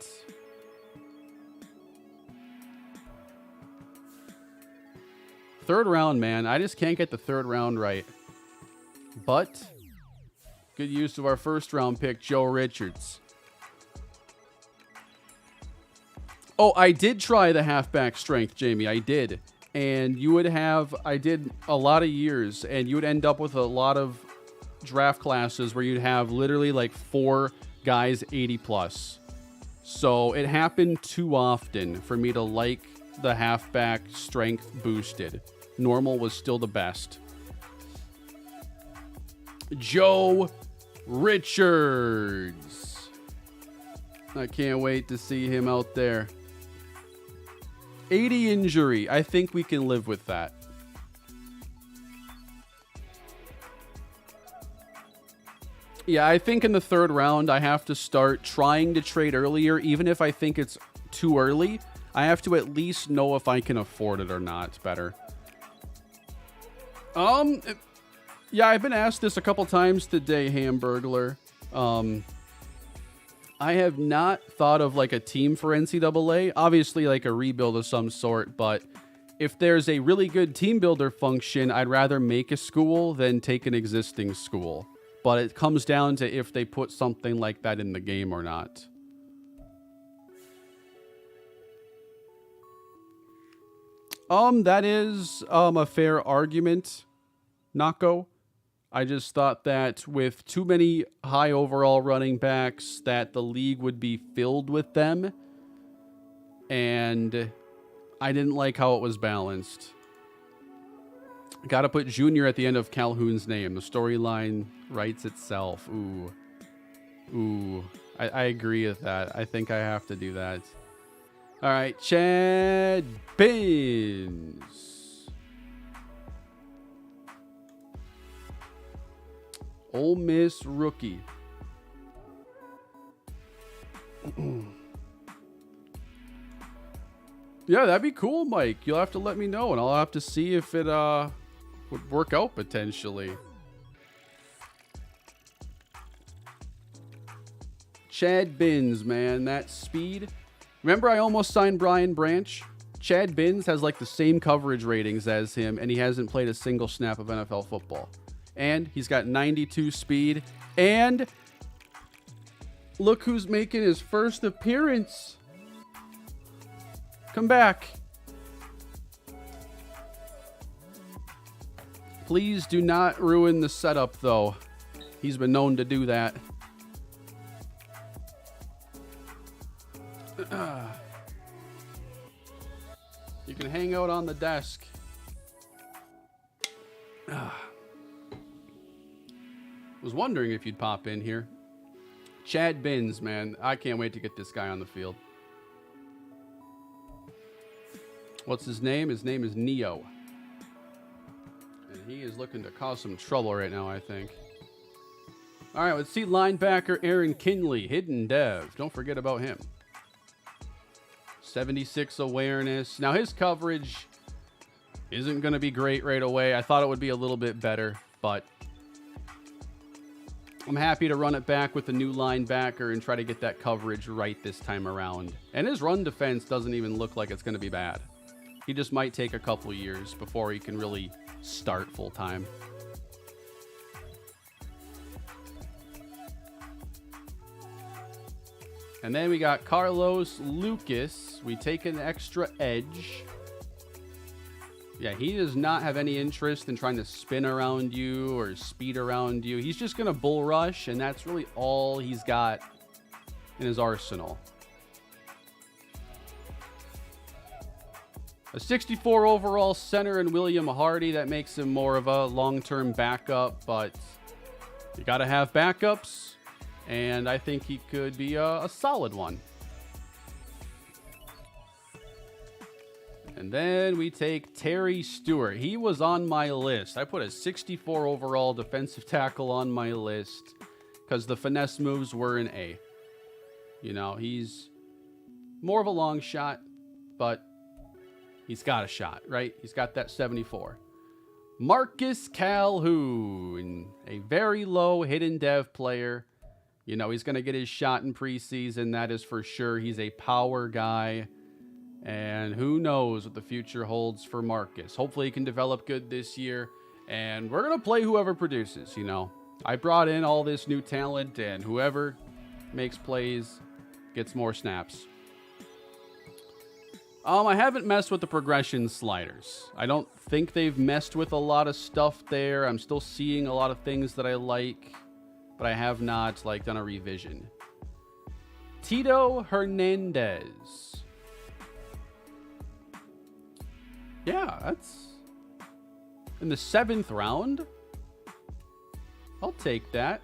Third round, man. I just can't get the 3rd round right. But good use of our 1st round pick, Joe Richards. Oh, I did try the halfback strength, Jamie. I did. And you would have, I did a lot of years, and you would end up with a lot of draft classes where you'd have literally like 4 guys 80 plus. So it happened too often for me to like the halfback strength boosted. Normal was still the best. Joe Richards. I can't wait to see him out there. 80 injury. I think we can live with that. Yeah, I think in the third round, I have to start trying to trade earlier. Even if I think it's too early, I have to at least know if I can afford it or not better. Yeah, I've been asked this a couple times today, Hamburglar. I have not thought of like a team for NCAA. Obviously, like a rebuild of some sort, but if there's a really good team builder function, I'd rather make a school than take an existing school. But it comes down to if they put something like that in the game or not. That is a fair argument, Nako. I just thought that with too many high overall running backs that the league would be filled with them. And I didn't like how it was balanced. Got to put Junior at the end of Calhoun's name. The storyline writes itself. Ooh. I agree with that. I think I have to do that. All right, Chad Binns. Ole Miss rookie. Yeah, that'd be cool, Mike. You'll have to let me know, and I'll have to see if it would work out potentially. Chad Binns, man, that speed. Remember I almost signed Brian Branch? Chad Binns has like the same coverage ratings as him, and he hasn't played a single snap of NFL football. And he's got 92 speed. And look who's making his first appearance. Come back. Please do not ruin the setup, though. He's been known to do that. You can hang out on the desk. Was wondering if you'd pop in here. Chad Binns, man. I can't wait to get this guy on the field. What's his name? His name is Neo. And he is looking to cause some trouble right now, I think. All right, let's see linebacker Aaron Kinley, hidden dev. Don't forget about him. 76 awareness. Now, his coverage isn't going to be great right away. I thought it would be a little bit better, but I'm happy to run it back with the new linebacker and try to get that coverage right this time around. And his run defense doesn't even look like it's going to be bad. He just might take a couple years before he can really start full time. And then we got Carlos Lucas. We take an extra edge. Yeah, he does not have any interest in trying to spin around you or speed around you. He's just going to bull rush, and that's really all he's got in his arsenal. A 64 overall center in William Hardy. That makes him more of a long-term backup, but you got to have backups, and I think he could be a solid one. And then we take Terry Stewart. He was on my list. I put a 64 overall defensive tackle on my list because the finesse moves were an A. You know, he's more of a long shot, but he's got a shot, right? He's got that 74. Marcus Calhoun, a very low hidden dev player. You know, he's going to get his shot in preseason. That is for sure. He's a power guy. And who knows what the future holds for Marcus. Hopefully he can develop good this year. And we're going to play whoever produces, you know. I brought in all this new talent, and whoever makes plays gets more snaps. I haven't messed with the progression sliders. I don't think they've messed with a lot of stuff there. I'm still seeing a lot of things that I like, but I have not, like, done a revision. Tito Hernandez. Yeah, that's in the 7th round. I'll take that.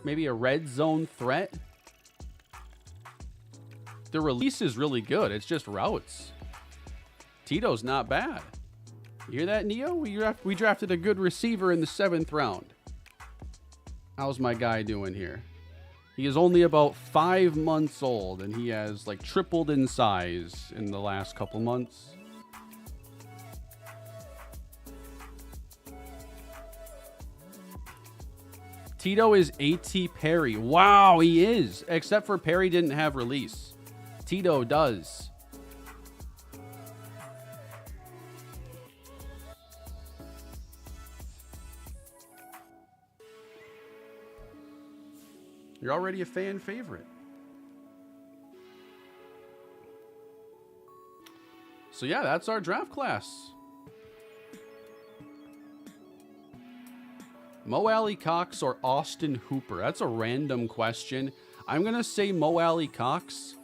Maybe a red zone threat. The release is really good. It's just routes. Tito's not bad. You hear that, Neo? We drafted a good receiver in the 7th round. How's my guy doing here? He is only about 5 months old, and he has like tripled in size in the last couple months. Tito is A.T. Perry. Wow, he is. Except for Perry didn't have release. Tito does. You're already a fan favorite. So yeah, that's our draft class. Mo Alley Cox or Austin Hooper? That's a random question. I'm going to say Mo Alley Cox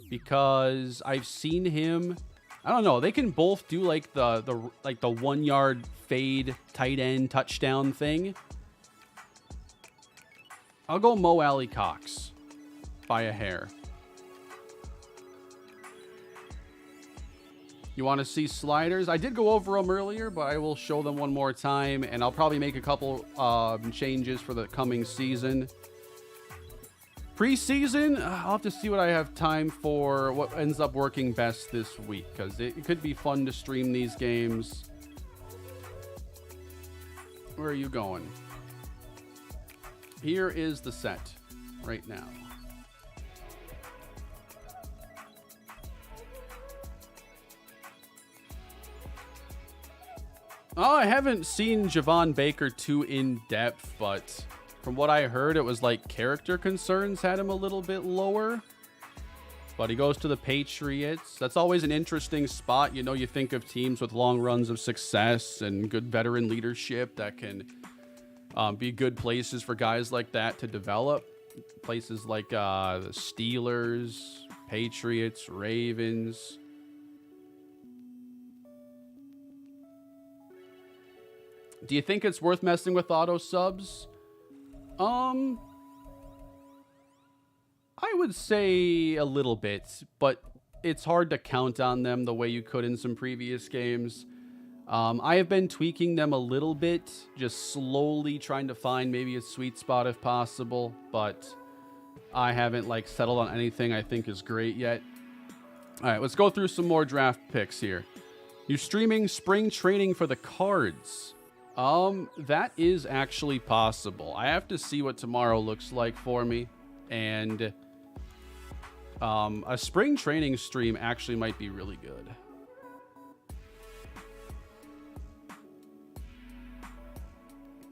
because I've seen him. I don't know. They can both do like the 1 yard fade tight end touchdown thing. I'll go Mo Alley Cox by a hair. You want to see sliders? I did go over them earlier, but I will show them one more time, and I'll probably make a couple changes for the coming season. Preseason, I'll have to see what I have time for, what ends up working best this week, because it could be fun to stream these games. Where are you going? Here is the set right now. Oh, I haven't seen Javon Baker too in depth, but from what I heard, it was like character concerns had him a little bit lower. But he goes to the Patriots. That's always an interesting spot. You know, you think of teams with long runs of success and good veteran leadership that can be good places for guys like that to develop. Places like the Steelers, Patriots, Ravens. Do you think it's worth messing with auto subs? I would say a little bit, but it's hard to count on them the way you could in some previous games. I have been tweaking them a little bit, just slowly trying to find maybe a sweet spot if possible, but I haven't like settled on anything I think is great yet. All right, let's go through some more draft picks here. You're streaming spring training for the Cards. That is actually possible. I have to see what tomorrow looks like for me, and a spring training stream actually might be really good.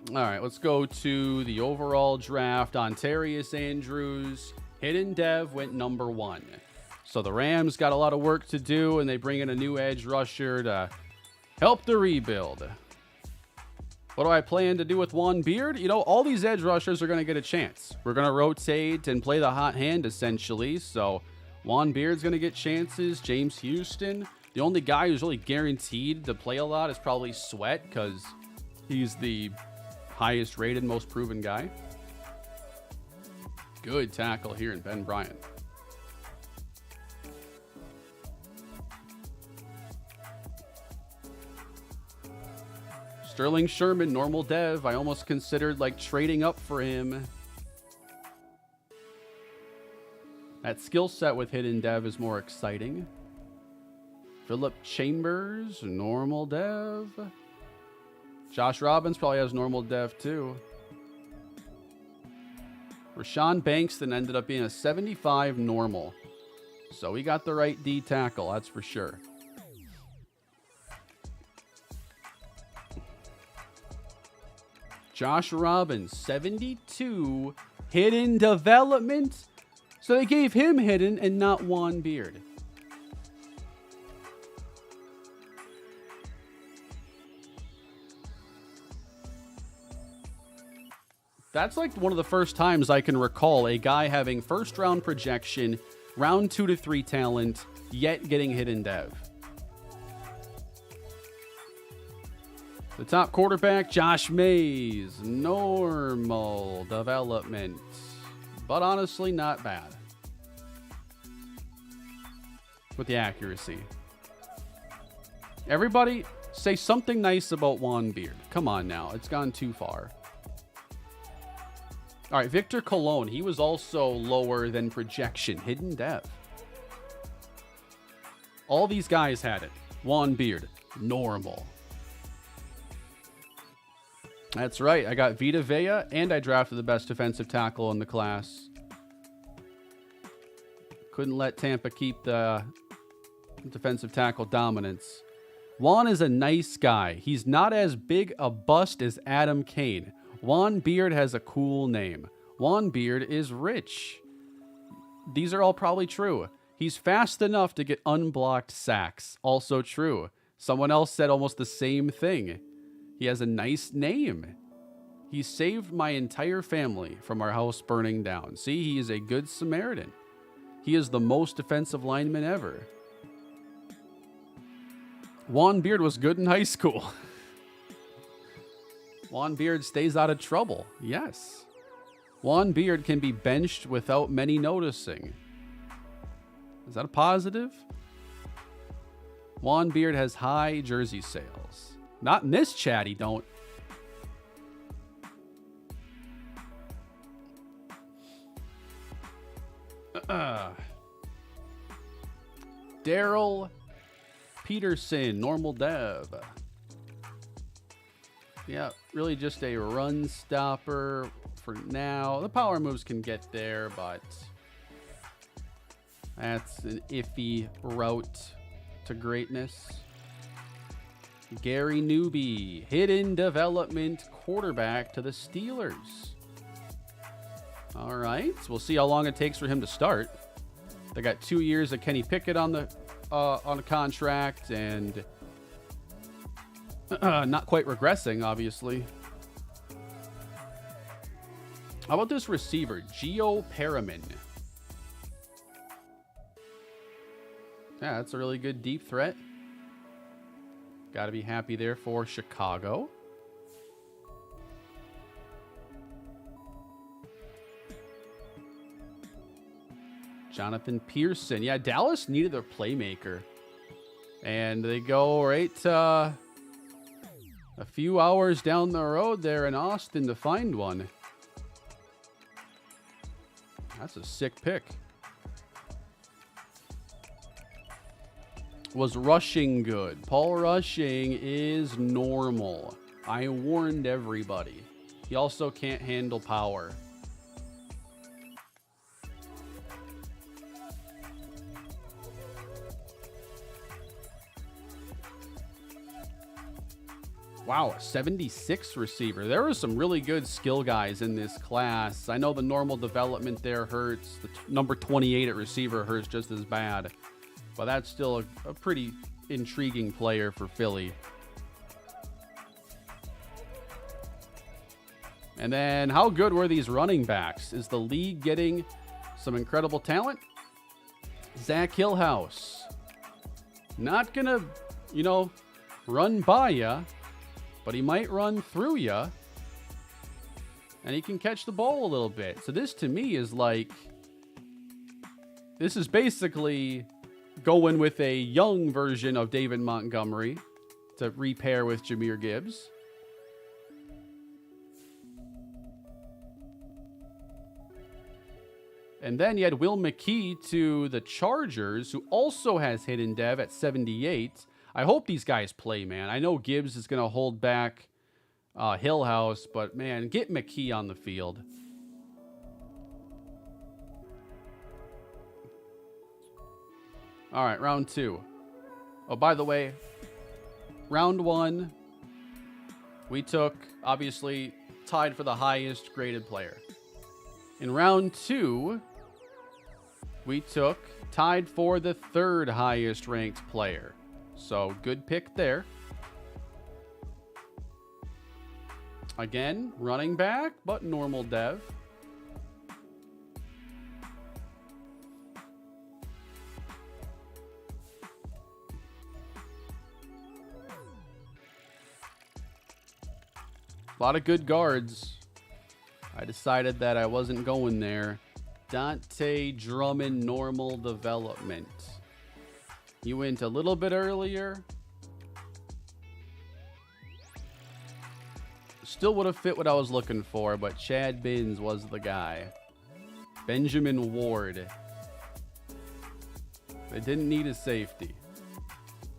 All right, let's go to the overall draft. Ontarius Andrews, hidden dev, went number 1. So the Rams got a lot of work to do, and they bring in a new edge rusher to help the rebuild. What do I plan to do with Juan Beard? You know, all these edge rushers are going to get a chance. We're going to rotate and play the hot hand, essentially. So Juan Beard's going to get chances. James Houston. The only guy who's really guaranteed to play a lot is probably Sweat, because he's the highest rated, most proven guy. Good tackle here in Ben Bryant. Sterling Sherman, normal dev. I almost considered like trading up for him. That skill set with hidden dev is more exciting. Phillip Chambers, normal dev. Josh Robbins probably has normal dev too. Rashawn Banks then ended up being a 75 normal. So we got the right D tackle, that's for sure. Josh Robbins, 72, hidden development. So they gave him hidden and not Juan Beard. That's like one of the first times I can recall a guy having first round projection, round 2 to 3 talent, yet getting hidden dev. The top quarterback, Josh Mays, normal development, but honestly not bad with the accuracy. Everybody say something nice about Juan Beard. Come on now, it's gone too far. All right, Victor Colon, he was also lower than projection, hidden dev. All these guys had it. Juan Beard, normal. That's right. I got Vita Vea, and I drafted the best defensive tackle in the class. Couldn't let Tampa keep the defensive tackle dominance. Juan is a nice guy. He's not as big a bust as Adam Kane. Juan Beard has a cool name. Juan Beard is rich. These are all probably true. He's fast enough to get unblocked sacks. Also true. Someone else said almost the same thing. He has a nice name. He saved my entire family from our house burning down. See, he is a good Samaritan. He is the most defensive lineman ever. Juan Beard was good in high school. Juan Beard stays out of trouble. Yes. Juan Beard can be benched without many noticing. Is that a positive? Juan Beard has high jersey sales. Not in this chat, he don't. Daryl Peterson, normal dev. Yeah, really just a run stopper for now. The power moves can get there, but that's an iffy route to greatness. Gary Newby, hidden development quarterback to the Steelers. All right, we'll see how long it takes for him to start. They got 2 years of Kenny Pickett on a contract, and not quite regressing, obviously. How about this receiver, Gio Perriman? Yeah, that's a really good deep threat. Got to be happy there for Chicago. Jonathan Pearson. Yeah, Dallas needed their playmaker. And they go right a few hours down the road there in Austin to find one. That's a sick pick. Was Rushing good? Paul Rushing is normal. I warned everybody. He also can't handle power. Wow, a 76 receiver. There were some really good skill guys in this class. I know the normal development there hurts. The number 28 at receiver hurts just as bad. But that's still a pretty intriguing player for Philly. And then how good were these running backs? Is the league getting some incredible talent? Zach Hillhouse. Not going to, run by ya, but he might run through ya. And he can catch the ball a little bit. So this to me is like, this is basically going with a young version of David Montgomery to repair with Jahmyr Gibbs. And then you had Will McKee to the Chargers, who also has hidden dev at 78. I hope these guys play, man. I know Gibbs is going to hold back Hillhouse, but, man, get McKee on the field. All right, round 2. Oh, by the way, round 1, we took, obviously, tied for the highest graded player. In round 2, we took tied for the 3rd highest ranked player. So good pick there. Again, running back, but normal dev. A lot of good guards. I decided that I wasn't going there. Dante Drummond, normal development. You went a little bit earlier. Still would have fit what I was looking for, but Chad Binns was the guy. Benjamin Ward. They didn't need a safety.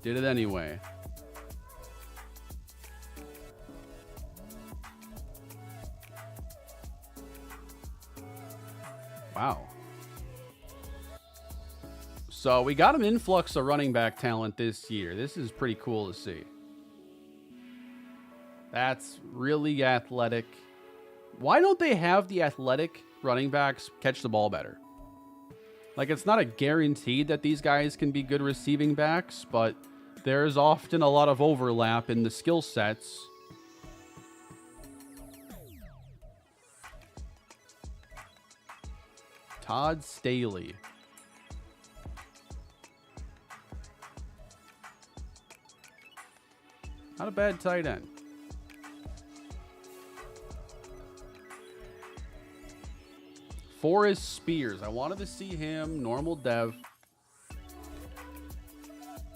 Did it anyway. Wow. So we got an influx of running back talent this year. This is pretty cool to see. That's really athletic. Why don't they have the athletic running backs catch the ball better? Like, it's not a guarantee that these guys can be good receiving backs, but there's often a lot of overlap in the skill sets. Todd Staley. Not a bad tight end. Forrest Spears. I wanted to see him. Normal dev.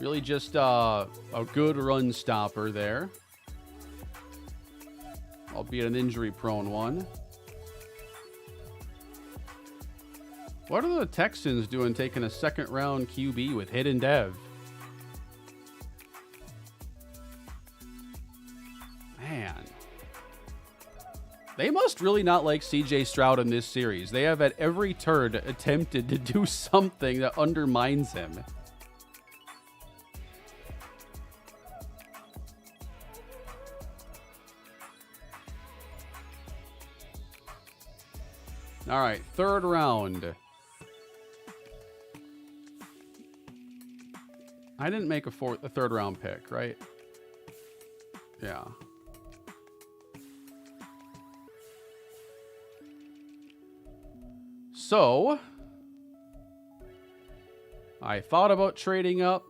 Really just a good run stopper there. Albeit an injury-prone one. What are the Texans doing taking a second-round QB with hidden dev? Man. They must really not like CJ Stroud in this series. They have at every turn attempted to do something that undermines him. All right, third round. I didn't make a third round pick, right? Yeah. So, I thought about trading up,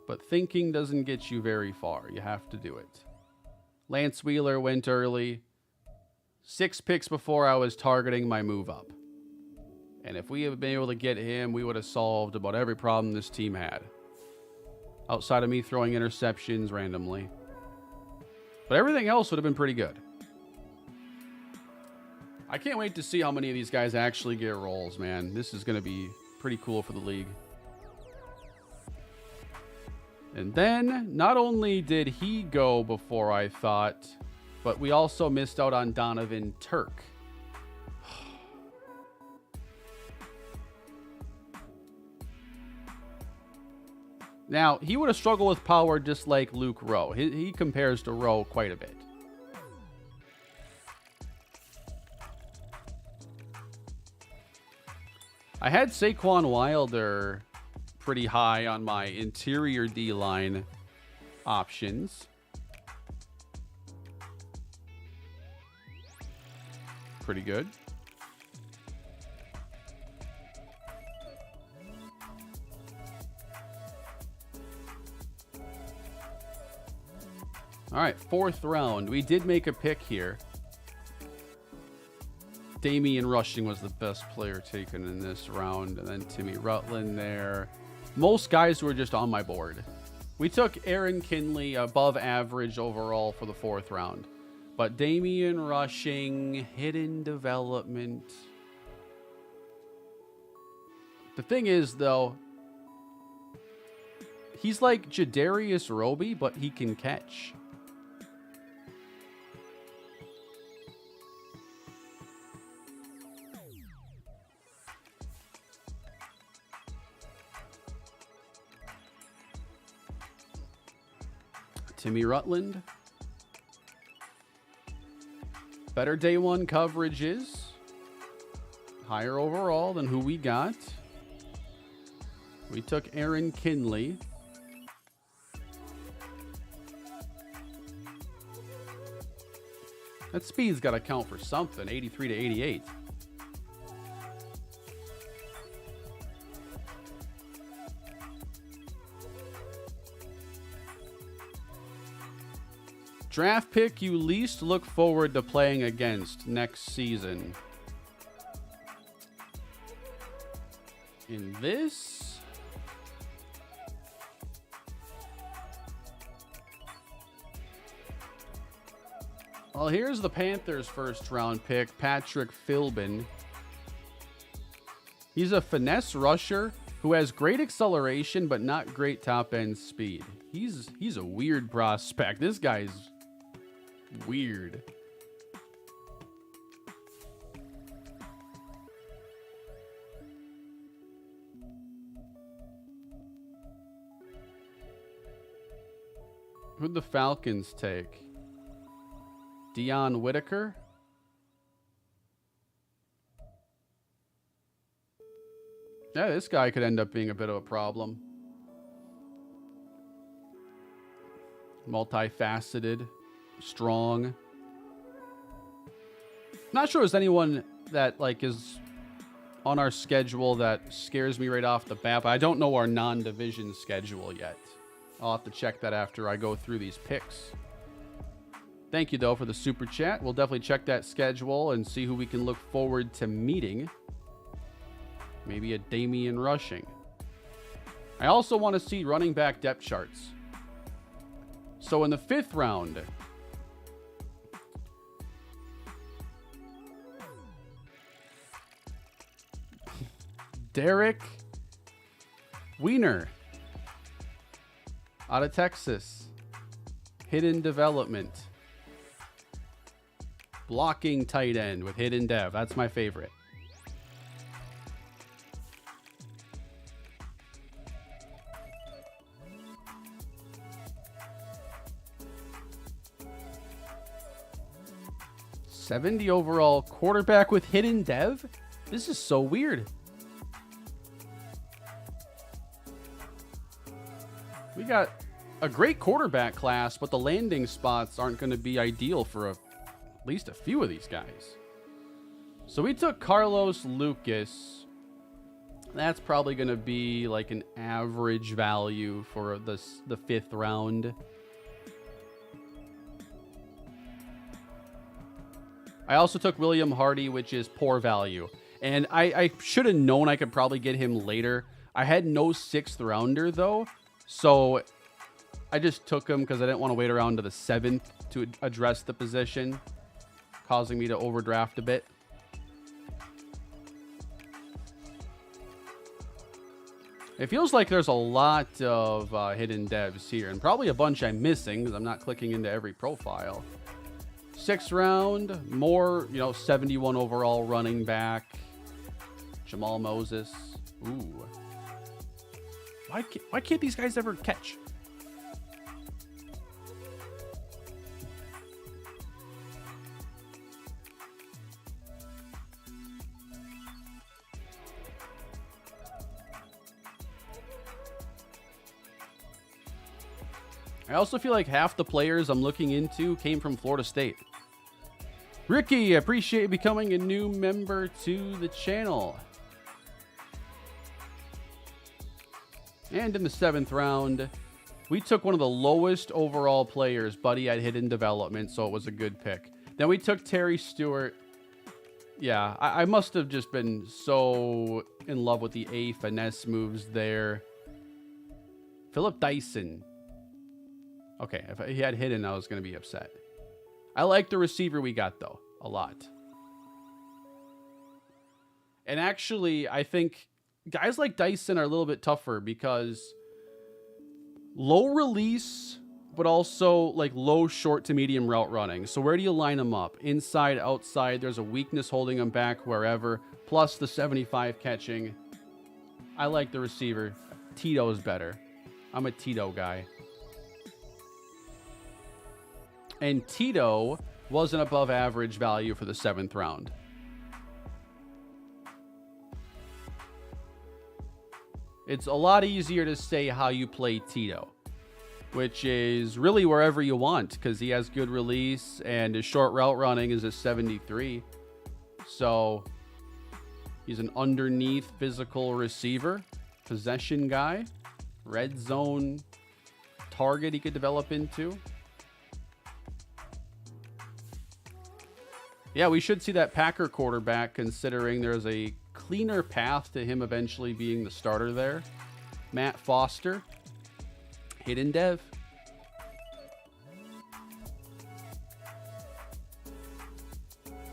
but thinking doesn't get you very far. You have to do it. Lance Wheeler went early. 6 picks before I was targeting my move up. And if we had been able to get him, we would have solved about every problem this team had. Outside of me throwing interceptions randomly. But everything else would have been pretty good. I can't wait to see how many of these guys actually get roles, man. This is going to be pretty cool for the league. And then, not only did he go before I thought, but we also missed out on Donovan Turk. Now, he would have struggled with power just like Luke Rowe. He compares to Rowe quite a bit. I had Saquon Wilder pretty high on my interior D-line options. Pretty good. All right, 4th round. We did make a pick here. Damian Rushing was the best player taken in this round, and then Timmy Rutland there. Most guys were just on my board. We took Aaron Kinley above average overall for the 4th round. But Damian Rushing, hidden development. The thing is, though, he's like Jadarius Roby, but he can catch. Timmy Rutland. Better day one coverages. Higher overall than who we got. We took Aaron Kinley. That speed's got to count for something. 83 to 88. Draft pick you least look forward to playing against next season. In this, well, here's the Panthers' first round pick, Patrick Philbin. He's a finesse rusher who has great acceleration but not great top end speed. He's a weird prospect. This guy's weird. Who'd the Falcons take? Deion Whitaker? Yeah, this guy could end up being a bit of a problem. Multifaceted, strong. Not sure there's anyone that like is on our schedule that scares me right off the bat, but I don't know our non-division schedule yet. I'll have to check that after I go through these picks. Thank you, though, for the super chat. We'll definitely check that schedule and see who we can look forward to meeting. Maybe a Damian Rushing. I also want to see running back depth charts. So in the 5th round, Derek Weiner out of Texas. Hidden development. Blocking tight end with hidden dev. That's my favorite. '70 overall quarterback with hidden dev? This is so weird. We got a great quarterback class, but the landing spots aren't going to be ideal for at least a few of these guys. So we took Carlos Lucas. That's probably going to be like an average value for the 5th round. I also took William Hardy, which is poor value. And I should have known I could probably get him later. I had no 6th rounder, though. So I just took him because I didn't want to wait around to the 7th to address the position, causing me to overdraft a bit. It feels like there's a lot of hidden devs here, and probably a bunch I'm missing because I'm not clicking into every profile. 6th round, more, 71 overall running back, Jamal Moses. Ooh. Why can't these guys ever catch? I also feel like half the players I'm looking into came from Florida State. Ricky, appreciate you becoming a new member to the channel. And in the 7th round, we took one of the lowest overall players. Buddy had hidden development, so it was a good pick. Then we took Terry Stewart. Yeah, I must have just been so in love with the A finesse moves there. Philip Dyson. Okay, if he had hidden, I was going to be upset. I like the receiver we got, though, a lot. And actually, I think guys like Dyson are a little bit tougher because low release, but also like low short to medium route running. So where do you line them up? Inside, outside, there's a weakness holding them back wherever, plus the 75 catching. I like the receiver. Tito's better. I'm a Tito guy. And Tito was an above average value for the 7th round. It's a lot easier to say how you play Tito. which is really wherever you want because he has good release and his short route running is a 73. So he's an underneath physical receiver, possession guy, red zone target he could develop into. Yeah, we should see that Packer quarterback considering there's a cleaner path to him eventually being the starter there. Matt Foster, hidden dev.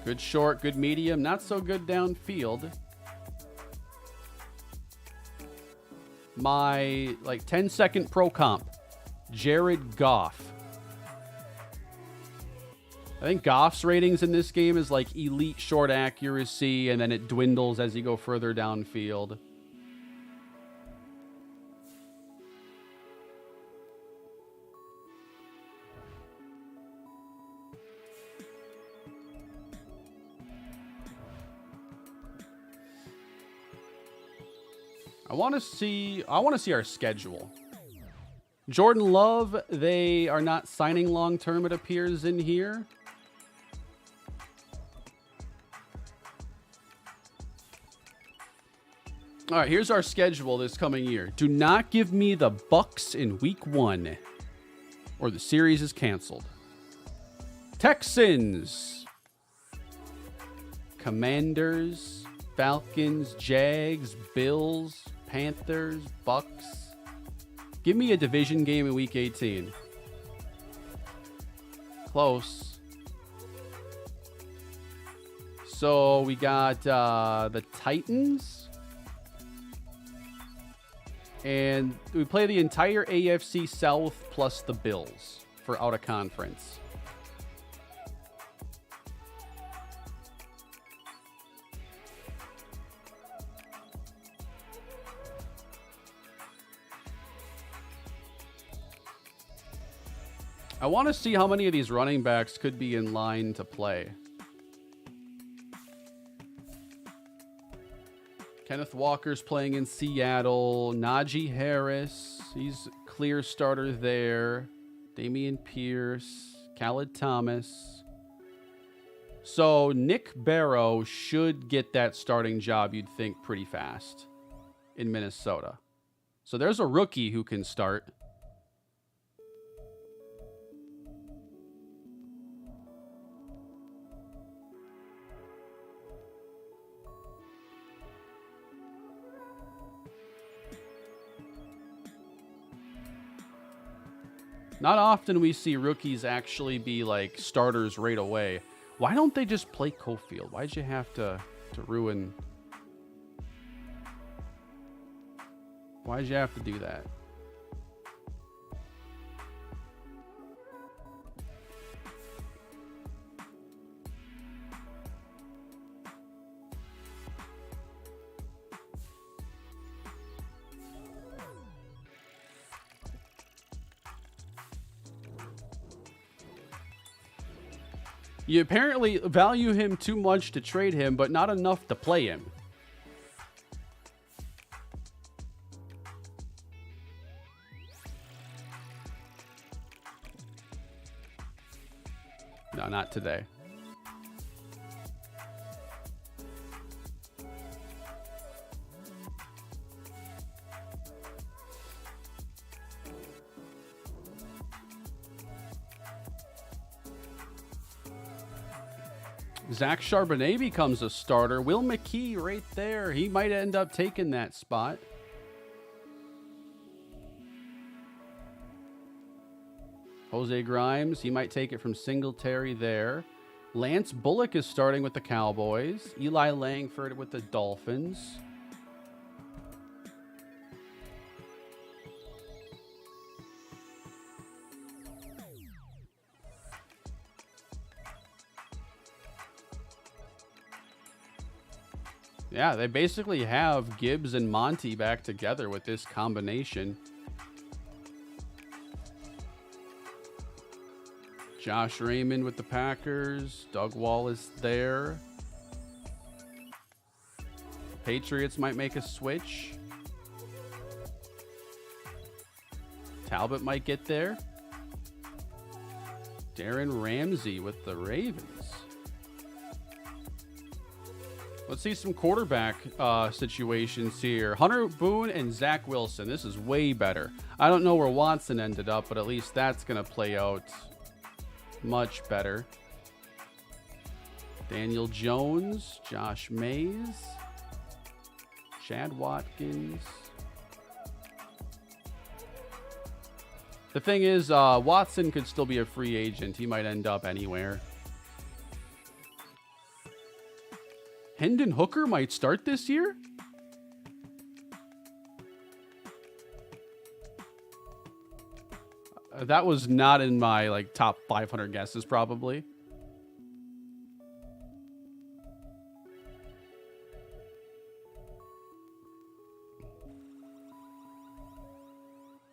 Good short, good medium, not so good downfield. My 10-second pro comp, Jared Goff. I think Goff's ratings in this game is like elite short accuracy, and then it dwindles as you go further downfield. I want to see our schedule. Jordan Love, they are not signing long-term, it appears, in here. All right, here's our schedule this coming year. Do not give me the Bucks in week 1 or the series is canceled. Texans, Commanders, Falcons, Jags, Bills, Panthers, Bucks. Give me a division game in week 18. Close. So we got the Titans. And we play the entire AFC South plus the Bills for out of conference. I want to see how many of these running backs could be in line to play. Kenneth Walker's playing in Seattle. Najee Harris, he's clear starter there. Damian Pierce, Khaled Thomas. So Nick Barrow should get that starting job, you'd think, pretty fast in Minnesota. So there's a rookie who can start. Not often we see rookies actually be like starters right away. Why don't they just play Cofield? Why'd you have to ruin? Why'd you have to do that? You apparently value him too much to trade him, but not enough to play him. No, not today. Zach Charbonnet becomes a starter. Will McKee right there. He might end up taking that spot. Jose Grimes, he might take it from Singletary there. Lance Bullock is starting with the Cowboys. Eli Langford with the Dolphins. Yeah, they basically have Gibbs and Monty back together with this combination. Josh Raymond with the Packers. Doug Wallace there. Patriots might make a switch. Talbot might get there. Darren Ramsey with the Ravens. Let's see some quarterback situations here. Hunter Boone and Zach Wilson. This is way better. I don't know where Watson ended up, but at least that's going to play out much better. Daniel Jones, Josh Mays, Chad Watkins. The thing is, Watson could still be a free agent. He might end up anywhere. Hendon Hooker might start this year? That was not in my top 500 guesses, probably.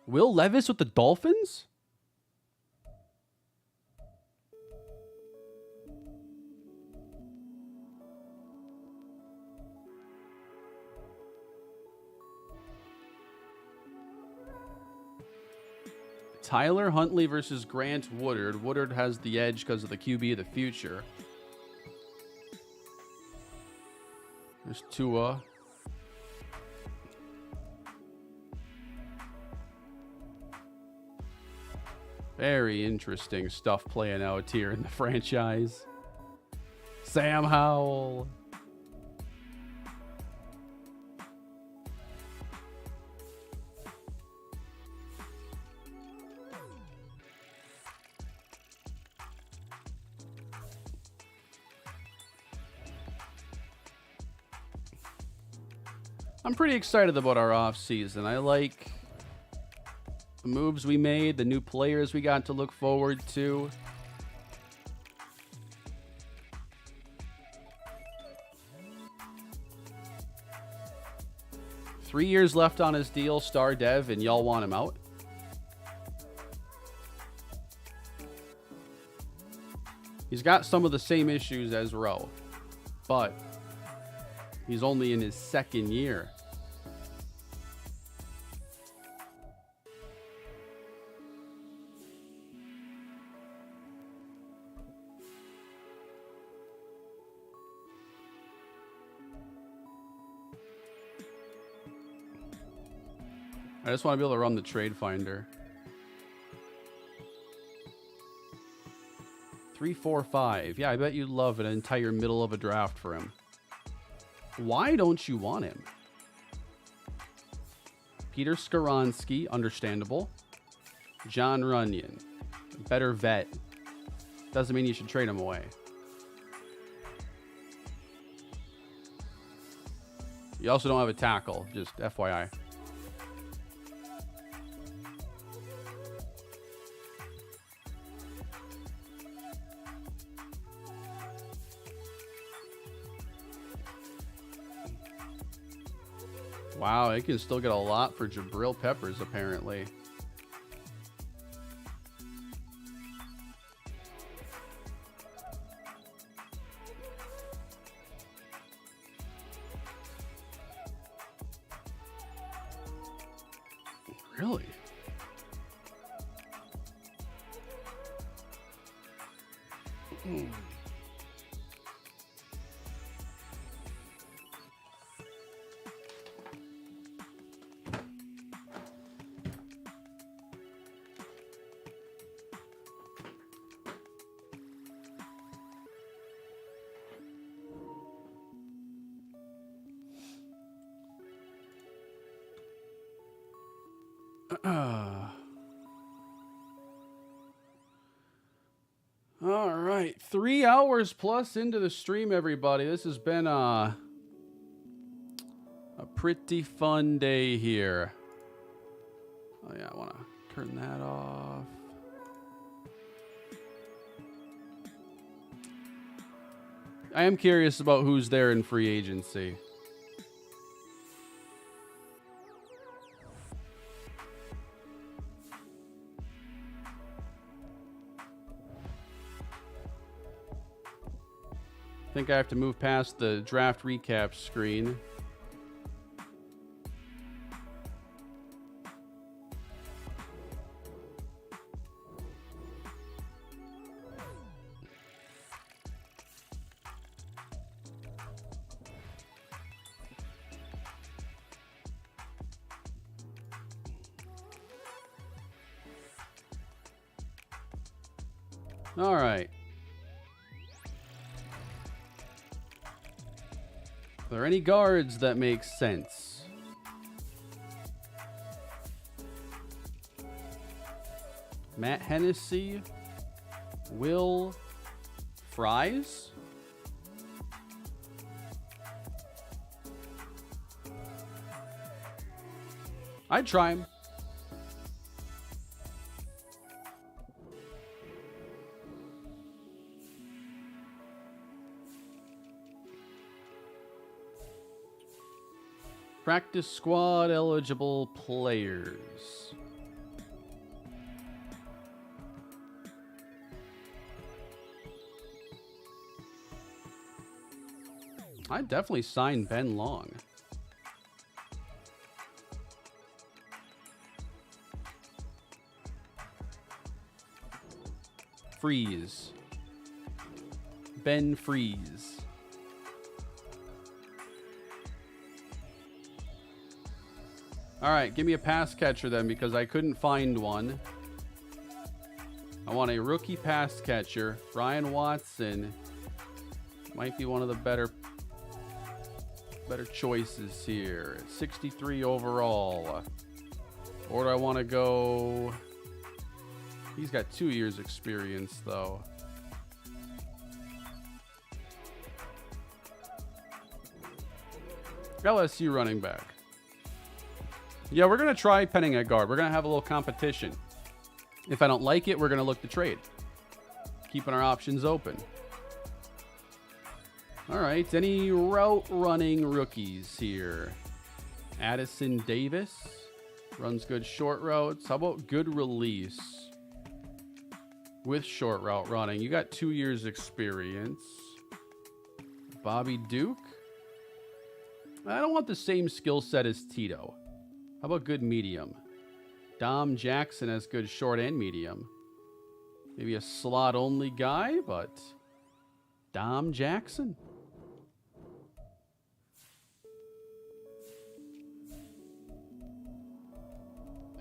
Will Levis with the Dolphins? Tyler Huntley versus Grant Woodard. Woodard has the edge because of the QB of the future. There's Tua. Very interesting stuff playing out here in the franchise. Sam Howell. I'm pretty excited about our offseason. I like the moves we made, the new players we got to look forward to. Three years left on his deal, star dev, and y'all want him out? He's got some of the same issues as Rowe, but he's only in his second year. I just want to be able to run the trade finder. 3, 4, 5. Yeah, I bet you'd love an entire middle of a draft for him. Why don't you want him? Peter Skoronski, understandable. John Runyon, better vet. Doesn't mean you should trade him away. You also don't have a tackle, just FYI. Wow, it can still get a lot for Jabril Peppers, apparently. Really? All right, 3 hours plus into the stream, everybody. This has been a pretty fun day here. Oh yeah, I want to turn that off. I am curious about who's there in free agency. I think I have to move past the draft recap screen. All right. Are there any guards that make sense? Matt Hennessy, Will Fries. I'd try him. Practice squad eligible players. I'd definitely sign Ben Long. Freeze. Ben Freeze. All right, give me a pass catcher then, because I couldn't find one. I want a rookie pass catcher. Brian Watson might be one of the better choices here. 63 overall. Or do I want to go... He's got 2 years experience, though. LSU running back. Yeah, we're going to try penning at guard. We're going to have a little competition. If I don't like it, we're going to look to trade. Keeping our options open. All right, any route running rookies here? Addison Davis runs good short routes. How about good release with short route running? You got 2 years experience. Bobby Duke. I don't want the same skill set as Tito. How about good medium? Dom Jackson has good short and medium. Maybe a slot only guy, but Dom Jackson.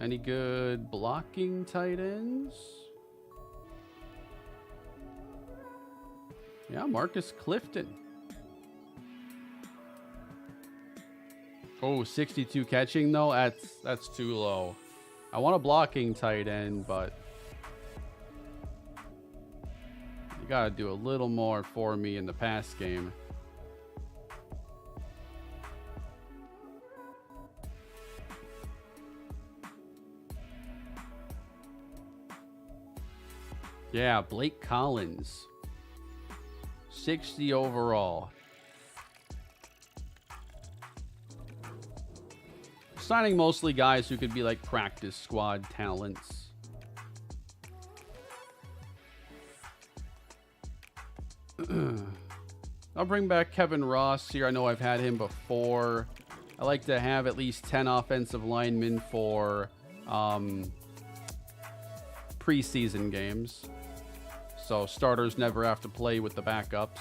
Any good blocking tight ends? Yeah, Marcus Clifton. Oh, 62 catching though. That's too low. I want a blocking tight end, but you got to do a little more for me in the pass game. Yeah, Blake Collins. 60 overall. Signing mostly guys who could be like practice squad talents. I'll bring back Kevin Ross here. I know I've had him before. I like to have at least 10 offensive linemen for preseason games, so starters never have to play with the backups.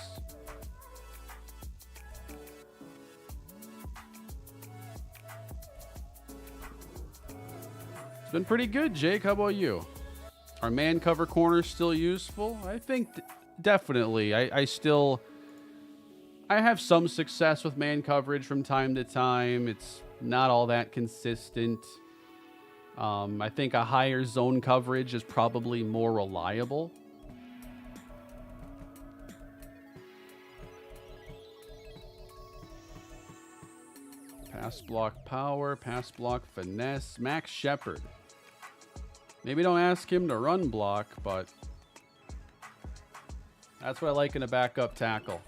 It's been pretty good, Jake. How about you? Are man cover corners still useful? I think definitely. I have some success with man coverage from time to time. It's not all that consistent. I think a higher zone coverage is probably more reliable. Pass block power, pass block finesse. Max Shepard. Maybe don't ask him to run block, but that's what I like in a backup tackle.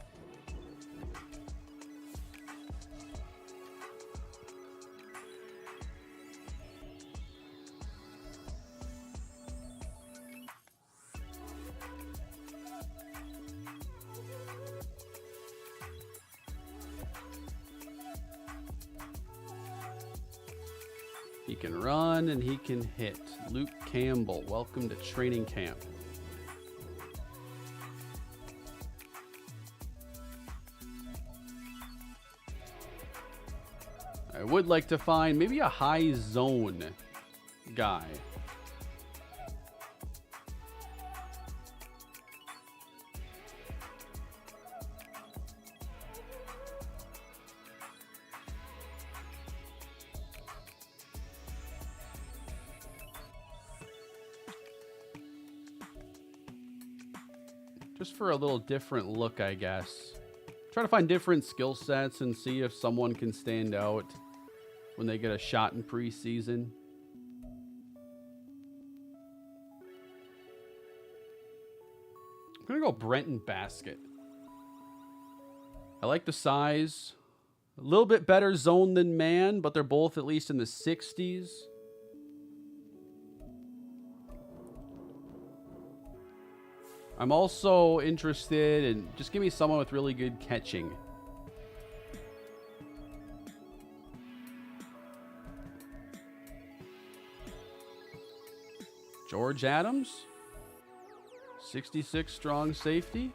He can run and he can hit. Luke Campbell, welcome to training camp. I would like to find maybe a high zone guy. Just for a little different look, I guess. Try to find different skill sets and see if someone can stand out when they get a shot in preseason. I'm going to go Brenton Basket. I like the size. A little bit better zone than man, but they're both at least in the 60s. I'm also interested in just give me someone with really good catching. George Adams, 66 strong safety.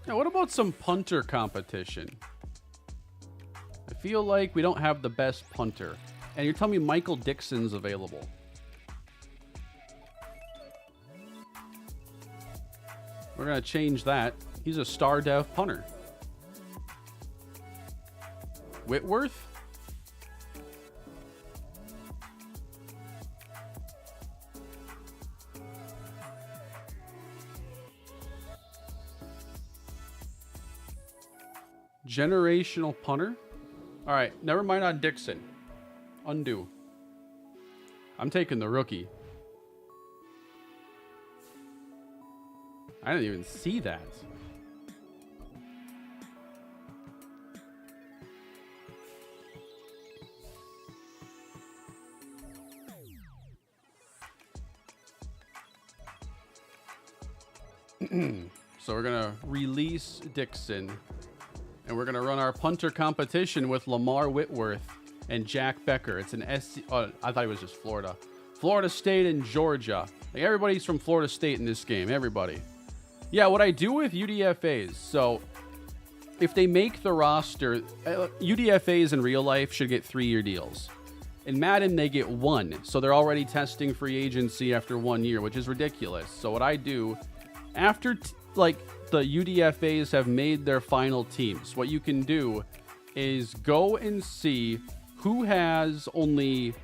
Now, what about some punter competition? I feel like we don't have the best punter. And you're telling me Michael Dixon's available. We're going to change that. He's a star dev punter. Whitworth? Generational punter. All right, never mind on Dixon. Undo. I'm taking the rookie. I didn't even see that. So we're going to release Dixon. And we're going to run our punter competition with Lamar Whitworth and Jack Becker. It's an SC. Oh, I thought it was just Florida. Florida State and Georgia. Like everybody's from Florida State in this game. Everybody. Yeah, what I do with UDFAs. So if they make the roster, UDFAs in real life should get 3-year deals. In Madden, they get 1. So they're already testing free agency after 1 year, which is ridiculous. So what I do, after the UDFAs have made their final teams, what you can do is go and see who has only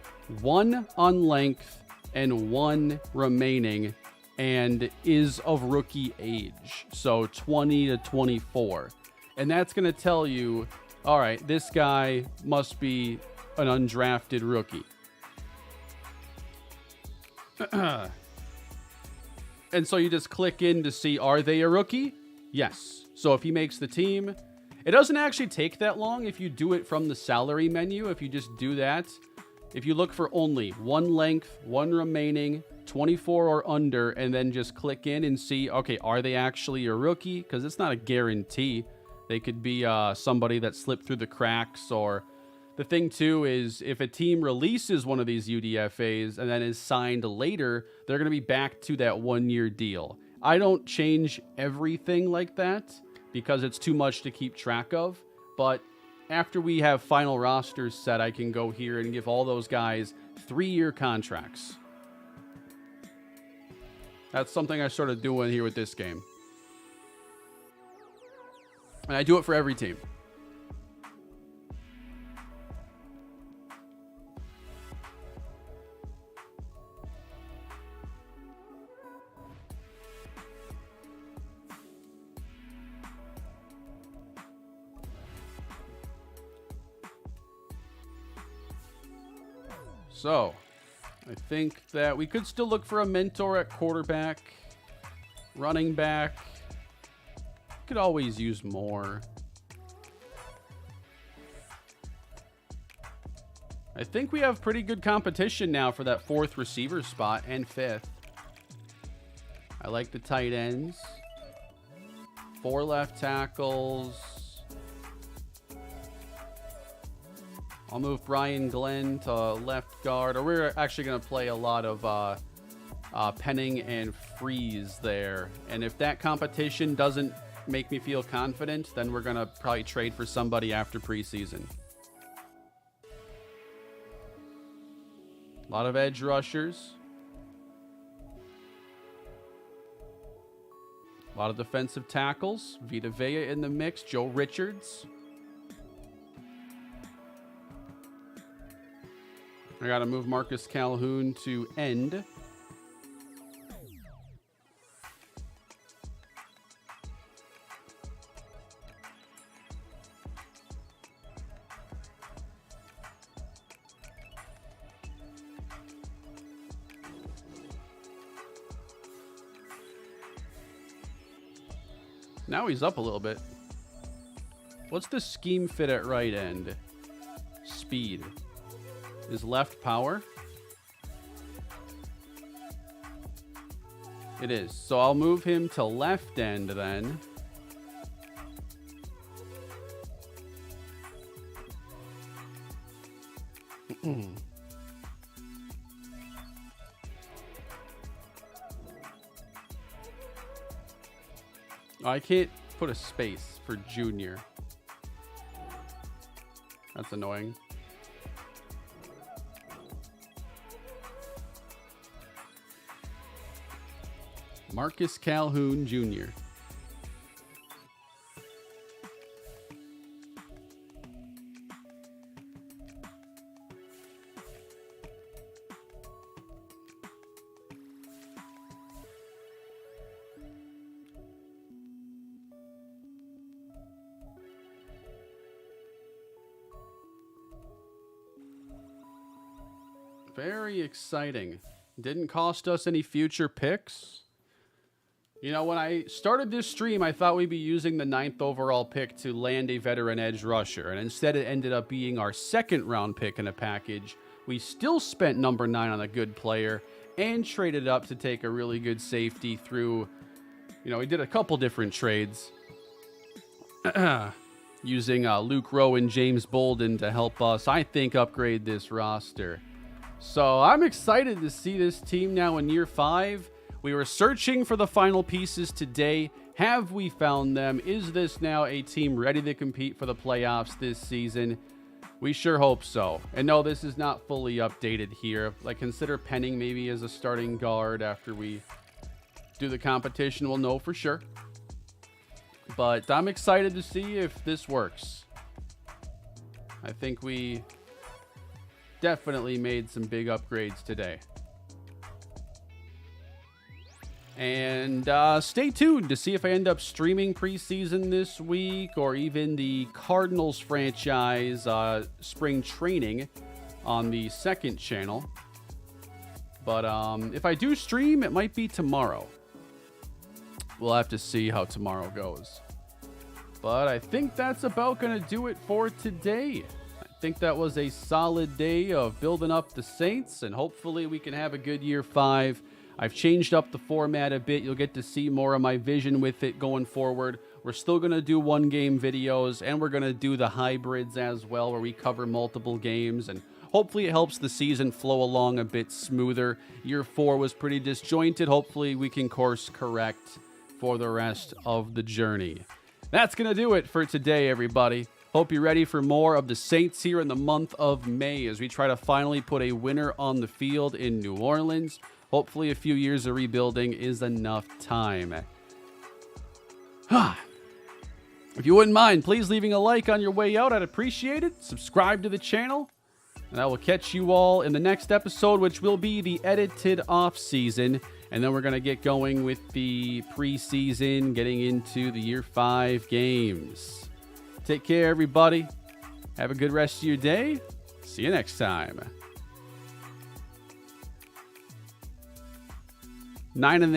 1 on length and 1 remaining and is of rookie age, so 20 to 24. And that's going to tell you, all right, this guy must be an undrafted rookie. And so you just click in to see, are they a rookie? Yes. So if he makes the team, it doesn't actually take that long if you do it from the salary menu. If you just do that, if you look for only 1 length, 1 remaining, 24 or under, and then just click in and see, okay, are they actually a rookie? Because it's not a guarantee. They could be somebody that slipped through the cracks. Or the thing too is if a team releases one of these UDFAs and then is signed later, they're going to be back to that 1-year deal. I don't change everything like that because it's too much to keep track of. But after we have final rosters set, I can go here and give all those guys 3-year contracts. That's something I started doing here with this game. And I do it for every team. So, I think that we could still look for a mentor at quarterback, running back. Could always use more. I think we have pretty good competition now for that 4th receiver spot and 5th. I like the tight ends. 4 left tackles. I'll move Brian Glenn to left guard, or we're actually going to play a lot of, Penning and Freeze there. And if that competition doesn't make me feel confident, then we're going to probably trade for somebody after preseason. A lot of edge rushers. A lot of defensive tackles. Vita Vea in the mix. Joe Richards. I got to move Marcus Calhoun to end. Now he's up a little bit. What's the scheme fit at right end? Speed. Is left power? It is. So I'll move him to left end then. Oh, I can't put a space for junior. That's annoying. Marcus Calhoun Jr. Very exciting. Didn't cost us any future picks. You know, when I started this stream, I thought we'd be using the 9th overall pick to land a veteran edge rusher. And instead, it ended up being our 2nd round pick in a package. We still spent number 9 on a good player and traded up to take a really good safety through, you know, we did a couple different trades. Using Luke Rowe and James Bolden to help us, I think, upgrade this roster. So I'm excited to see this team now in year 5. We were searching for the final pieces today. Have we found them? Is this now a team ready to compete for the playoffs this season? We sure hope so. And no, this is not fully updated here. Like, consider Penning maybe as a starting guard after we do the competition. We'll know for sure. But I'm excited to see if this works. I think we definitely made some big upgrades today. And stay tuned to see if I end up streaming preseason this week or even the Cardinals franchise spring training on the 2nd channel. But if I do stream, it might be tomorrow. We'll have to see how tomorrow goes. But I think that's about going to do it for today. I think that was a solid day of building up the Saints, and hopefully we can have a good year 5. I've changed up the format a bit. You'll get to see more of my vision with it going forward. We're still going to do one-game videos, and we're going to do the hybrids as well, where we cover multiple games, and hopefully it helps the season flow along a bit smoother. Year 4 was pretty disjointed. Hopefully we can course correct for the rest of the journey. That's going to do it for today, everybody. Hope you're ready for more of the Saints here in the month of May as we try to finally put a winner on the field in New Orleans. Hopefully a few years of rebuilding is enough time. If you wouldn't mind, please leaving a like on your way out. I'd appreciate it. Subscribe to the channel. And I will catch you all in the next episode, which will be the edited off-season. And then we're going to get going with the preseason, getting into the year 5 games. Take care, everybody. Have a good rest of your day. See you next time. 9 and